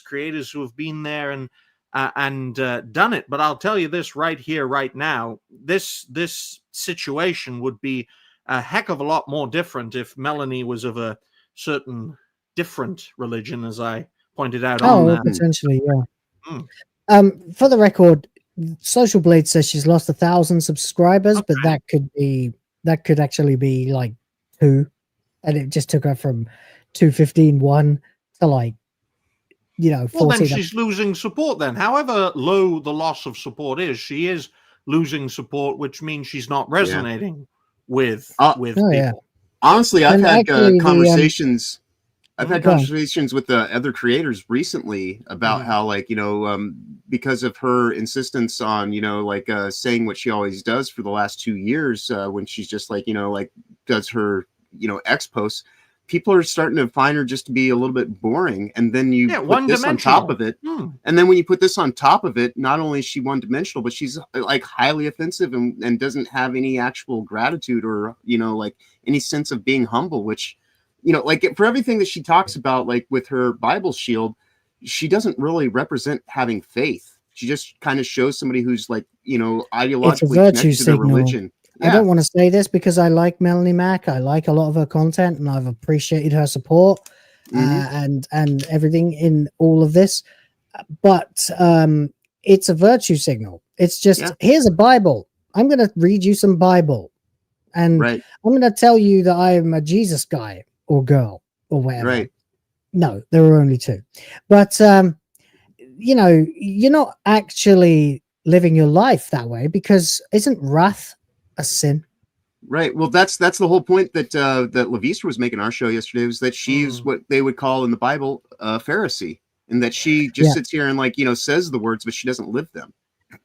who have been there and done it. But I'll tell you this right here, right now, this situation would be a heck of a lot more different if Melanie was of a certain different religion, as I pointed out. Potentially, yeah. For the record, Social Blade says she's lost 1,000 subscribers, but that could actually be like 2, and it just took her from 215.1 to like 14. Well, then she's losing support. Then, however low the loss of support is, she is losing support, which means she's not resonating with people. Yeah. Honestly, I've had conversations. I've had conversations with other creators recently about how, because of her insistence on, saying what she always does for the last 2 years, when she's just does her, X posts, people are starting to find her just to be a little bit boring. And then you put this on top of it. And then when you put this on top of it, not only is she one-dimensional, but she's like highly offensive and doesn't have any actual gratitude or, any sense of being humble, which, for everything that she talks about, like with her Bible shield, she doesn't really represent having faith. She just kind of shows somebody who's ideologically connected to the religion. Yeah. I don't want to say this because I like Melanie Mac. I like a lot of her content and I've appreciated her support and everything in all of this. But it's a virtue signal. It's just, here's a Bible. I'm going to read you some Bible. And I'm going to tell you that I am a Jesus guy or girl or whatever. Right. No, there are only 2. But, you're not actually living your life that way, because isn't wrath a sin? Right. Well, that's the whole point that Lavista was making our show yesterday, was that she's what they would call in the Bible a Pharisee, and that she just sits here and says the words, but she doesn't live them.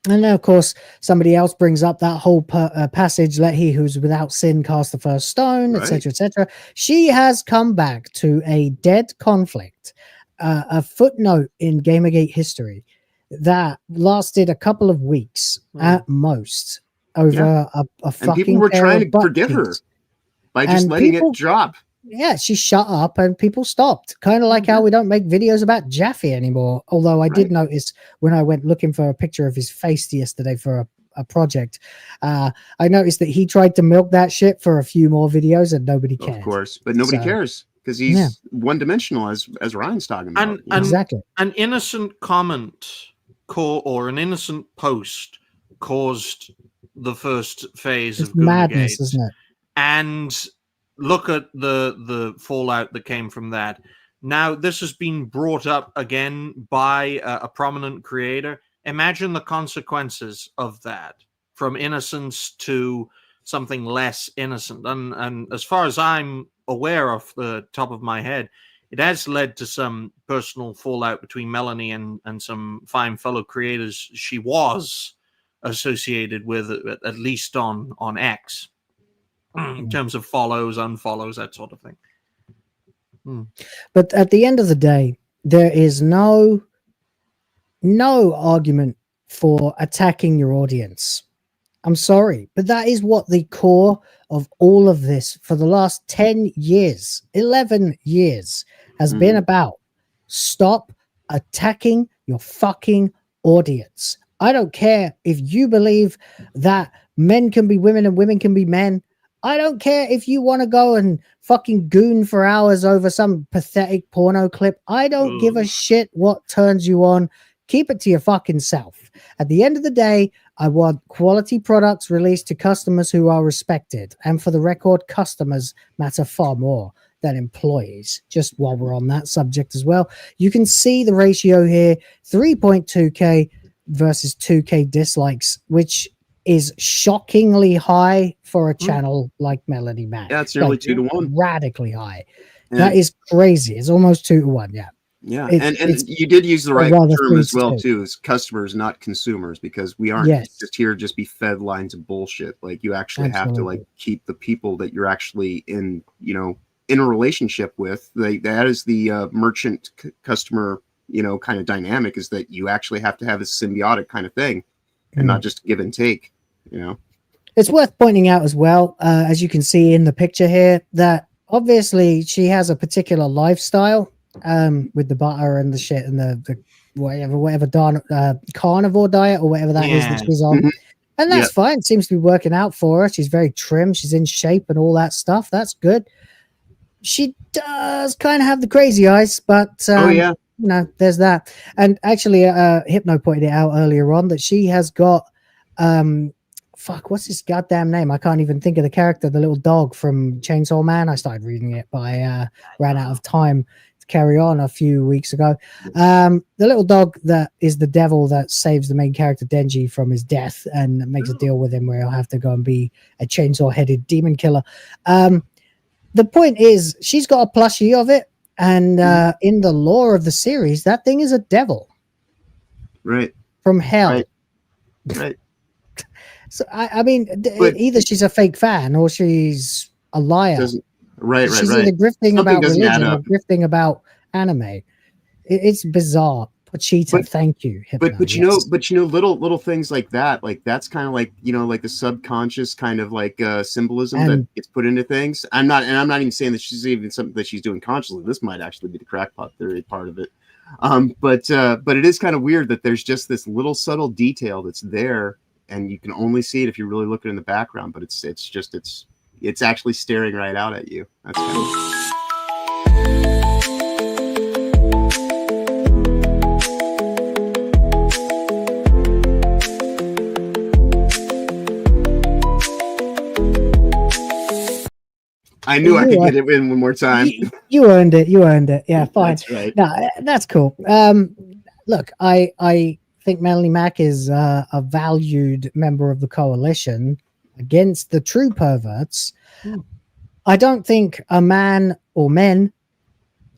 And then, of course, somebody else brings up that whole passage, let he who's without sin cast the first stone, etc., etc. She has come back to a dead conflict, a footnote in Gamergate history that lasted a couple of weeks at most over a fucking. And people were trying to forgive her by just letting it drop. Yeah, she shut up and people stopped. Kind of like how we don't make videos about Jaffe anymore. Although I did notice when I went looking for a picture of his face yesterday for a project, I noticed that he tried to milk that shit for a few more videos and nobody cared. Of course, but nobody cares because he's one-dimensional, as Ryan's talking about. And exactly. An innocent comment or an innocent post caused the first phase of madness, Goonergate. Isn't it? And look at the fallout that came from that. Now, this has been brought up again by a prominent creator. Imagine the consequences of that, from innocence to something less innocent. And as far as I'm aware off the top of my head, it has led to some personal fallout between Melanie and some fine fellow creators she was associated with, at least on X. In terms of follows, unfollows, that sort of thing. But at the end of the day, there is no argument for attacking your audience. I'm sorry, but that is what the core of all of this for the last 10 years, 11 years has been about. Stop attacking your fucking audience. I don't care if you believe that men can be women and women can be men. I don't care if you want to go and fucking goon for hours over some pathetic porno clip. I don't give a shit what turns you on. Keep it to your fucking self. At the end of the day, I want quality products released to customers who are respected. And for the record, customers matter far more than employees. Just while we're on that subject as well, you can see the ratio here, 3.2K versus 2K dislikes, which is shockingly high for a channel like Melody Mac. Yeah, it's nearly 2 to 1. Radically high. That is crazy. It's almost 2 to 1. Yeah. Yeah, and you did use the right term as well too, is customers, not consumers, because we aren't just here to just be fed lines of bullshit. Like you actually have to like keep the people that you're actually in, you know, in a relationship with. That is the merchant customer, you know, kind of dynamic, is that you actually have to have a symbiotic kind of thing and not just give and take, you know. It's worth pointing out as well, as you can see in the picture here, that obviously she has a particular lifestyle with the butter and the shit and the whatever carnivore diet or whatever that is that she's on. And that's fine. It seems to be working out for her. She's very trim. She's in shape and all that stuff. That's good. She does kind of have the crazy eyes, but you know, there's that. And actually, Hypno pointed it out earlier on that she has got fuck, what's his goddamn name? I can't even think of the character, the little dog from Chainsaw Man. I started reading it, but I ran out of time to carry on a few weeks ago. The little dog that is the devil that saves the main character Denji from his death and makes a deal with him where he'll have to go and be a chainsaw-headed demon killer. The point is, she's got a plushie of it, and in the lore of the series, that thing is a devil. Right. From hell. Right. So I mean, either she's a fake fan or she's a liar. Right. She's either grifting about religion or grifting about anime. It's bizarre. Pochita, thank you. Hypno, but you know, little things like that, like that's kind of like, you know, like the subconscious kind of like symbolism that gets put into things. I'm not even saying that she's even something that she's doing consciously. This might actually be the crackpot theory part of it. But it is kind of weird that there's just this little subtle detail that's there, and you can only see it if you're really looking in the background. But it's actually staring right out at you. That's kind of... I knew I could get it in one more time. You earned it. You earned it. Yeah, fine. That's right. No, that's cool. Look, I think Melanie Mac is a valued member of the coalition against the true perverts. I don't think a man or men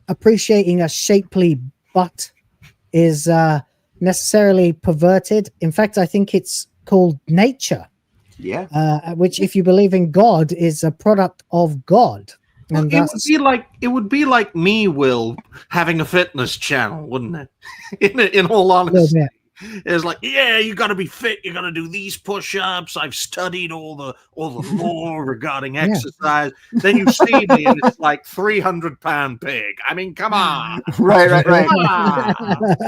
appreciating a shapely butt is necessarily perverted. In fact, I think it's called nature. Yeah. Which, if you believe in God, is a product of God. Well, it would be like me, Will, having a fitness channel, wouldn't it? In all honesty, it's like, yeah, you got to be fit. You got to do these push-ups. I've studied all the lore regarding exercise. Then you see me, and it's like 300-pound pig. I mean, come on. Right. Come on.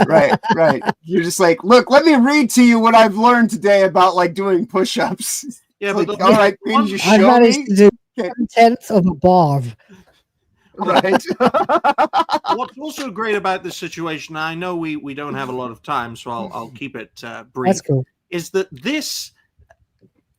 Right. You're just like, look, let me read to you what I've learned today about like doing push-ups. Yeah, but like, all right, can you I show managed me? to do 1/10 of a bar. Right. What's also great about this situation, I know we don't have a lot of time, so I'll keep it brief. That's cool. Is that this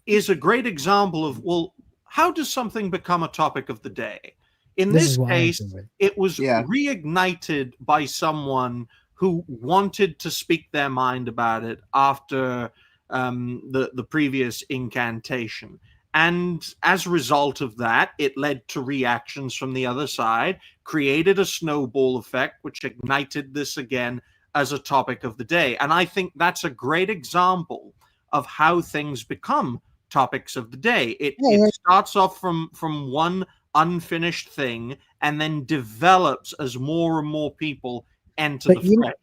is a great example of, well, how does something become a topic of the day? In this case, it was reignited by someone who wanted to speak their mind about it after the previous incantation. And as a result of that, it led to reactions from the other side, created a snowball effect, which ignited this again as a topic of the day. And I think that's a great example of how things become topics of the day. It starts off from one unfinished thing and then develops as more and more people enter the thread.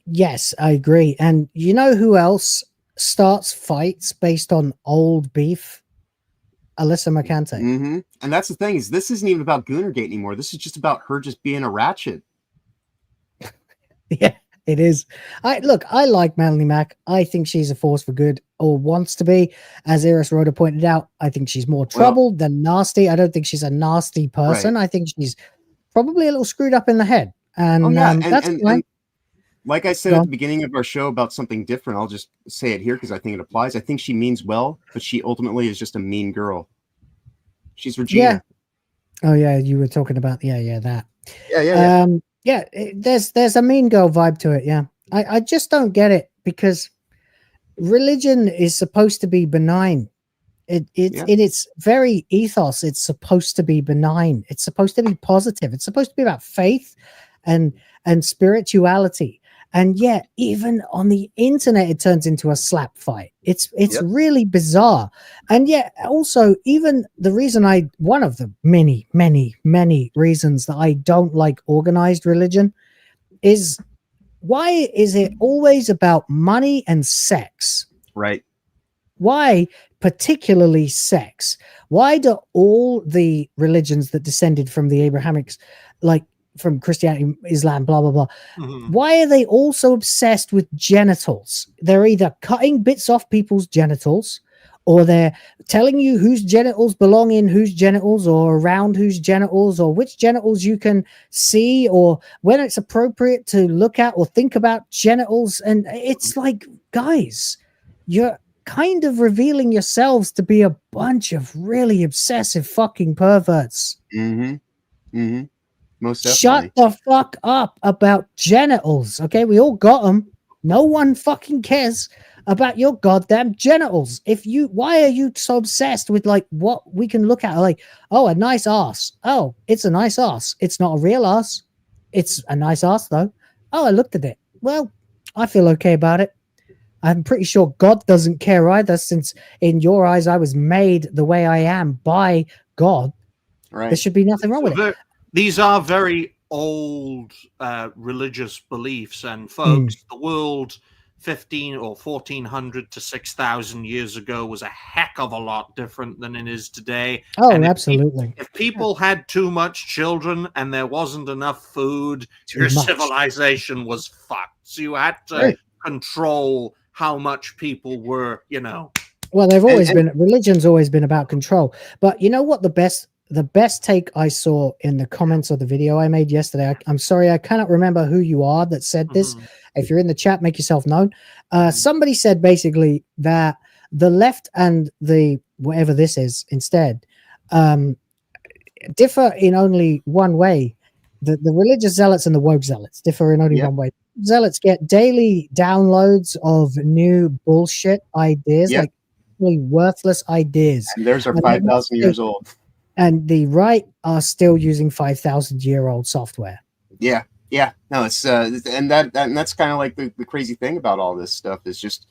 Yes, I agree. And you know who else starts fights based on old beef, Alyssa McCante. Mm-hmm. And that's the thing, is this isn't even about Goonergate anymore. This is just about her just being a ratchet. Yeah, it is. I like Melanie Mac. I think she's a force for good, or wants to be. As Yrys Roda pointed out, I think she's more troubled than nasty. I don't think she's a nasty person. Right. I think she's probably a little screwed up in the head. And that's fine. And like I said at the beginning of our show about something different, I'll just say it here because I think it applies. I think she means well, but she ultimately is just a mean girl. She's Regina. Yeah. Oh yeah, you were talking about that. Yeah. There's a mean girl vibe to it. Yeah, I just don't get it, because religion is supposed to be benign. In its very ethos, it's supposed to be benign. It's supposed to be positive. It's supposed to be about faith and spirituality. And yet, even on the internet, it turns into a slap fight. It's really bizarre. And yet, also, even the reason one of the many, many, many reasons that I don't like organized religion is, why is it always about money and sex? Right. Why particularly sex? Why do all the religions that descended from the Abrahamics, like from Christianity, Islam, blah, blah, blah, why are they all so obsessed with genitals? They're either cutting bits off people's genitals, or they're telling you whose genitals belong in whose genitals, or around whose genitals, or which genitals you can see, or when it's appropriate to look at or think about genitals. And it's like, guys, you're kind of revealing yourselves to be a bunch of really obsessive fucking perverts. Most definitely. Shut the fuck up about genitals, okay? We all got them. No one fucking cares about your goddamn genitals. Why are you so obsessed with like what we can look at? Like, oh, a nice ass. Oh, it's a nice ass. It's not a real ass. It's a nice ass though. Oh, I looked at it. Well, I feel okay about it. I'm pretty sure God doesn't care either, since in your eyes I was made the way I am by God. Right. There should be nothing wrong with it. These are very old religious beliefs, and folks, the world 15 or 1400 to 6,000 years ago was a heck of a lot different than it is today. Oh, and absolutely. If people had too much children and there wasn't enough food, your civilization was fucked. So you had to control how much people were, Well, they've always been, religion's always been about control. But you know what the best take I saw in the comments of the video I made yesterday, I'm sorry, I cannot remember who you are that said this. If you're in the chat, make yourself known. Somebody said basically that the left and the whatever this is instead differ in only one way. The religious zealots and the woke zealots differ in only one way. Zealots get daily downloads of new bullshit ideas, like really worthless ideas. And theirs are 5,000 years old. And the right are still using 5,000-year-old software. Yeah. No, it's and that's kind of like the crazy thing about all this stuff is just,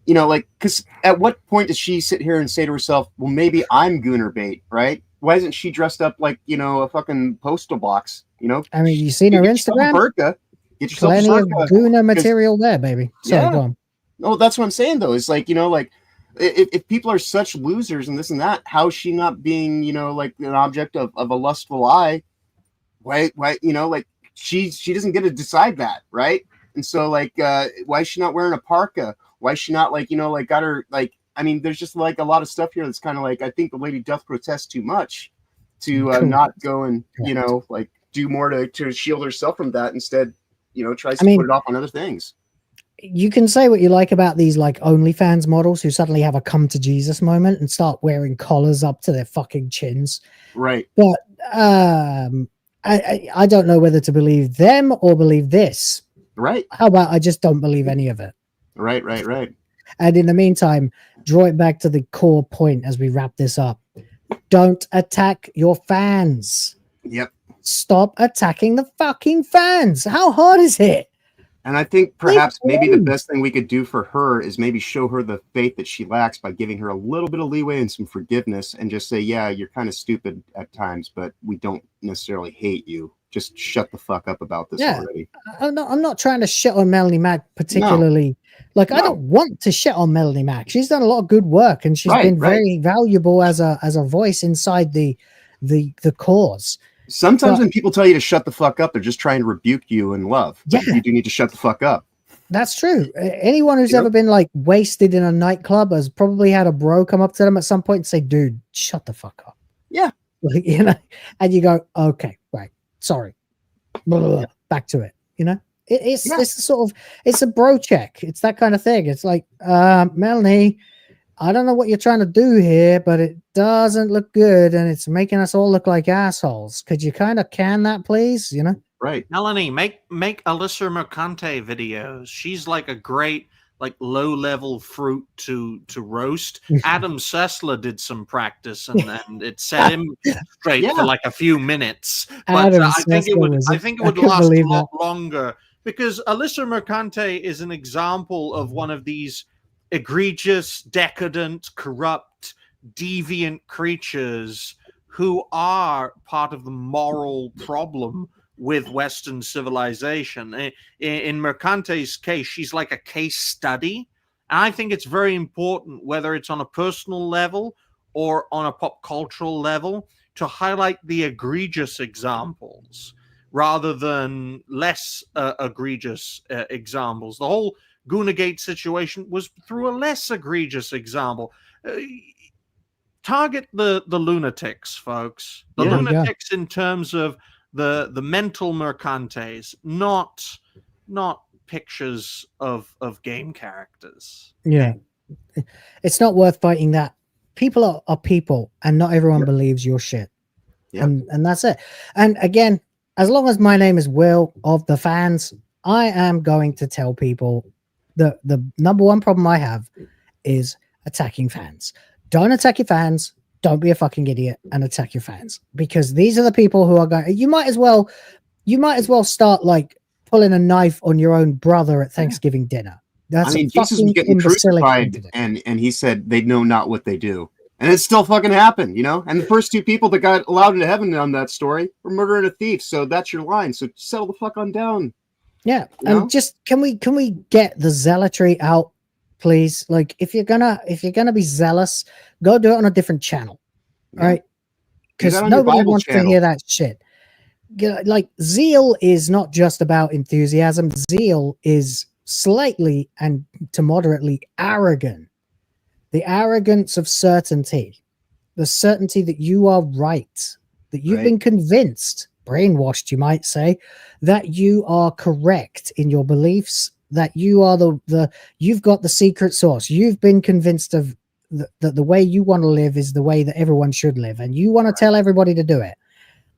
like, because at what point does she sit here and say to herself, well, maybe I'm Gooner bait, right? Why isn't she dressed up like, a fucking postal box? I mean, you seen her Instagram? Burqa, get yourself plenty of Gooner material there, baby. Sorry, go on. No, that's what I'm saying though. It's like, like, if people are such losers and this and that, how is she not being, like an object of a lustful eye? Why, like she doesn't get to decide that, right? And so like, why is she not wearing a parka? Why is she not like, like got her, like, I mean, there's just like a lot of stuff here that's kind of like, I think the lady doth protest too much to not go and, like do more to shield herself from that. Instead, tries to put it off on other things. You can say what you like about these like OnlyFans models who suddenly have a come to Jesus moment and start wearing collars up to their fucking chins. Right. But I don't know whether to believe them or believe this. Right. How about I just don't believe any of it? Right. And in the meantime, draw it back to the core point as we wrap this up. Don't attack your fans. Yep. Stop attacking the fucking fans. How hard is it? And I think perhaps maybe the best thing we could do for her is maybe show her the faith that she lacks by giving her a little bit of leeway and some forgiveness and just say, yeah, you're kind of stupid at times, but we don't necessarily hate you. Just shut the fuck up about this already. I'm not trying to shit on Melanie Mac particularly Like, I don't want to shit on Melanie Mac. She's done a lot of good work, and she's been very valuable as a voice inside the cause. Sometimes when people tell you to shut the fuck up, they're just trying to rebuke you in love. But you do need to shut the fuck up. That's true. Anyone who's ever been like wasted in a nightclub has probably had a bro come up to them at some point and say, "Dude, shut the fuck up." Yeah. Like, you know, and you go, "Okay, right, sorry." Blah, blah, blah. Back to it. You know, it's sort of, it's a bro check. It's that kind of thing. It's like, Melanie, I don't know what you're trying to do here, but it doesn't look good, and it's making us all look like assholes. Could you kind of can that, please? You know. Right. Melanie, make Alyssa Mercante videos. She's like a great like low-level fruit to roast. Adam Sessler did some practice and it set him straight for like a few minutes. But I think it would last a lot longer, because Alyssa Mercante is an example of one of these egregious, decadent, corrupt, deviant creatures who are part of the moral problem with Western civilization. In Mercante's case, she's like a case study. And I think it's very important, whether it's on a personal level or on a pop cultural level, to highlight the egregious examples rather than less egregious examples. The whole Goonergate situation was through a less egregious example. Target the lunatics, folks. The lunatics in terms of the mental Mercantes, not pictures of game characters. Yeah, it's not worth fighting that. People are people, and not everyone believes your shit. And that's it. And again, as long as my name is Will of the fans, I am going to tell people the number one problem I have is attacking fans. Don't attack your fans. Don't be a fucking idiot and attack your fans, because these are the people who are going. You might as well start like pulling a knife on your own brother at Thanksgiving dinner. That's Jesus was getting crucified, and he said they know not what they do, and it still fucking happened, you know. And the first two people that got allowed into heaven on that story were murder and a thief. So that's your line. So settle the fuck on down. Yeah, and just can we get the zealotry out, please? Like, if you're gonna be zealous, go do it on a different channel, right? Because nobody wants to hear that shit. Like, zeal is not just about enthusiasm. Zeal is slightly and to moderately arrogant. The arrogance of certainty, the certainty that you are right, that you've been convinced, brainwashed, you might say, that you are correct in your beliefs, that you are you've got the secret sauce. You've been convinced of that the way you want to live is the way that everyone should live, and you want to tell everybody to do it.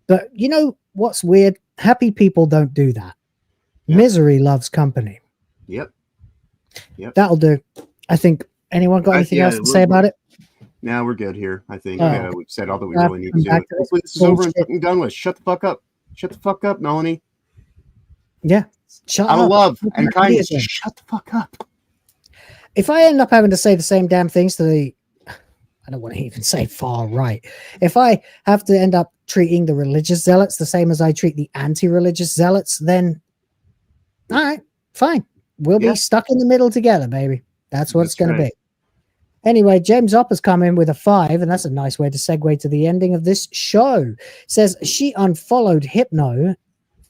But you know what's weird? Happy people don't do that. Misery loves company. Yep. That'll do. I think. Anyone got anything else to say about it? No, we're good here. I think we've said all that we really need to do. Hopefully this is over and fucking done with. Shut the fuck up. Shut the fuck up, Melanie. Yeah. Shut out up. of love and kindness. Just shut the fuck up. If I end up having to say the same damn things to I don't want to even say far right. If I have to end up treating the religious zealots the same as I treat the anti-religious zealots, then all right, fine. We'll be stuck in the middle together, baby. That's what it's going to be. Anyway, James Opper's come in with a 5, and that's a nice way to segue to the ending of this show. Says she unfollowed Hypno,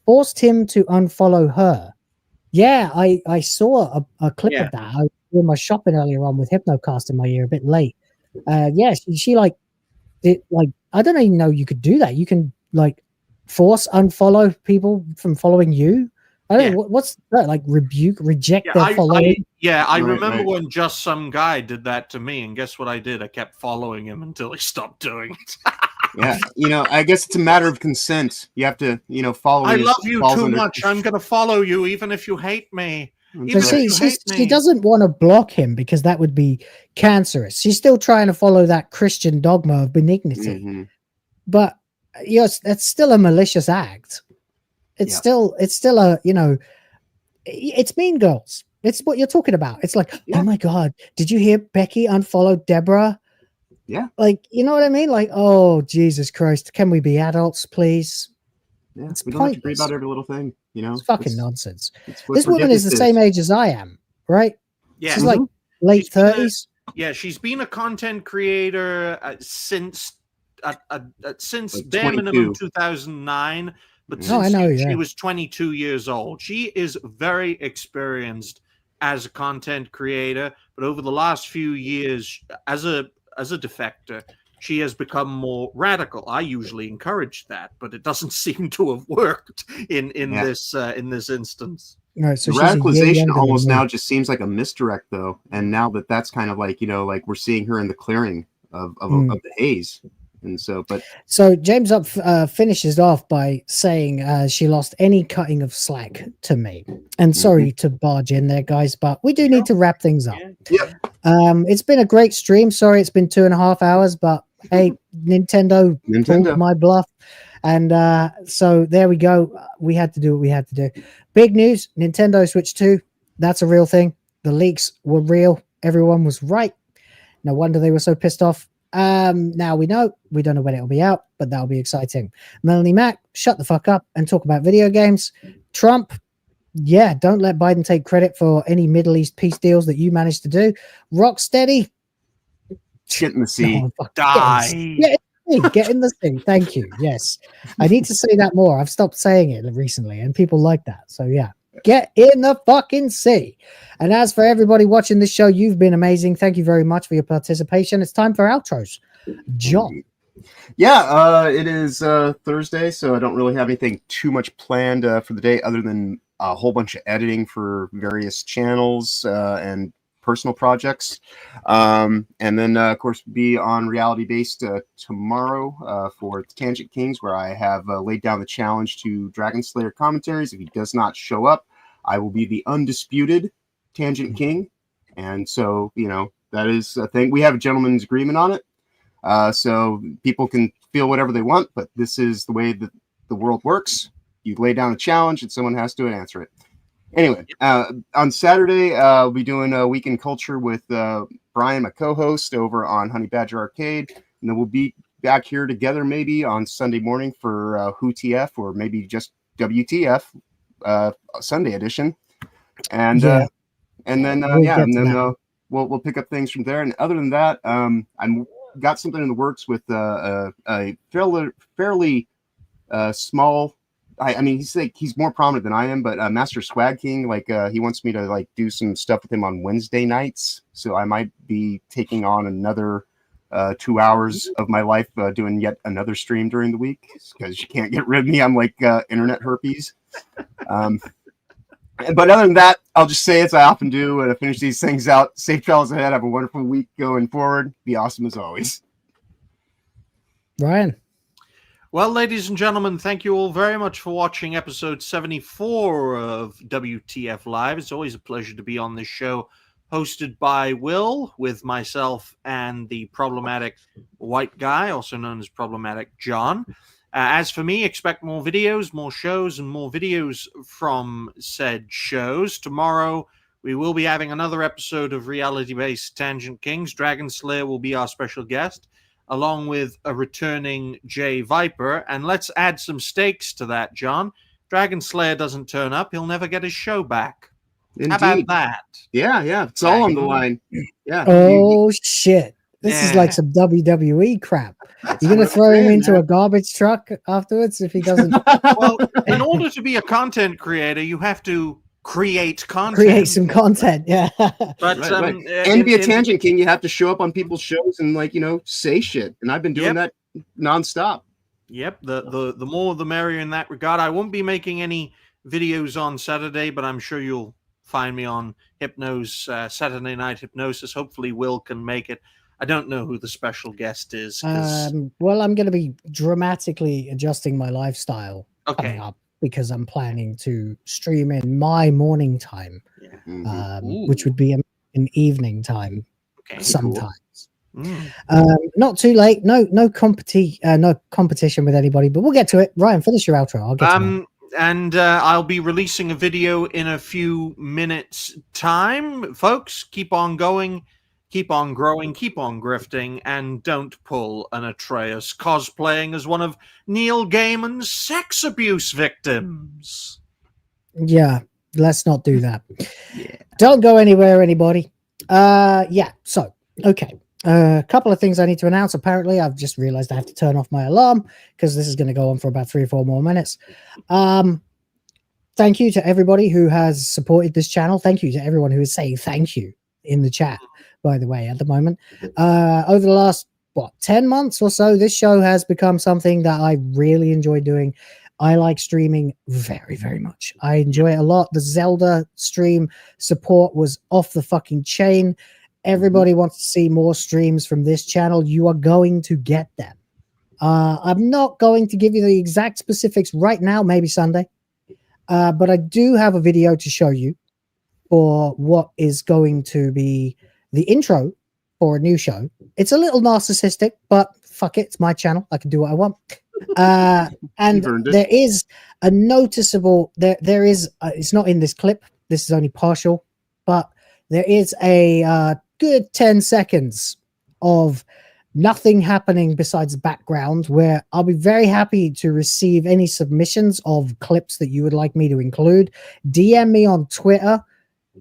forced him to unfollow her. Yeah, I saw a clip of that. I was doing my shopping earlier on with Hypnocast in my ear, a bit late. She like I don't even know you could do that. You can like force unfollow people from following you. I don't know what's that, like reject their following. I remember when Just Some Guy did that to me, and guess what I did? I kept following him until he stopped doing it. I guess it's a matter of consent. You have to, follow. I love you too much. I'm going to follow you, even if you hate me. She doesn't want to block him because that would be cancerous. She's still trying to follow that Christian dogma of benignity, but that's still a malicious act. It's still a, it's Mean Girls. It's what you're talking about. It's like, oh my God, did you hear Becky unfollowed Deborah? Yeah. Like, you know what I mean? Like, oh, Jesus Christ. Can we be adults, please? Yeah, we don't have to agree about every little thing, It's fucking nonsense. This woman is the same age as I am, right? Yeah, She's like late She's been a- 30s. yeah, she's been a content creator since Like bare 22. minimum 2009. But Oh, since I know, she yeah. was 22 years old, she is very experienced as a content creator. But over the last few years, as a defector, she has become more radical. I usually encourage that, but it doesn't seem to have worked in this instance. Right, so The she's a year radicalization younger than almost me. now just seems like a misdirect, though. And now that's kind of like, like we're seeing her in the clearing of the haze. And so, but So James Up finishes off by saying she lost any cutting of slack to me. And sorry to barge in there, guys, but we do need to wrap things up. Yep. It's been a great stream. Sorry, it's been 2.5 hours, but hey, Nintendo pulled my bluff. And so there we go. We had to do what we had to do. Big news, Nintendo Switch 2. That's a real thing. The leaks were real. Everyone was right. No wonder they were so pissed off. Now we don't know when it'll be out, but that'll be exciting. Melanie Mac, shut the fuck up and talk about video games. Trump, yeah, don't let Biden take credit for any Middle East peace deals that you managed to do. Rocksteady, shit in the sea. Die. Get in the sea. Thank you. Yes, I need to say that more. I've stopped saying it recently, and people like that. So yeah. Get in the fucking sea. And as for everybody watching this show, you've been amazing. Thank you very much for your participation. It's time for outros. John. Yeah, it is Thursday, so I don't really have anything too much planned for the day other than a whole bunch of editing for various channels and personal projects. And then, of course, be on Reality Based tomorrow for Tangent Kings, where I have laid down the challenge to Dragon Slayer commentaries. If he does not show up, I will be the undisputed Tangent King. And so, that is a thing. We have a gentleman's agreement on it. So people can feel whatever they want, but this is the way that the world works. You lay down a challenge and someone has to answer it. Anyway, on Saturday, we'll be doing a Week in Culture with Brian, my co-host, over on Honey Badger Arcade. And then we'll be back here together maybe on Sunday morning for WoTF or maybe just WTF Sunday edition. And then we'll pick up things from there. And other than that, I'm got something in the works with a fairly small. I mean, he's more prominent than I am, but Master Swag King, he wants me to do some stuff with him on Wednesday nights. So I might be taking on another 2 hours of my life doing yet another stream during the week because you can't get rid of me. I'm like internet herpes. But other than that, I'll just say as I often do to finish these things out. Safe travels ahead. Have a wonderful week going forward. Be awesome as always. Ryan. Well, ladies and gentlemen, thank you all very much for watching episode 74 of WTF Live. It's always a pleasure to be on this show, hosted by Will, with myself and the problematic white guy, also known as Problematic John. As for me, expect more videos, more shows, and more videos from said shows. Tomorrow, we will be having another episode of reality-based Tangent Kings. Dragon Slayer will be our special guest, along with a returning Jay Viper. And let's add some stakes to that, John. Dragon Slayer doesn't turn up, he'll never get his show back. Indeed. How about that? Yeah, it's all on the line. Yeah. Oh, shit. This is like some WWE crap. You're going to throw him into a garbage truck afterwards if he doesn't? Well, in order to be a content creator, you have to create content. Create some content, yeah. But right. And to be a Tangent King, you have to show up on people's shows and say shit. And I've been doing that nonstop. Yep, the more the merrier in that regard. I won't be making any videos on Saturday, but I'm sure you'll find me on Saturday Night Hypnosis. Hopefully Will can make it. I don't know who the special guest is. Well, I'm going to be dramatically adjusting my lifestyle coming up because I'm planning to stream in my morning time, which would be an evening time sometimes. Not too late. No competition with anybody, but we'll get to it. Ryan, finish your outro. I'll get to it. And I'll be releasing a video in a few minutes' time. Folks, keep on going. Keep on growing, keep on grifting, and don't pull an Atreus cosplaying as one of Neil Gaiman's sex abuse victims. Yeah, Let's not do that. Don't go anywhere, anybody. Yeah, so, okay. A couple of things I need to announce. Apparently, I've just realized I have to turn off my alarm because this is going to go on for about 3 or 4 more minutes. Thank you to everybody who has supported this channel. Thank you to everyone who is saying thank you in the chat, by the way, at the moment. Over the last, 10 months or so, this show has become something that I really enjoy doing. I like streaming very, very much. I enjoy it a lot. The Zelda stream support was off the fucking chain. Everybody wants to see more streams from this channel. You are going to get them. I'm not going to give you the exact specifics right now, maybe Sunday. But I do have a video to show you for what is going to be the intro for a new show. It's a little narcissistic, but fuck it. It's my channel. I can do what I want. And there is a noticeable, there is, it's not in this clip. This is only partial, but there is a good 10 seconds of nothing happening besides the background, where I'll be very happy to receive any submissions of clips that you would like me to include. DM me on Twitter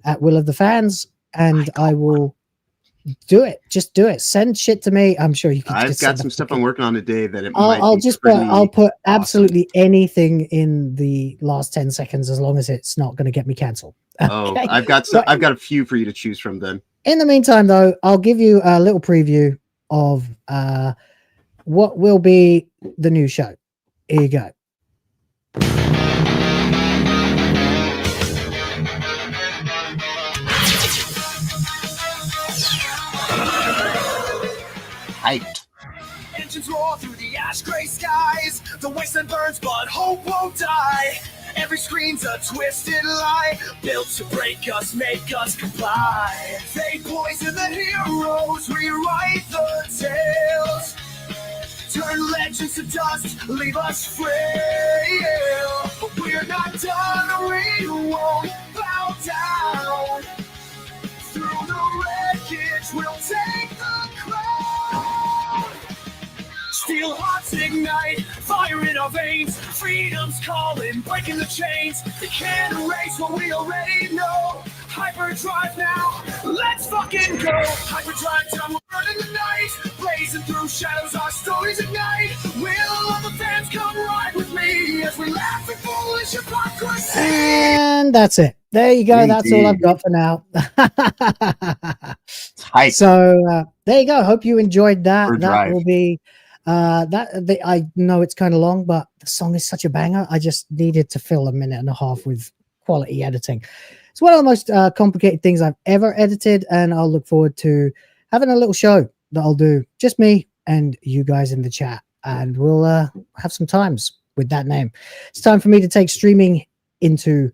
at Will of the Fans, and I will do it. Just do it. Send shit to me. I'm sure you can. I've got some stuff I'm working on today that I'll put absolutely anything in the last 10 seconds as long as it's not going to get me canceled. Oh, okay. I've got a few for you to choose from then. In the meantime, though, I'll give you a little preview of what will be the new show. Here you go. Hyped. Engines roar through the ash gray skies. The wasteland burns, but hope won't die. Every screen's a twisted lie, built to break us, make us comply. They poison the heroes, rewrite the tales. Turn legends to dust, leave us frail. But we're not done, we won't bow down. Through the wreckage, we'll take the crown. Steel hearts ignite, fire in our veins. Freedom's calling, breaking the chains. They can't erase what we already know. Hyperdrive now, let's fucking go. Hyperdrive time, we're burning the night. Blazing through shadows, our stories ignite. Will all the fans come ride with me as we laugh at foolish hypocrisy? And that's it. There you go. That's all I've got for now. So there you go. Hope you enjoyed that. That will be I know it's kind of long, but the song is such a banger. I just needed to fill a minute and a half with quality editing. It's one of the most complicated things I've ever edited, and I'll look forward to having a little show that I'll do, just me and you guys in the chat, and we'll have some times with that name. It's time for me to take streaming into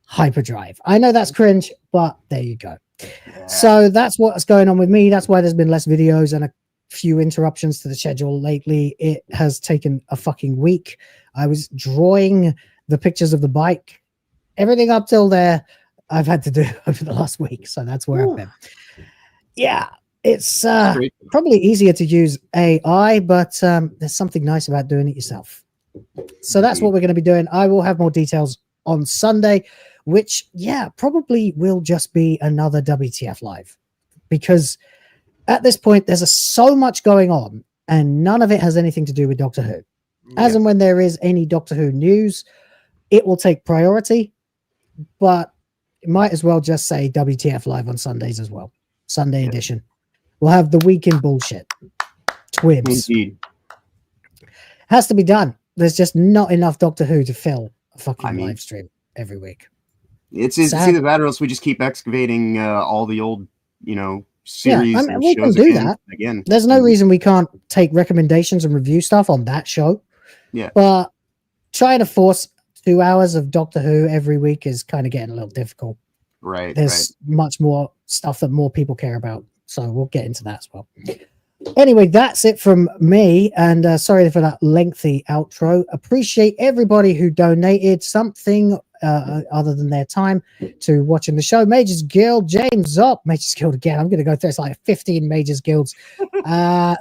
hyperdrive. I know that's cringe, but there you go. Yeah. So that's what's going on with me. That's why there's been less videos and a few interruptions to the schedule lately. It has taken a fucking week. I was drawing the pictures of the bike. Everything up till there I've had to do over the last week, so that's where I've been. Yeah, it's probably easier to use AI, but there's something nice about doing it yourself. So that's what we're going to be doing. I will have more details on Sunday, which, yeah, probably will just be another WTF live, because at this point there's so much going on and none of it has anything to do with Doctor Who. As and when there is any Doctor Who news, it will take priority, but it might as well just say WTF live on Sundays as well. Sunday edition. We'll have the week in bullshit. Twibs. Indeed. Has to be done. There's just not enough Doctor Who to fill a fucking live stream every week. It's either that or else we just keep excavating all the old, series. Yeah, we can do that again. There's no reason we can't take recommendations and review stuff on that show. Yeah. But trying to force 2 hours of Doctor Who every week is kind of getting a little difficult. Right. There's much more stuff that more people care about. So we'll get into that as well. Anyway, that's it from me. And sorry for that lengthy outro. Appreciate everybody who donated something other than their time to watching the show. MagesGuild, James Zopp, MagesGuild again. I'm going to go through, it's like 15 MagesGuilds.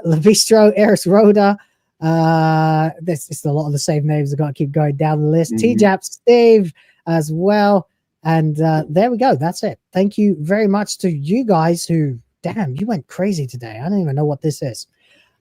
Mephisto, Yrys Roda. There's just a lot of the same names. I've got to keep going down the list. TGAP Steve as well. And there we go. That's it. Thank you very much to you guys who, damn, you went crazy today. I don't even know what this is.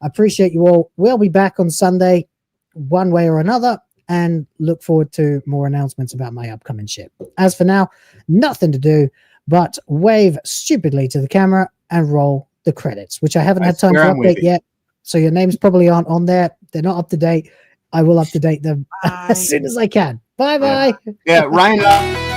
I appreciate you all. We'll be back on Sunday one way or another, and look forward to more announcements about my upcoming shit. As for now, nothing to do but wave stupidly to the camera and roll the credits, which I haven't had time to update yet. So your names probably aren't on there. They're not up to date. I will up to date them as soon as I can. Bye-bye. Yeah, Ryan.